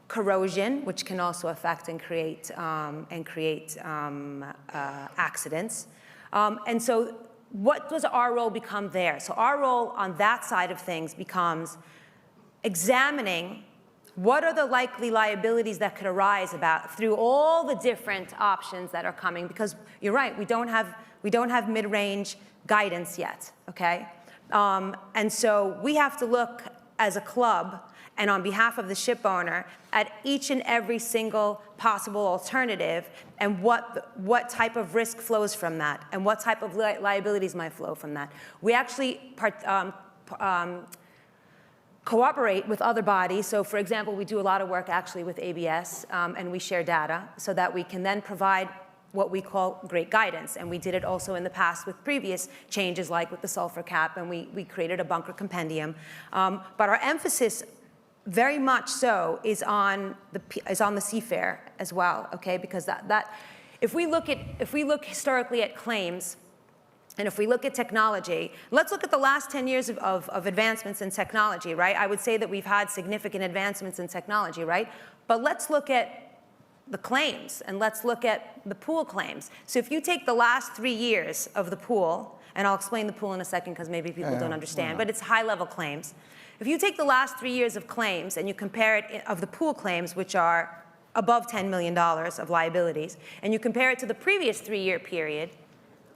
corrosion, which can also affect and create accidents. And so what does our role become there? So our role on that side of things becomes examining what are the likely liabilities that could arise through all the different options that are coming, because you're right, we don't have mid-range guidance yet, okay? And so we have to look as a club and on behalf of the ship owner at each and every single possible alternative and what type of risk flows from that and what type of liabilities might flow from that. We actually cooperate with other bodies. So for example, we do a lot of work actually with ABS and we share data so that we can then provide what we call great guidance. And we did it also in the past with previous changes like with the sulfur cap, and we created a bunker compendium. But our emphasis very much so is on the seafarer as well, okay? Because if we look historically at claims, and if we look at technology, let's look at the last 10 years of advancements in technology, right? I would say that we've had significant advancements in technology, right? But let's look at the claims, and let's look at the pool claims. So if you take the last 3 years of the pool, and I'll explain the pool in a second because maybe people don't understand, but it's high-level claims. If you take the last 3 years of claims and you compare it, of the pool claims, which are above $10 million of liabilities, and you compare it to the previous 3-year period,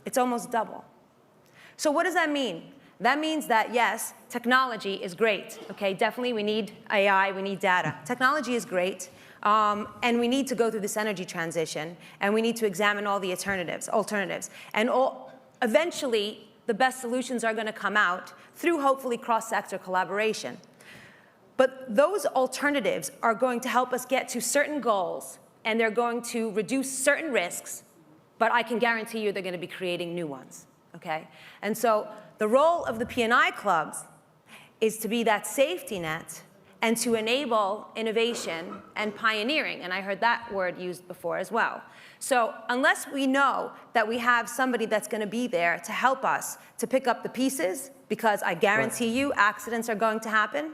it's almost double. So what does that mean? That means that, yes, technology is great, okay? Definitely we need AI, we need data. Technology is great, and we need to go through this energy transition, and we need to examine all the alternatives. And eventually, the best solutions are going to come out through, hopefully, cross-sector collaboration. But those alternatives are going to help us get to certain goals, and they're going to reduce certain risks, but I can guarantee you they're going to be creating new ones, okay? And so the role of the P&I clubs is to be that safety net and to enable innovation and pioneering, and I heard that word used before as well. So unless we know that we have somebody that's going to be there to help us to pick up the pieces, because I guarantee you accidents are going to happen,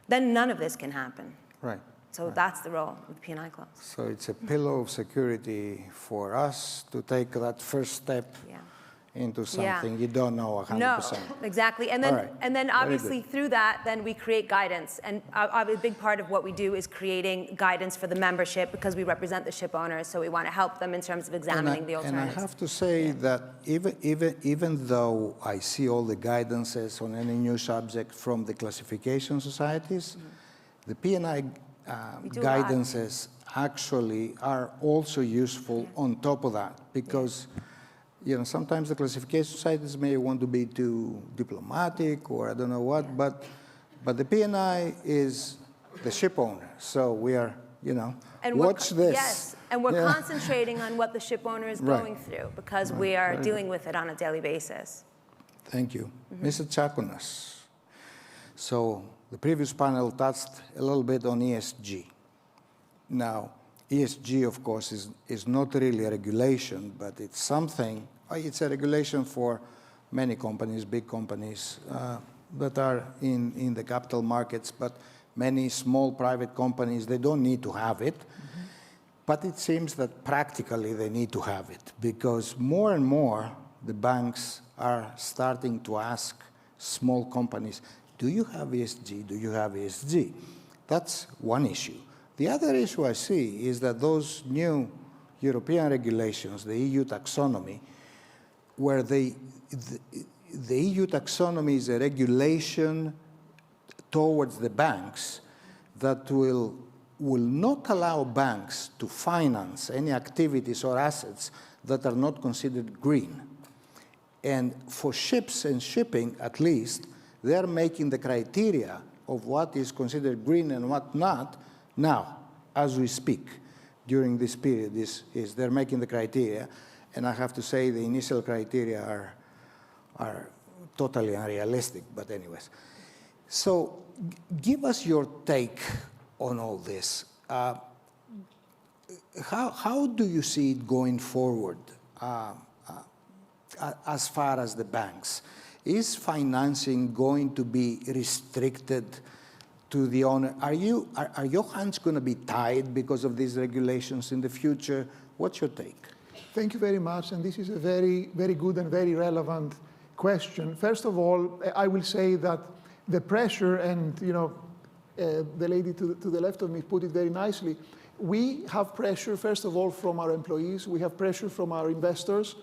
then none of this can happen. Right. So that's the role of the P&I clubs. So it's a pillar of security for us to take that first step into something you don't know 100%. No, exactly. And then obviously through that, then we create guidance. And a big part of what we do is creating guidance for the membership because we represent the ship owners, so we want to help them in terms of examining the alternatives. And I have to say that even though I see all the guidances on any new subject from the classification societies, the P&I guidances actually are also useful on top of that because sometimes the classification societies may want to be too diplomatic or I don't know what, but the P&I is the ship owner, so we are, and watch this. Yes, and we're concentrating on what the ship owner is going through because we are dealing with it on a daily basis. Thank you. Mr. Chakunas. So the previous panel touched a little bit on ESG. Now, ESG, of course, is not really a regulation, but it's something, it's a regulation for many companies, big companies that are in the capital markets, but many small private companies, they don't need to have it. But it seems that practically they need to have it, because more and more the banks are starting to ask small companies, do you have ESG? Do you have ESG? That's one issue. The other issue I see is that those new European regulations, the EU taxonomy, where the EU taxonomy is a regulation towards the banks that will not allow banks to finance any activities or assets that are not considered green. And for ships and shipping, at least, they're making the criteria of what is considered green and what not now, as we speak. During this period, they're making the criteria. And I have to say the initial criteria are totally unrealistic, but anyways. So give us your take on all this. How do you see it going forward as far as the banks? Is financing going to be restricted to the owner? Are your hands going to be tied because of these regulations in the future? What's your take? Thank you very much, and this is a very, very good and very relevant question. First of all, I will say that the pressure, and the lady to the left of me put it very nicely, we have pressure, first of all, from our employees. We have pressure from our investors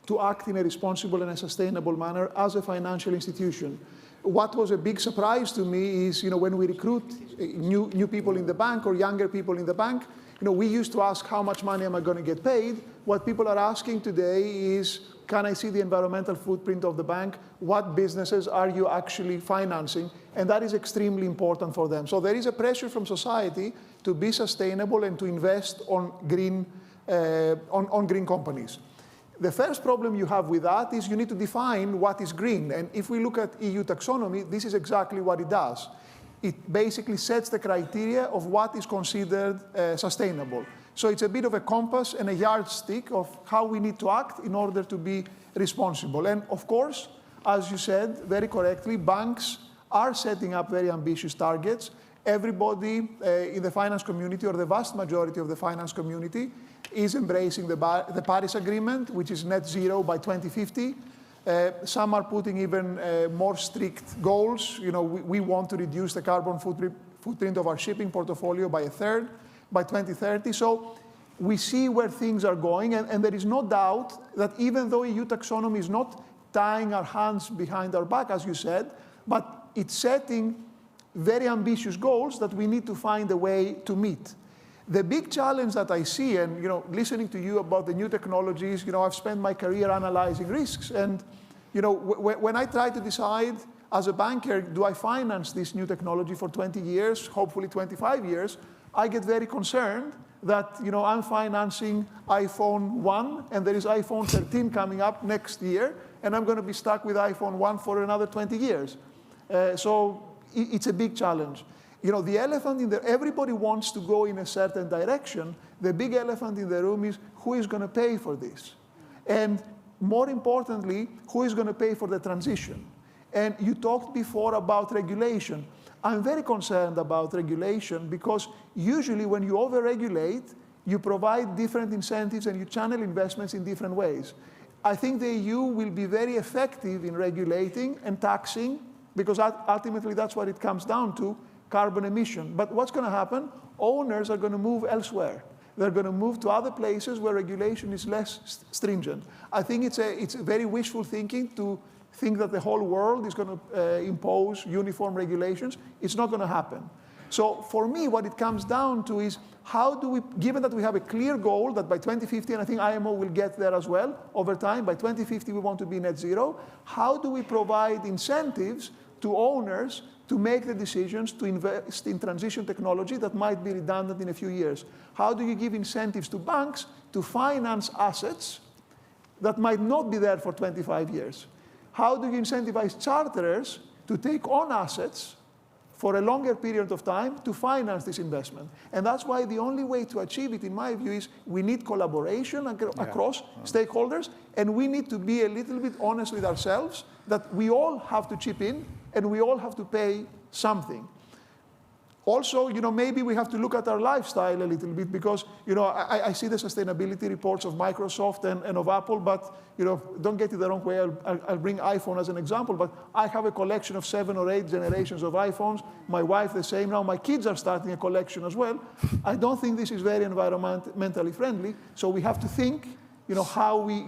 to act in a responsible and a sustainable manner as a financial institution. What was a big surprise to me is, when we recruit new people in the bank or younger people in the bank, we used to ask, how much money am I going to get paid? What people are asking today is, can I see the environmental footprint of the bank? What businesses are you actually financing? And that is extremely important for them. So there is a pressure from society to be sustainable and to invest on green companies. The first problem you have with that is you need to define what is green. And if we look at EU taxonomy, this is exactly what it does. It basically sets the criteria of what is considered sustainable. So it's a bit of a compass and a yardstick of how we need to act in order to be responsible. And of course, as you said very correctly, banks are setting up very ambitious targets. Everybody in the finance community, or the vast majority of the finance community, is embracing the Paris Agreement, which is net zero by 2050. Some are putting even more strict goals. We want to reduce the carbon footprint of our shipping portfolio by a third by 2030. So we see where things are going, and there is no doubt that even though EU taxonomy is not tying our hands behind our back, as you said, but it's setting very ambitious goals that we need to find a way to meet. The big challenge that I see, and listening to you about the new technologies, I've spent my career analyzing risks, and when I try to decide as a banker, do I finance this new technology for 20 years, hopefully 25 years, I get very concerned that I'm financing iPhone 1 and there is iPhone 13 coming up next year, and I'm going to be stuck with iPhone 1 for another 20 years. So it's a big challenge. The elephant in everybody wants to go in a certain direction. The big elephant in the room is who is going to pay for this? And more importantly, who is going to pay for the transition? And you talked before about regulation. I'm very concerned about regulation because usually when you over-regulate, you provide different incentives and you channel investments in different ways. I think the EU will be very effective in regulating and taxing because ultimately that's what it comes down to, carbon emission. But what's going to happen? Owners are going to move elsewhere. They're going to move to other places where regulation is less stringent. I think it's very wishful thinking to think that the whole world is going to impose uniform regulations. It's not going to happen. So for me, what it comes down to is how do we, given that we have a clear goal that by 2050, and I think IMO will get there as well over time, by 2050 we want to be net zero, how do we provide incentives to owners to make the decisions to invest in transition technology that might be redundant in a few years? How do you give incentives to banks to finance assets that might not be there for 25 years? How do you incentivize charterers to take on assets for a longer period of time to finance this investment? And that's why the only way to achieve it, in my view, is we need collaboration across stakeholders, and we need to be a little bit honest with ourselves that we all have to chip in and we all have to pay something. Also, maybe we have to look at our lifestyle a little bit because, I see the sustainability reports of Microsoft and of Apple, but, don't get it the wrong way. I'll bring iPhone as an example, but I have a collection of 7 or 8 generations of iPhones. My wife the same. Now my kids are starting a collection as well. I don't think this is very environmentally friendly. So we have to think, how we,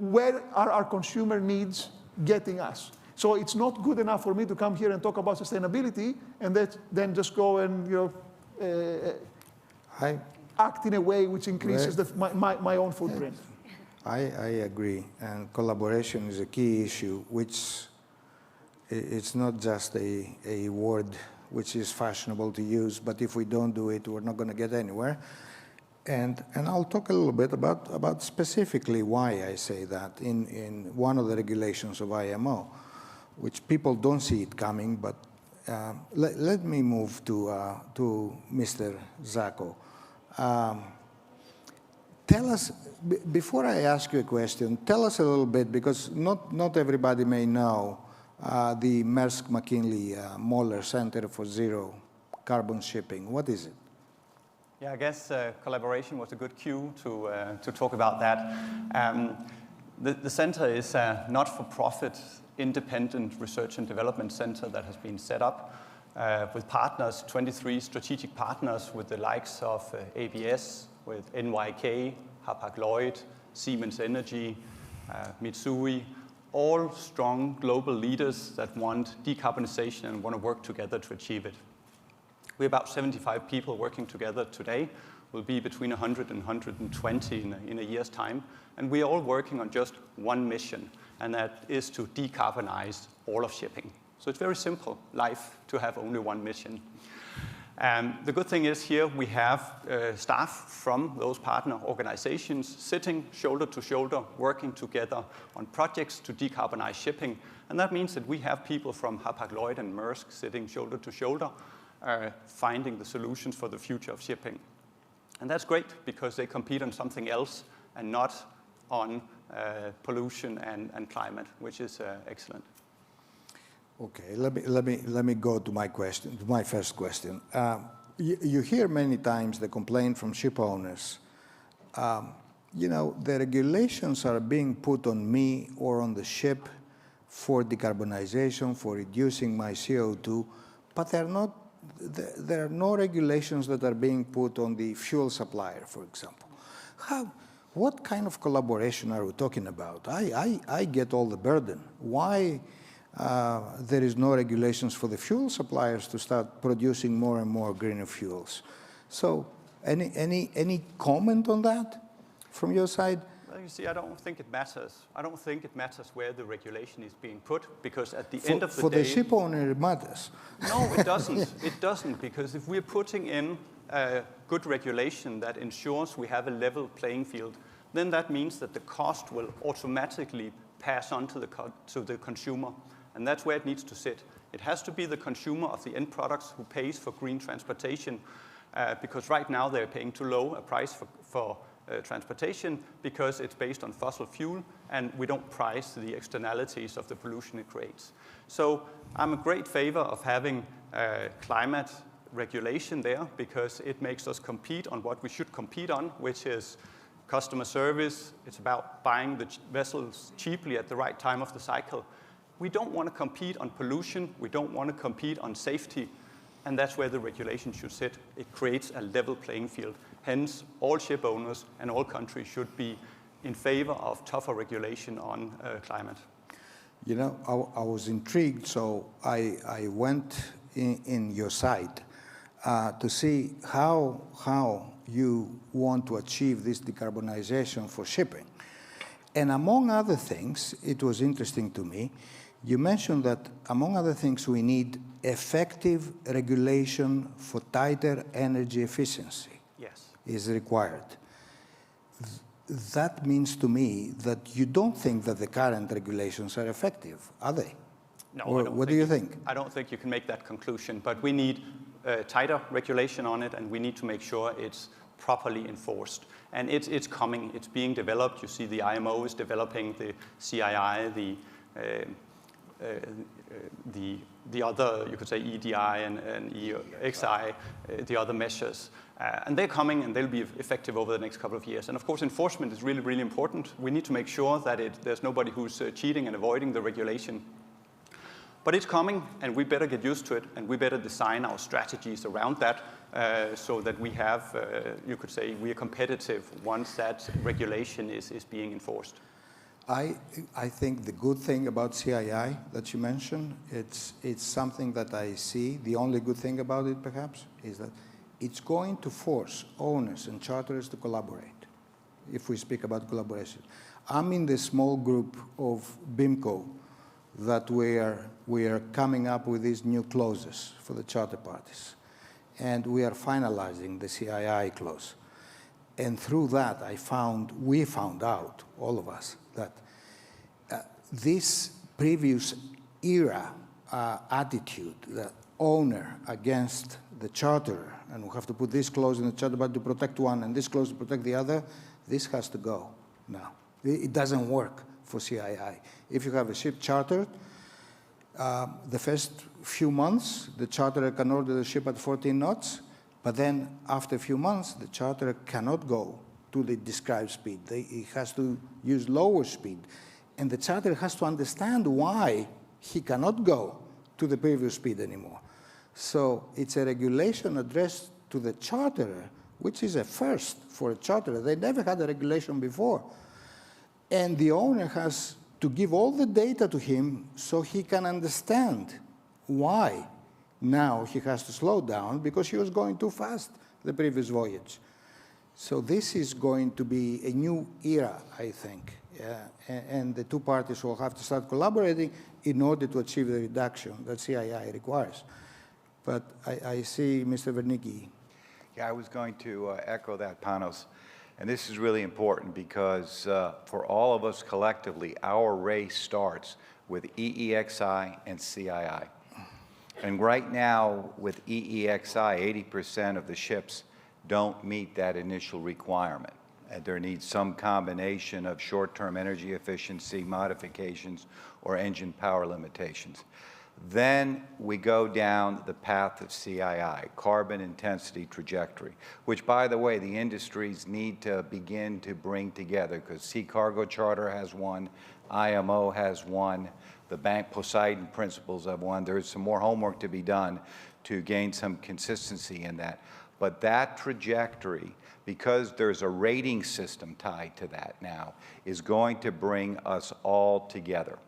where are our consumer needs getting us? So it's not good enough for me to come here and talk about sustainability and then just go and act in a way which increases my own footprint. I agree, and collaboration is a key issue, which it's not just a word which is fashionable to use, but if we don't do it, we're not going to get anywhere. And I'll talk a little bit about specifically why I say that in one of the regulations of IMO, which people don't see it coming, but let me move to Mr. Zacco. Tell us, before I ask you a question, tell us a little bit, because not everybody may know the Maersk McKinley Moller Center for Zero Carbon Shipping. What is it? Yeah, I guess collaboration was a good cue to talk about that. The center is a not-for-profit, independent research and development center that has been set up with partners, 23 strategic partners with the likes of ABS, with NYK, Hapag-Lloyd, Siemens Energy, Mitsui, all strong global leaders that want decarbonization and want to work together to achieve it. We're about 75 people working together today. We'll be between 100 and 120 in a year's time. And we're all working on just one mission, and that is to decarbonize all of shipping. So it's very simple life to have only one mission. The good thing is here we have staff from those partner organizations sitting shoulder to shoulder, working together on projects to decarbonize shipping. And that means that we have people from Hapag-Lloyd and Maersk sitting shoulder to shoulder, finding the solutions for the future of shipping. And that's great because they compete on something else and not on pollution and climate, which is excellent. Okay, let me go to my question, to my first question. You hear many times the complaint from ship owners. The regulations are being put on me or on the ship for decarbonization, for reducing my CO2, but there are no regulations that are being put on the fuel supplier, for example. What kind of collaboration are we talking about? I get all the burden. Why there is no regulations for the fuel suppliers to start producing more and more greener fuels? So any comment on that from your side? Well, you see, I don't think it matters. I don't think it matters where the regulation is being put, because at the end of the day... For the ship owner, it matters. No, it doesn't. It doesn't, because if we're putting in good regulation that ensures we have a level playing field, then that means that the cost will automatically pass on to the consumer. And that's where it needs to sit. It has to be the consumer of the end products who pays for green transportation, because right now they're paying too low a price for transportation because it's based on fossil fuel, and we don't price the externalities of the pollution it creates. So I'm a great favor of having climate regulation there, because it makes us compete on what we should compete on, which is customer service. It's about buying the vessels cheaply at the right time of the cycle. We don't want to compete on pollution. We don't want to compete on safety. And that's where the regulation should sit. It creates a level playing field. Hence, all ship owners and all countries should be in favor of tougher regulation on climate. You know, I was intrigued, so I went in your site to see how you want to achieve this decarbonization for shipping. And among other things, it was interesting to me, you mentioned that, among other things, we need effective regulation for tighter energy efficiency. Yes. Is required. That means to me that you don't think that the current regulations are effective, are they? No, or what do you think? I don't think you can make that conclusion, but we need tighter regulation on it, and we need to make sure it's properly enforced. And it's coming, it's being developed. You see the IMO is developing the CII, the the other, you could say, EDI and EXI, the other measures. And they're coming and they'll be effective over the next couple of years. And of course, enforcement is really, really important. We need to make sure that there's nobody who's cheating and avoiding the regulation. But it's coming, and we better get used to it, and we better design our strategies around that so that we have, you could say, we are competitive once that regulation is being enforced. I think the good thing about CII that you mentioned, it's something that I see. The only good thing about it, perhaps, is that it's going to force owners and charterers to collaborate, if we speak about collaboration. I'm in the small group of BIMCO that we are coming up with these new clauses for the charter parties. And we are finalizing the CII clause. And through that, we found out, all of us, that this previous era attitude, the owner against the charterer, and we have to put this clause in the charter party to protect one and this clause to protect the other, this has to go now. It doesn't work for CII. If you have a ship chartered, the first few months, the charterer can order the ship at 14 knots, but then after a few months, the charterer cannot go to the described speed. He has to use lower speed. And the charterer has to understand why he cannot go to the previous speed anymore. So it's a regulation addressed to the charterer, which is a first for a charterer. They never had a regulation before. And the owner has to give all the data to him so he can understand why now he has to slow down because he was going too fast the previous voyage. So this is going to be a new era, I think. And the two parties will have to start collaborating in order to achieve the reduction that CII requires. But I see Mr. Wernicke. Yeah, I was going to echo that, Panos. And this is really important because for all of us collectively, our race starts with EEXI and CII. And right now, with EEXI, 80% of the ships don't meet that initial requirement. And there needs some combination of short-term energy efficiency modifications or engine power limitations. Then we go down the path of CII, carbon intensity trajectory, which, by the way, the industries need to begin to bring together because Sea Cargo Charter has one, IMO has one, the Bank Poseidon principles have one. There's some more homework to be done to gain some consistency in that. But that trajectory, because there's a rating system tied to that now, is going to bring us all together.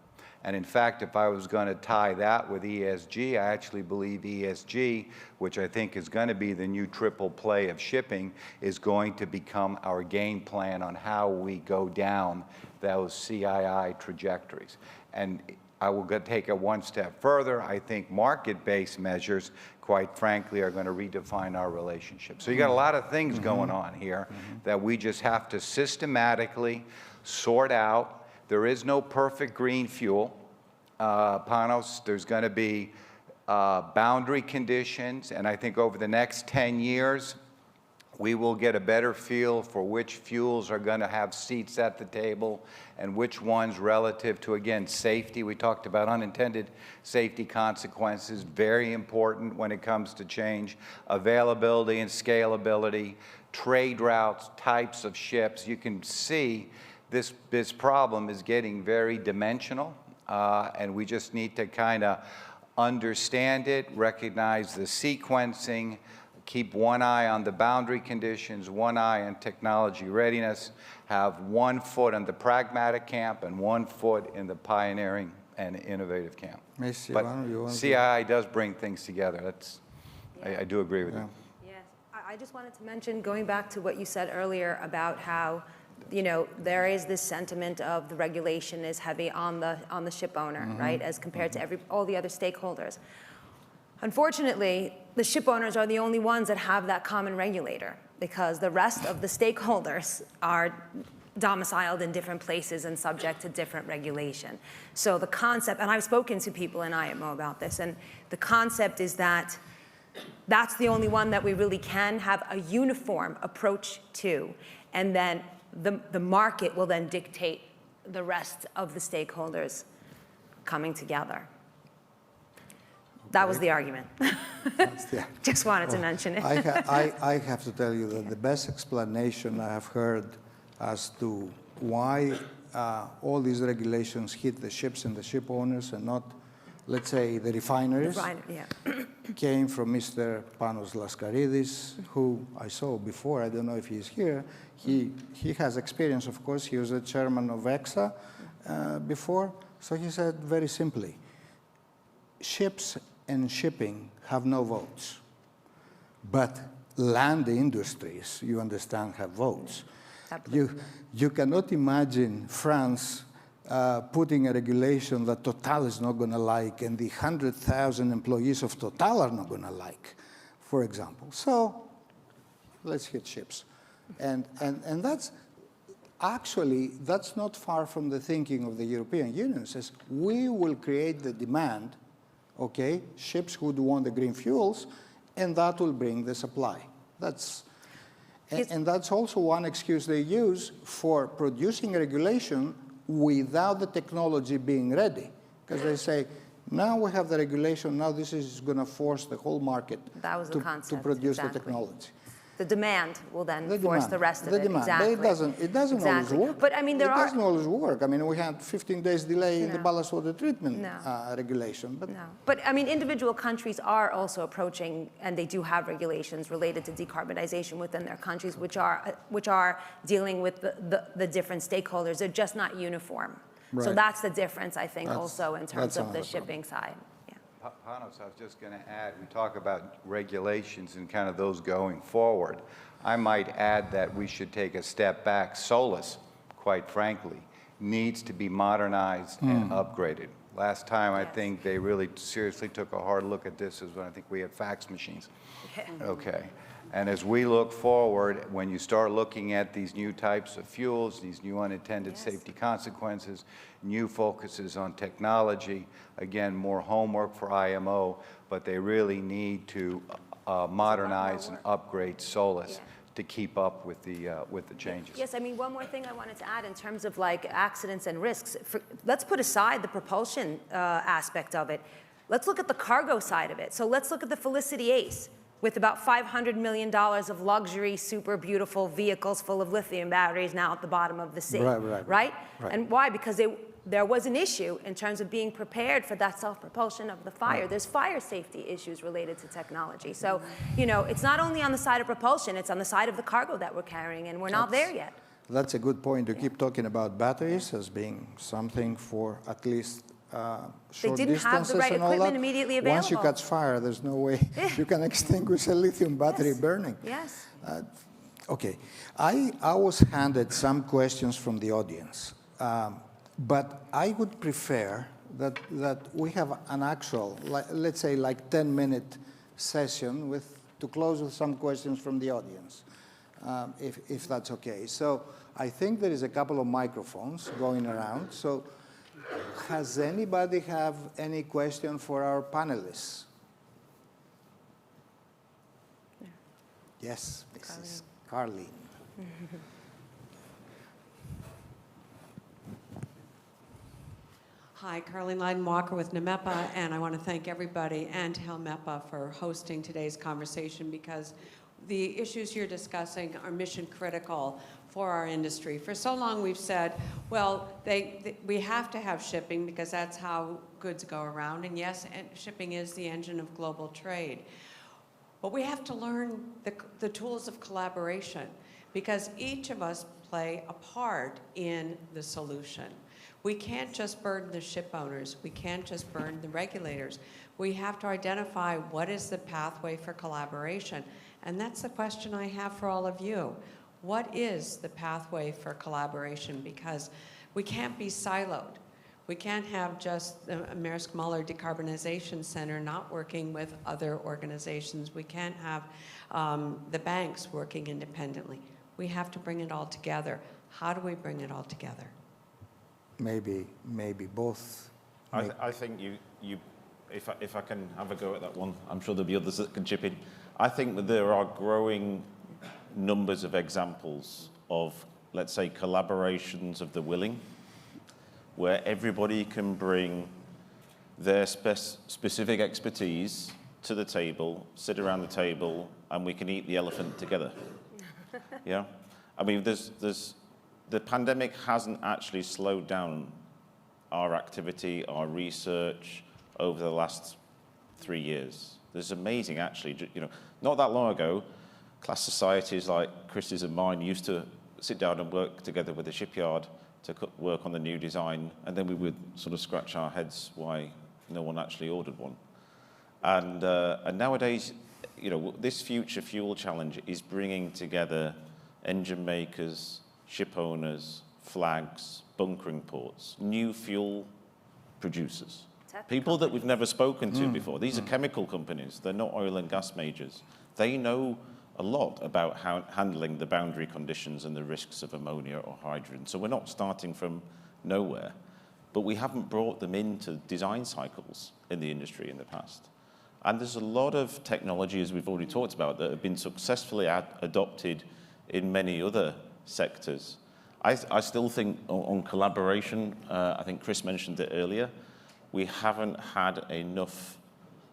And in fact, if I was going to tie that with ESG, I actually believe ESG, which I think is going to be the new triple play of shipping, is going to become our game plan on how we go down those CII trajectories. And I will take it one step further. I think market-based measures, quite frankly, are going to redefine our relationship. So you got a lot of things going on here that we just have to systematically sort out. There is no perfect green fuel. Panos, there's going to be boundary conditions, and I think over the next 10 years, we will get a better feel for which fuels are going to have seats at the table and which ones relative to, again, safety. We talked about unintended safety consequences, very important when it comes to change, availability and scalability, trade routes, types of ships. You can see this problem is getting very dimensional, and we just need to kind of understand it, recognize the sequencing, keep one eye on the boundary conditions, one eye on technology readiness, have one foot in the pragmatic camp and one foot in the pioneering and innovative camp. But CII does bring things together. That's, I do agree with you. Yes, I just wanted to mention, going back to what you said earlier about how, you know, there is this sentiment of the regulation is heavy on the ship owner, right, as compared to all the other stakeholders. Unfortunately, the ship owners are the only ones that have that common regulator because the rest of the stakeholders are domiciled in different places and subject to different regulation. So the concept, and I've spoken to people in IMO about this, and the concept is that that's the only one that we really can have a uniform approach to, and then the market will then dictate the rest of the stakeholders coming together. That was the argument. Just wanted to mention it. I have to tell you that the best explanation I have heard as to why all these regulations hit the ships and the ship owners and not, let's say, the refineries, came from Mr. Panos Laskaridis, who I saw before. I don't know if he's here. He has experience, of course. He was the chairman of EXA before. So he said very simply, ships and shipping have no votes. But land industries, you understand, have votes. You cannot imagine France putting a regulation that Total is not going to like and the 100,000 employees of Total are not going to like, for example. So let's hit ships. And that's actually, that's not far from the thinking of the European Union. It says, we will create the demand, okay, ships would want the green fuels, and that will bring the supply. And that's also one excuse they use for producing regulation without the technology being ready. Because they say, now we have the regulation, now this is going to force the whole market to produce the technology. The demand will then force the rest of it. Exactly. But it doesn't always work. But I mean, there doesn't always work. I mean, we had 15 days delay in the ballast water treatment regulation. But I mean, individual countries are also approaching, and they do have regulations related to decarbonization within their countries, which are dealing with the different stakeholders. They're just not uniform. Right. So that's the difference, I think, also in terms of the shipping side. Panos, I was just going to add, we talk about regulations and kind of those going forward. I might add that we should take a step back. SOLAS, quite frankly, needs to be modernized and upgraded. Last time, I think they really seriously took a hard look at this is when I think we had fax machines. Okay. And as we look forward, when you start looking at these new types of fuels, these new unintended safety consequences, new focuses on technology, again, more homework for IMO, but they really need to modernize and upgrade SOLAS to keep up with the changes. Yes, I mean, one more thing I wanted to add in terms of like accidents and risks. Let's put aside the propulsion aspect of it. Let's look at the cargo side of it. So let's look at the Felicity Ace, with about $500 million of luxury, super beautiful vehicles full of lithium batteries now at the bottom of the sea, right? And why? Because there was an issue in terms of being prepared for that self-propulsion of the fire. There's fire safety issues related to technology. So, you know, it's not only on the side of propulsion, it's on the side of the cargo that we're carrying, and we're not there yet. That's a good point to keep talking about batteries as being something for at least short they didn't have the right equipment immediately available. Once you catch fire, there's no way you can extinguish a lithium battery burning. Yes. Okay. I was handed some questions from the audience, but I would prefer that we have an actual, let's say, like 10-minute session to close with some questions from the audience, if that's okay. So I think there is a couple of microphones going around. So has anybody have any question for our panelists? Yes, Mrs. Carlene. Hi, Carlene Leiden-Walker with HELMEPA, and I want to thank everybody and HELMEPA for hosting today's conversation because the issues you're discussing are mission critical for our industry. For so long we've said, well, we have to have shipping because that's how goods go around. And yes, shipping is the engine of global trade. But we have to learn the tools of collaboration because each of us play a part in the solution. We can't just burden the ship owners. We can't just burden the regulators. We have to identify what is the pathway for collaboration. And that's the question I have for all of you. What is the pathway for collaboration? Because we can't be siloed. We can't have just the Maersk Muller Decarbonization Center not working with other organizations. We can't have the banks working independently. We have to bring it all together. How do we bring it all together? Maybe both. I think if I can have a go at that one, I'm sure there'll be others that can chip in. I think that there are growing numbers of examples of, let's say, collaborations of the willing, where everybody can bring their specific expertise to the table, sit around the table, and we can eat the elephant together. Yeah? I mean, the pandemic hasn't actually slowed down our activity, our research over the last 3 years. It's amazing, actually. You know, not that long ago, class societies like Chris's and mine used to sit down and work together with the shipyard to work on the new design, and then we would sort of scratch our heads why no one actually ordered one. And nowadays, you know, this future fuel challenge is bringing together engine makers, ship owners, flags, bunkering ports, new fuel producers, people that we've never spoken to before. These are chemical companies. They're not oil and gas majors. They know a lot about handling the boundary conditions and the risks of ammonia or hydrogen. So we're not starting from nowhere, but we haven't brought them into design cycles in the industry in the past. And there's a lot of technology, as we've already talked about, that have been successfully adopted in many other sectors. I still think on collaboration, I think Chris mentioned it earlier, we haven't had enough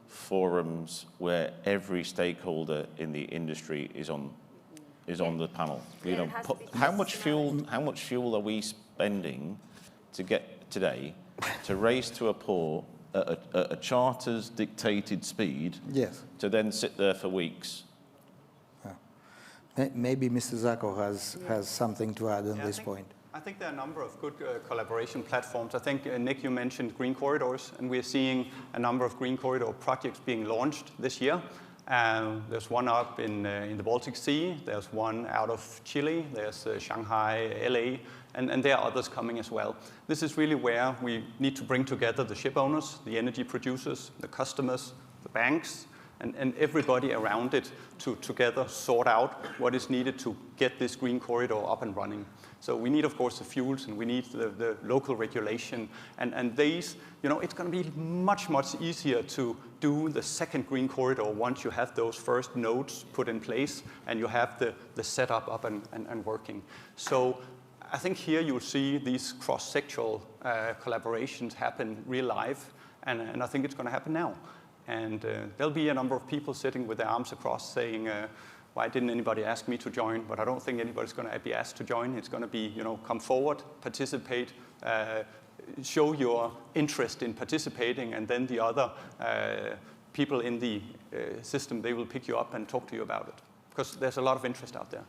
forums where every stakeholder in the industry is on the panel. You know, how much fuel are we spending to get today to race to a port at a charter's dictated speed? Yes. To then sit there for weeks? Maybe Mr. Zacco has something to add on this point. I think there are a number of good collaboration platforms. I think, Nick, you mentioned green corridors, and we're seeing a number of green corridor projects being launched this year. There's one up in the Baltic Sea, there's one out of Chile, there's Shanghai, LA, and there are others coming as well. This is really where we need to bring together the ship owners, the energy producers, the customers, the banks, and everybody around it to together sort out what is needed to get this green corridor up and running. So we need, of course, the fuels, and we need the local regulation. And these, you know, it's going to be much, much easier to do the second green corridor once you have those first nodes put in place and you have the setup up and working. So I think here you'll see these cross-sectoral collaborations happen real live, and I think it's going to happen now. And there'll be a number of people sitting with their arms across saying, why didn't anybody ask me to join? But I don't think anybody's going to be asked to join. It's going to be, you know, come forward, participate, show your interest in participating, and then the other people in the system, they will pick you up and talk to you about it. Because there's a lot of interest out there.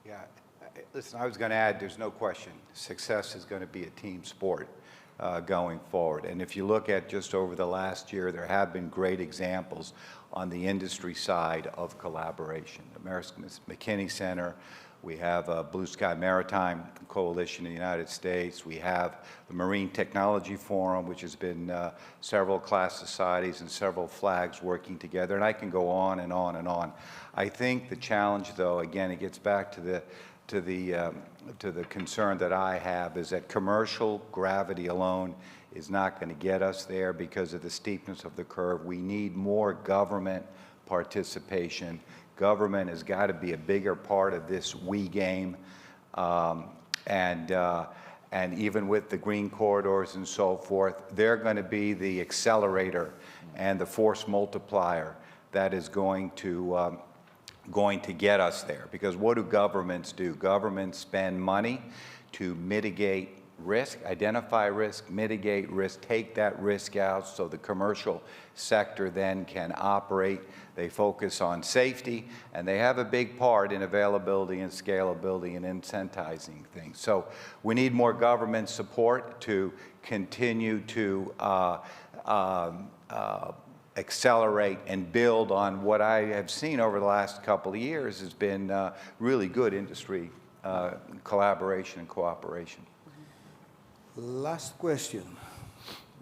Yeah, listen, I was going to add, there's no question, success is going to be a team sport. Going forward. And if you look at just over the last year, there have been great examples on the industry side of collaboration. The American McKinney Center, we have Blue Sky Maritime Coalition in the United States, we have the Marine Technology Forum, which has been several class societies and several flags working together, and I can go on and on and on. I think the challenge, though, again, it gets back to the concern that I have, is that commercial gravity alone is not going to get us there because of the steepness of the curve. We need more government participation. Government has got to be a bigger part of this we game. And even with the green corridors and so forth, they're going to be the accelerator and the force multiplier that is going to get us there. Because what do governments do? Governments spend money to mitigate risk, identify risk, mitigate risk, take that risk out so the commercial sector then can operate. They focus on safety, and they have a big part in availability and scalability and incentivizing things. So we need more government support to continue to accelerate and build on what I have seen over the last couple of years has been really good industry collaboration and cooperation. Last question.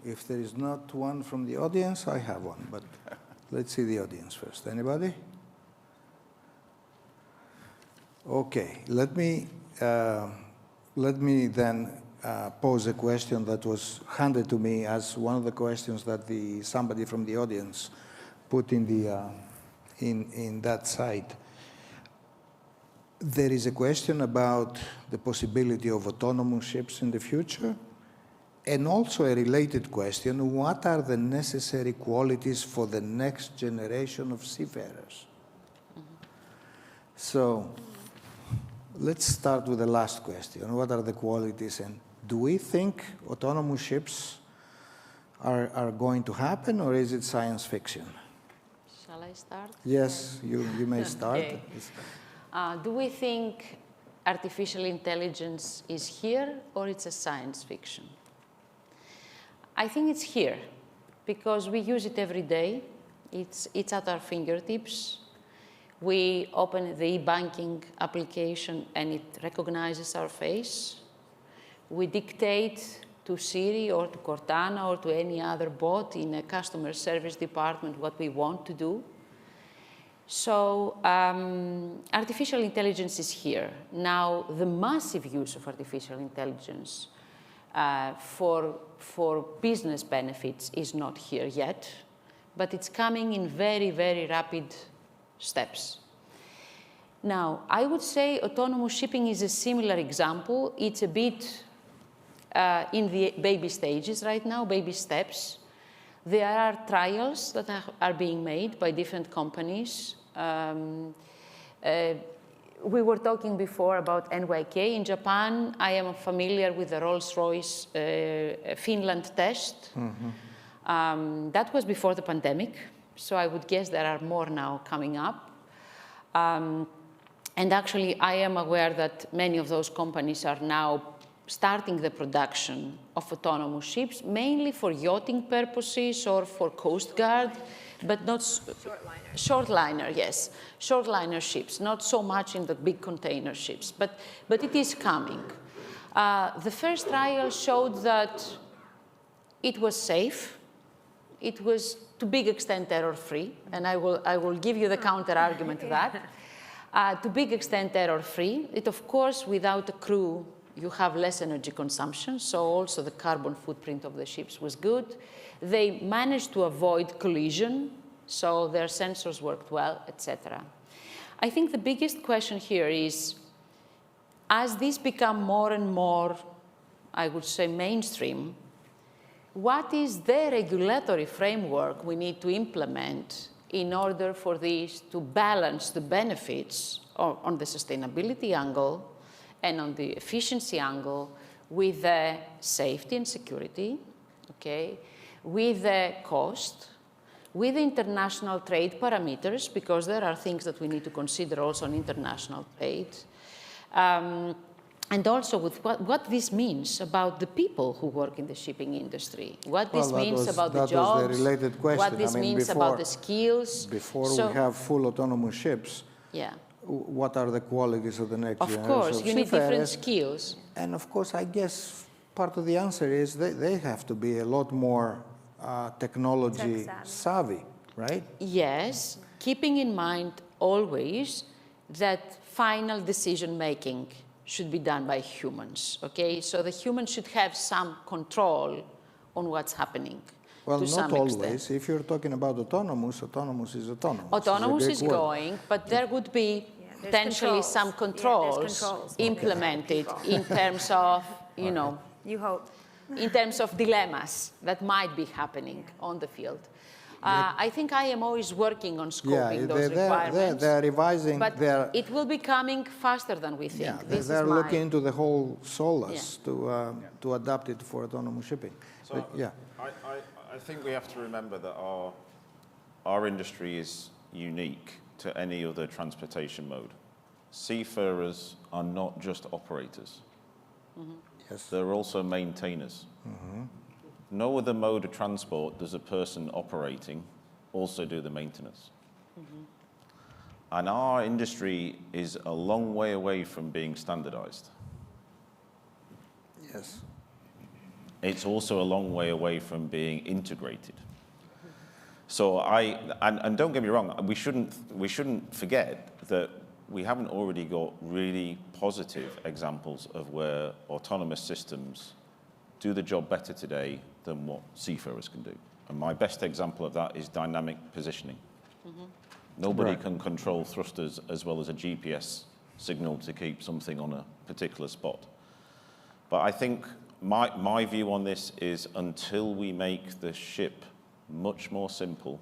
If there is not one from the audience, I have one, but let's see the audience first. Anybody? Okay, let me then pose a question that was handed to me as one of the questions that somebody from the audience put in that site. There is a question about the possibility of autonomous ships in the future, And also a related question, what are the necessary qualities for the next generation of seafarers? So let's start with the last question. What are the qualities? And do we think autonomous ships are going to happen, or is it science fiction? Shall I start? Yes, you may start. Okay. Do we think artificial intelligence is here, or it's a science fiction? I think it's here, because we use it every day. It's at our fingertips. We open the e-banking application, and it recognizes our face. We dictate to Siri or to Cortana or to any other bot in a customer service department what we want to do. So artificial intelligence is here. Now, the massive use of artificial intelligence for business benefits is not here yet, but it's coming in very, very rapid steps. Now, I would say autonomous shipping is a similar example. It's a bit in the baby stages right now, baby steps. There are trials that are being made by different companies. We were talking before about NYK. In Japan, I am familiar with the Rolls-Royce Finland test. That was before the pandemic, so I would guess there are more now coming up. And actually, I am aware that many of those companies are now starting the production of autonomous ships, mainly for yachting purposes or for Coast Guard, but not shortliner, yes, shortliner ships, not so much in the big container ships, but it is coming. The first trial showed that it was safe. It was to big extent error-free, and I will give you the counter-argument to that. To big extent error-free. It, of course, without a crew, you have less energy consumption, so also the carbon footprint of the ships was good. They managed to avoid collision, so their sensors worked well, etc. I think the biggest question here is, as these become more and more, I would say, mainstream, what is the regulatory framework we need to implement in order for these to balance the benefits on the sustainability angle and on the efficiency angle with the safety and security, okay, with the cost, with the international trade parameters, because there are things that we need to consider also on international trade, and also with what this means about the people who work in the shipping industry, what this means about the jobs, that was the related question. What this means about the skills. Before we have full autonomous ships, yeah. What are the qualities of the next generation? Of course, you need different skills. And of course, I guess part of the answer is they have to be a lot more technology savvy, right? Yes, keeping in mind always that final decision making should be done by humans, okay? So the humans should have some control on what's happening. Well, to some not always. Extent. If you're talking about autonomous is autonomous. Autonomous is going, but there would be potentially some controls implemented in terms of, you know, you hope, in terms of dilemmas that might be happening on the field. I think IMO is working on scoping those requirements. They're revising. But it will be coming faster than we think. Yeah, they're looking into the whole SOLAS to adapt it for autonomous shipping. So but, yeah. I think we have to remember that our industry is unique to any other transportation mode. Seafarers are not just operators. Yes. They're also maintainers. No other mode of transport does a person operating also do the maintenance. And our industry is a long way away from being standardized. Yes. It's also a long way away from being integrated. So and don't get me wrong, we shouldn't forget that we haven't already got really positive examples of where autonomous systems do the job better today than what seafarers can do. And my best example of that is dynamic positioning. Nobody can control thrusters as well as a GPS signal to keep something on a particular spot. But I think my view on this is until we make the ship much more simple,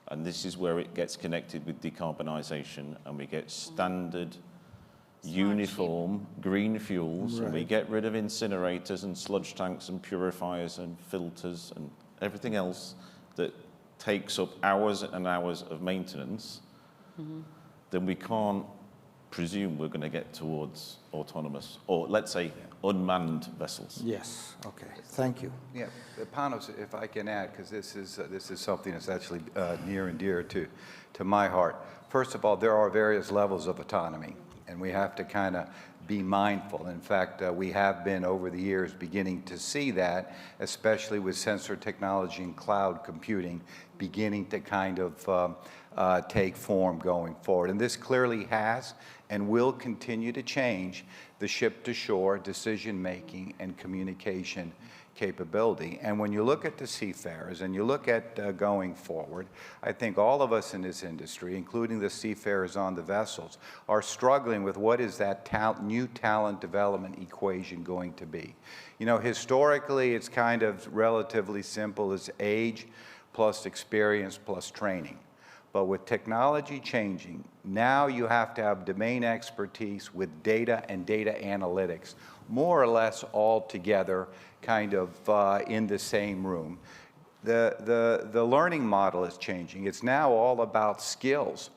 and this is where it gets connected with decarbonisation, and we get standard, uniform green fuels, and we get rid of incinerators and sludge tanks and purifiers and filters and everything else that takes up hours and hours of maintenance, then we can't presume we're going to get towards autonomous, or let's say unmanned vessels. Yes, okay, thank you. Yeah, Panos, if I can add, because this is something that's actually near and dear to my heart. First of all, there are various levels of autonomy, and we have to kind of be mindful. In fact, we have been over the years beginning to see that, especially with sensor technology and cloud computing beginning to kind of take form going forward. And this clearly has and will continue to change the ship-to-shore decision-making and communication capability. And when you look at the seafarers and you look at going forward, I think all of us in this industry, including the seafarers on the vessels, are struggling with what is that new talent development equation going to be. You know, historically, it's kind of relatively simple as age plus experience plus training. But with technology changing, now you have to have domain expertise with data and data analytics, more or less all together, kind of in the same room. The learning model is changing. It's now all about skills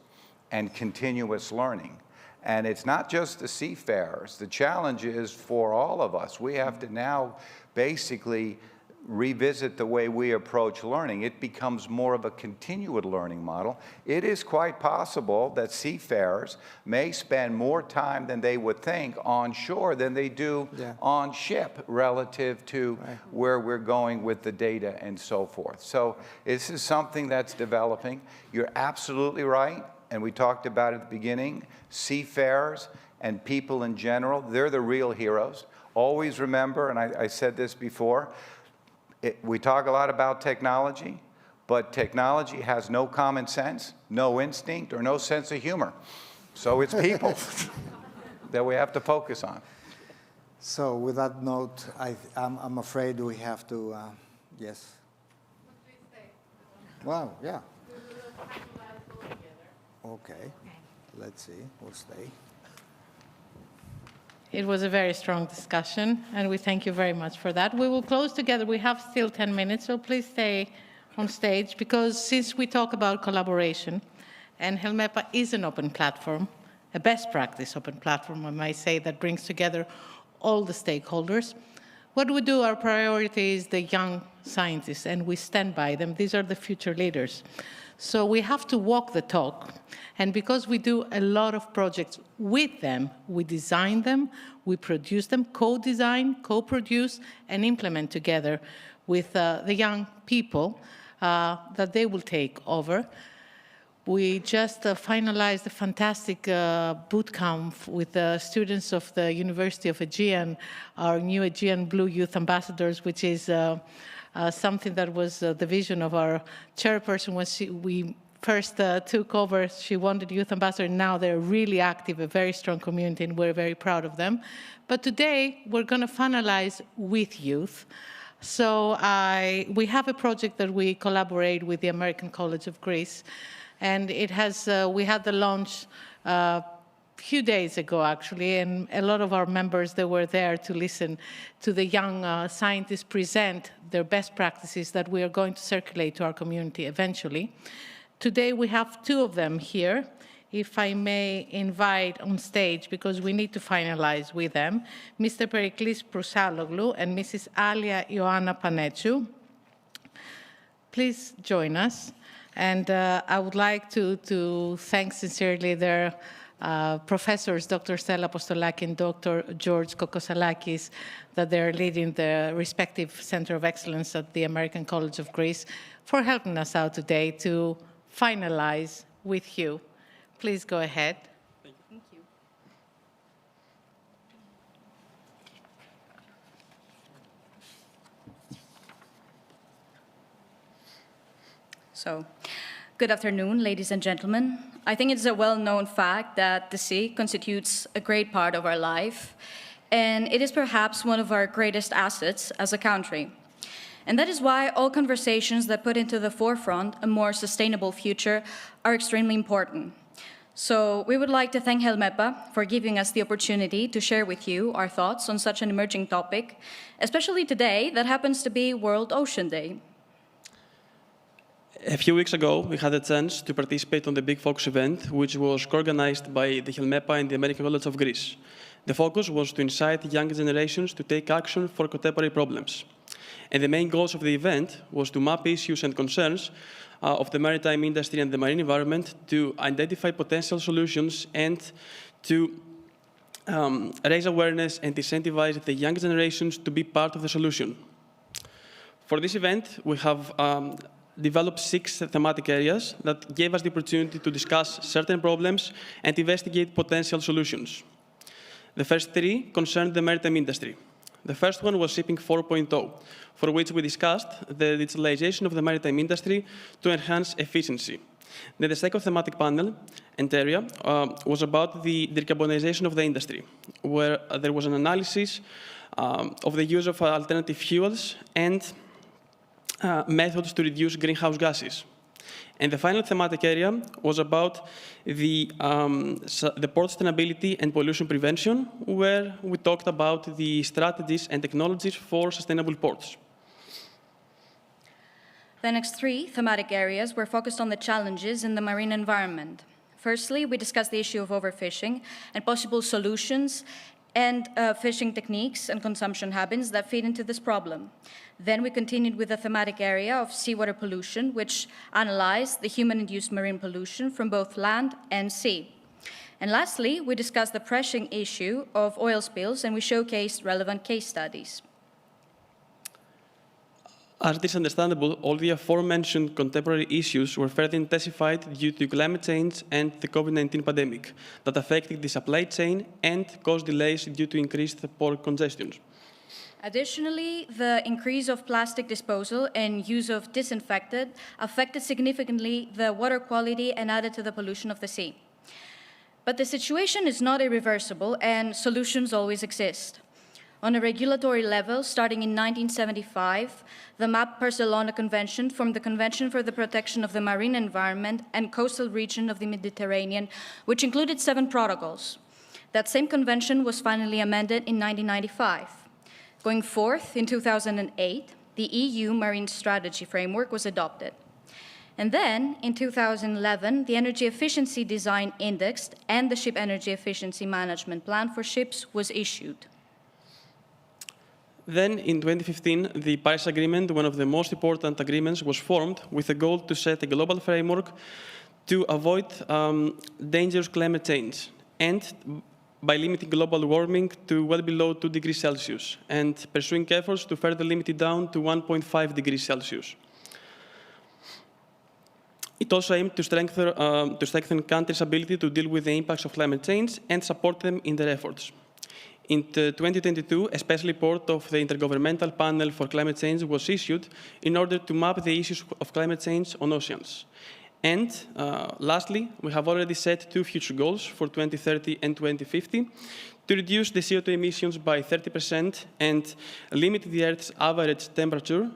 and continuous learning. And it's not just the seafarers. The challenge is for all of us. We have to now basically revisit the way we approach learning. It becomes more of a continued learning model. It is quite possible that seafarers may spend more time than they would think on shore than they do on ship relative to where we're going with the data and so forth. So this is something that's developing. You're absolutely right, and we talked about it at the beginning, seafarers and people in general, they're the real heroes. Always remember, and I said this before, we talk a lot about technology, but technology has no common sense, no instinct, or no sense of humor. So it's people that we have to focus on. So with that note, I'm afraid we have to, yes? Wow, yeah. Okay, let's see, we'll stay. It was a very strong discussion, and we thank you very much for that. We will close together. We have still 10 minutes, so please stay on stage, because since we talk about collaboration, and HELMEPA is an open platform, a best practice open platform, I might say, that brings together all the stakeholders. What we do, our priority is the young scientists, and we stand by them. These are the future leaders. So we have to walk the talk. And because we do a lot of projects with them, we design them, we produce them, co-design, co-produce, and implement together with the young people that they will take over. We just finalized a fantastic boot camp with the students of the University of Aegean, our new Aegean Blue Youth Ambassadors, which is something that was the vision of our chairperson when we first took over. She wanted youth ambassador. Now they're really active, a very strong community, and we're very proud of them. But today, we're going to finalize with youth. So we have a project that we collaborate with the American College of Greece, and it has, we had the launch a few days ago, actually, and a lot of our members, they were there to listen to the young scientists present their best practices that we are going to circulate to our community eventually. Today, we have two of them here. If I may invite on stage, because we need to finalize with them, Mr. Periklis Prousaloglu and Mrs. Alia Ioanna Panetsou. Please join us. And I would like to thank sincerely their professors, Dr. Stella Apostolaki and Dr. George Kokosalakis, that they're leading the respective Center of Excellence at the American College of Greece, for helping us out today to finalize with you. Please go ahead. Thank you. So, good afternoon, ladies and gentlemen. I think it's a well-known fact that the sea constitutes a great part of our life. and it is perhaps one of our greatest assets as a country. And that is why all conversations that put into the forefront a more sustainable future are extremely important. So we would like to thank HELMEPA for giving us the opportunity to share with you our thoughts on such an emerging topic, especially today that happens to be World Ocean Day. A few weeks ago, we had a chance to participate on the Big Focus event, which was co-organized by the HELMEPA and the American College of Greece. The focus was to incite young generations to take action for contemporary problems. And the main goals of the event was to map issues and concerns of the maritime industry and the marine environment, to identify potential solutions, and to raise awareness and incentivize the young generations to be part of the solution. For this event, we have developed 6 thematic areas that gave us the opportunity to discuss certain problems and investigate potential solutions. The first 3 concerned the maritime industry. The first one was Shipping 4.0, for which we discussed the digitalization of the maritime industry to enhance efficiency. Then the second thematic panel and area was about the decarbonization of the industry, where there was an analysis of the use of alternative fuels and methods to reduce greenhouse gases. And the final thematic area was about the port sustainability and pollution prevention, where we talked about the strategies and technologies for sustainable ports. The next 3 thematic areas were focused on the challenges in the marine environment. Firstly, we discussed the issue of overfishing and possible solutions and fishing techniques and consumption habits that feed into this problem. Then we continued with the thematic area of seawater pollution, which analyzed the human-induced marine pollution from both land and sea. And lastly, we discussed the pressing issue of oil spills, and we showcased relevant case studies. As it is understandable, all the aforementioned contemporary issues were further intensified due to climate change and the COVID-19 pandemic that affected the supply chain and caused delays due to increased port congestion. Additionally, the increase of plastic disposal and use of disinfectant affected significantly the water quality and added to the pollution of the sea. But the situation is not irreversible, and solutions always exist. On a regulatory level, starting in 1975, the MAP Barcelona Convention formed the Convention for the Protection of the Marine Environment and Coastal Region of the Mediterranean, which included 7 protocols. That same convention was finally amended in 1995. Going forth, in 2008, the EU Marine Strategy Framework was adopted. And then, in 2011, the Energy Efficiency Design Index and the Ship Energy Efficiency Management Plan for ships was issued. Then, in 2015, the Paris Agreement, one of the most important agreements, was formed with a goal to set a global framework to avoid dangerous climate change and by limiting global warming to well below 2 degrees Celsius and pursuing efforts to further limit it down to 1.5 degrees Celsius. It also aimed to strengthen countries' ability to deal with the impacts of climate change and support them in their efforts. In 2022, a special report of the Intergovernmental Panel for Climate Change was issued in order to map the issues of climate change on oceans. And lastly, we have already set 2 future goals for 2030 and 2050 to reduce the CO2 emissions by 30% and limit the Earth's average temperature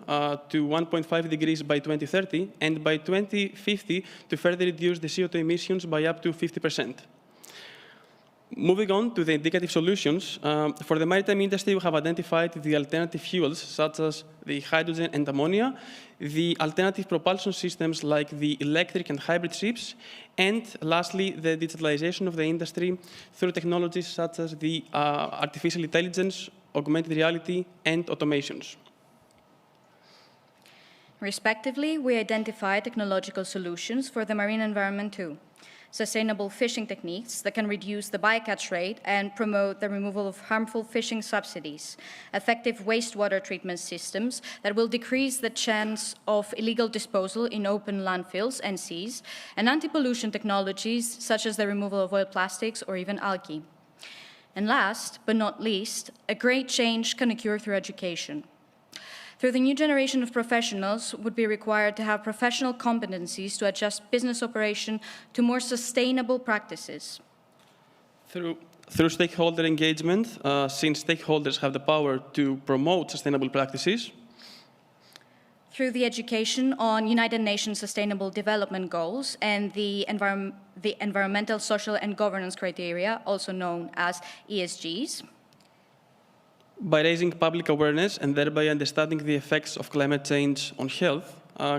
to 1.5 degrees by 2030, and by 2050 to further reduce the CO2 emissions by up to 50%. Moving on to the indicative solutions, for the maritime industry, we have identified the alternative fuels, such as the hydrogen and ammonia, the alternative propulsion systems like the electric and hybrid ships, and lastly, the digitalization of the industry through technologies such as the artificial intelligence, augmented reality, and automations. Respectively, we identify technological solutions for the marine environment too. Sustainable fishing techniques that can reduce the bycatch rate and promote the removal of harmful fishing subsidies, effective wastewater treatment systems that will decrease the chance of illegal disposal in open landfills and seas, and anti-pollution technologies such as the removal of oil plastics or even algae. And last but not least, a great change can occur through education. Through the new generation of professionals would be required to have professional competencies to adjust business operation to more sustainable practices. Through Through stakeholder engagement, since stakeholders have the power to promote sustainable practices. Through the education on United Nations Sustainable Development Goals and the environmental, social, and governance criteria, also known as ESGs. By raising public awareness and thereby understanding the effects of climate change on health,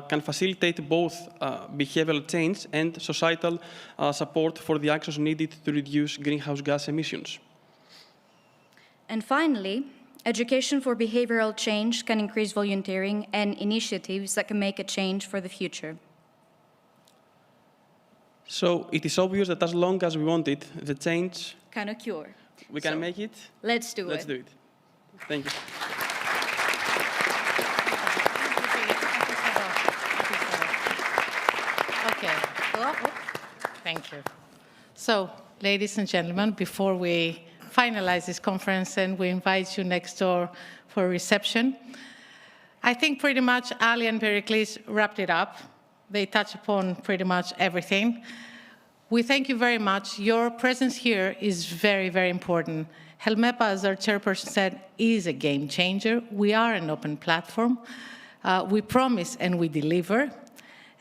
can facilitate both behavioral change and societal support for the actions needed to reduce greenhouse gas emissions. And finally, education for behavioral change can increase volunteering and initiatives that can make a change for the future. So it is obvious that as long as we want it, the change Can occur. we can make it. Let's do it. Let's do it. Thank you. Okay. Thank you. So, ladies and gentlemen, before we finalize this conference and we invite you next door for a reception, I think pretty much Ali and Pericles wrapped it up. They touch upon pretty much everything. We thank you very much. Your presence here is very, very important. HELMEPA, as our chairperson said, is a game changer. We are an open platform. We promise and we deliver.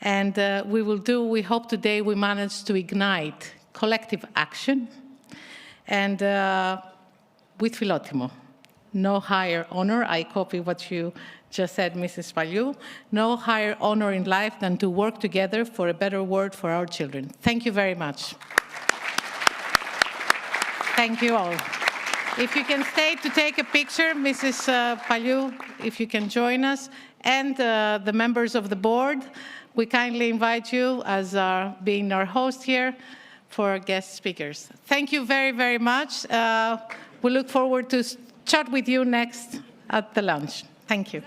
And we hope today we managed to ignite collective action. And with Philotimo, no higher honor, I copy what you just said, Mrs. Paliou, no higher honor in life than to work together for a better world for our children. Thank you very much. Thank you all. If you can stay to take a picture, Mrs. Paliou, if you can join us, and the members of the board, we kindly invite you as being our host here for guest speakers. Thank you very, very much. We look forward to chat with you next at the lunch. Thank you.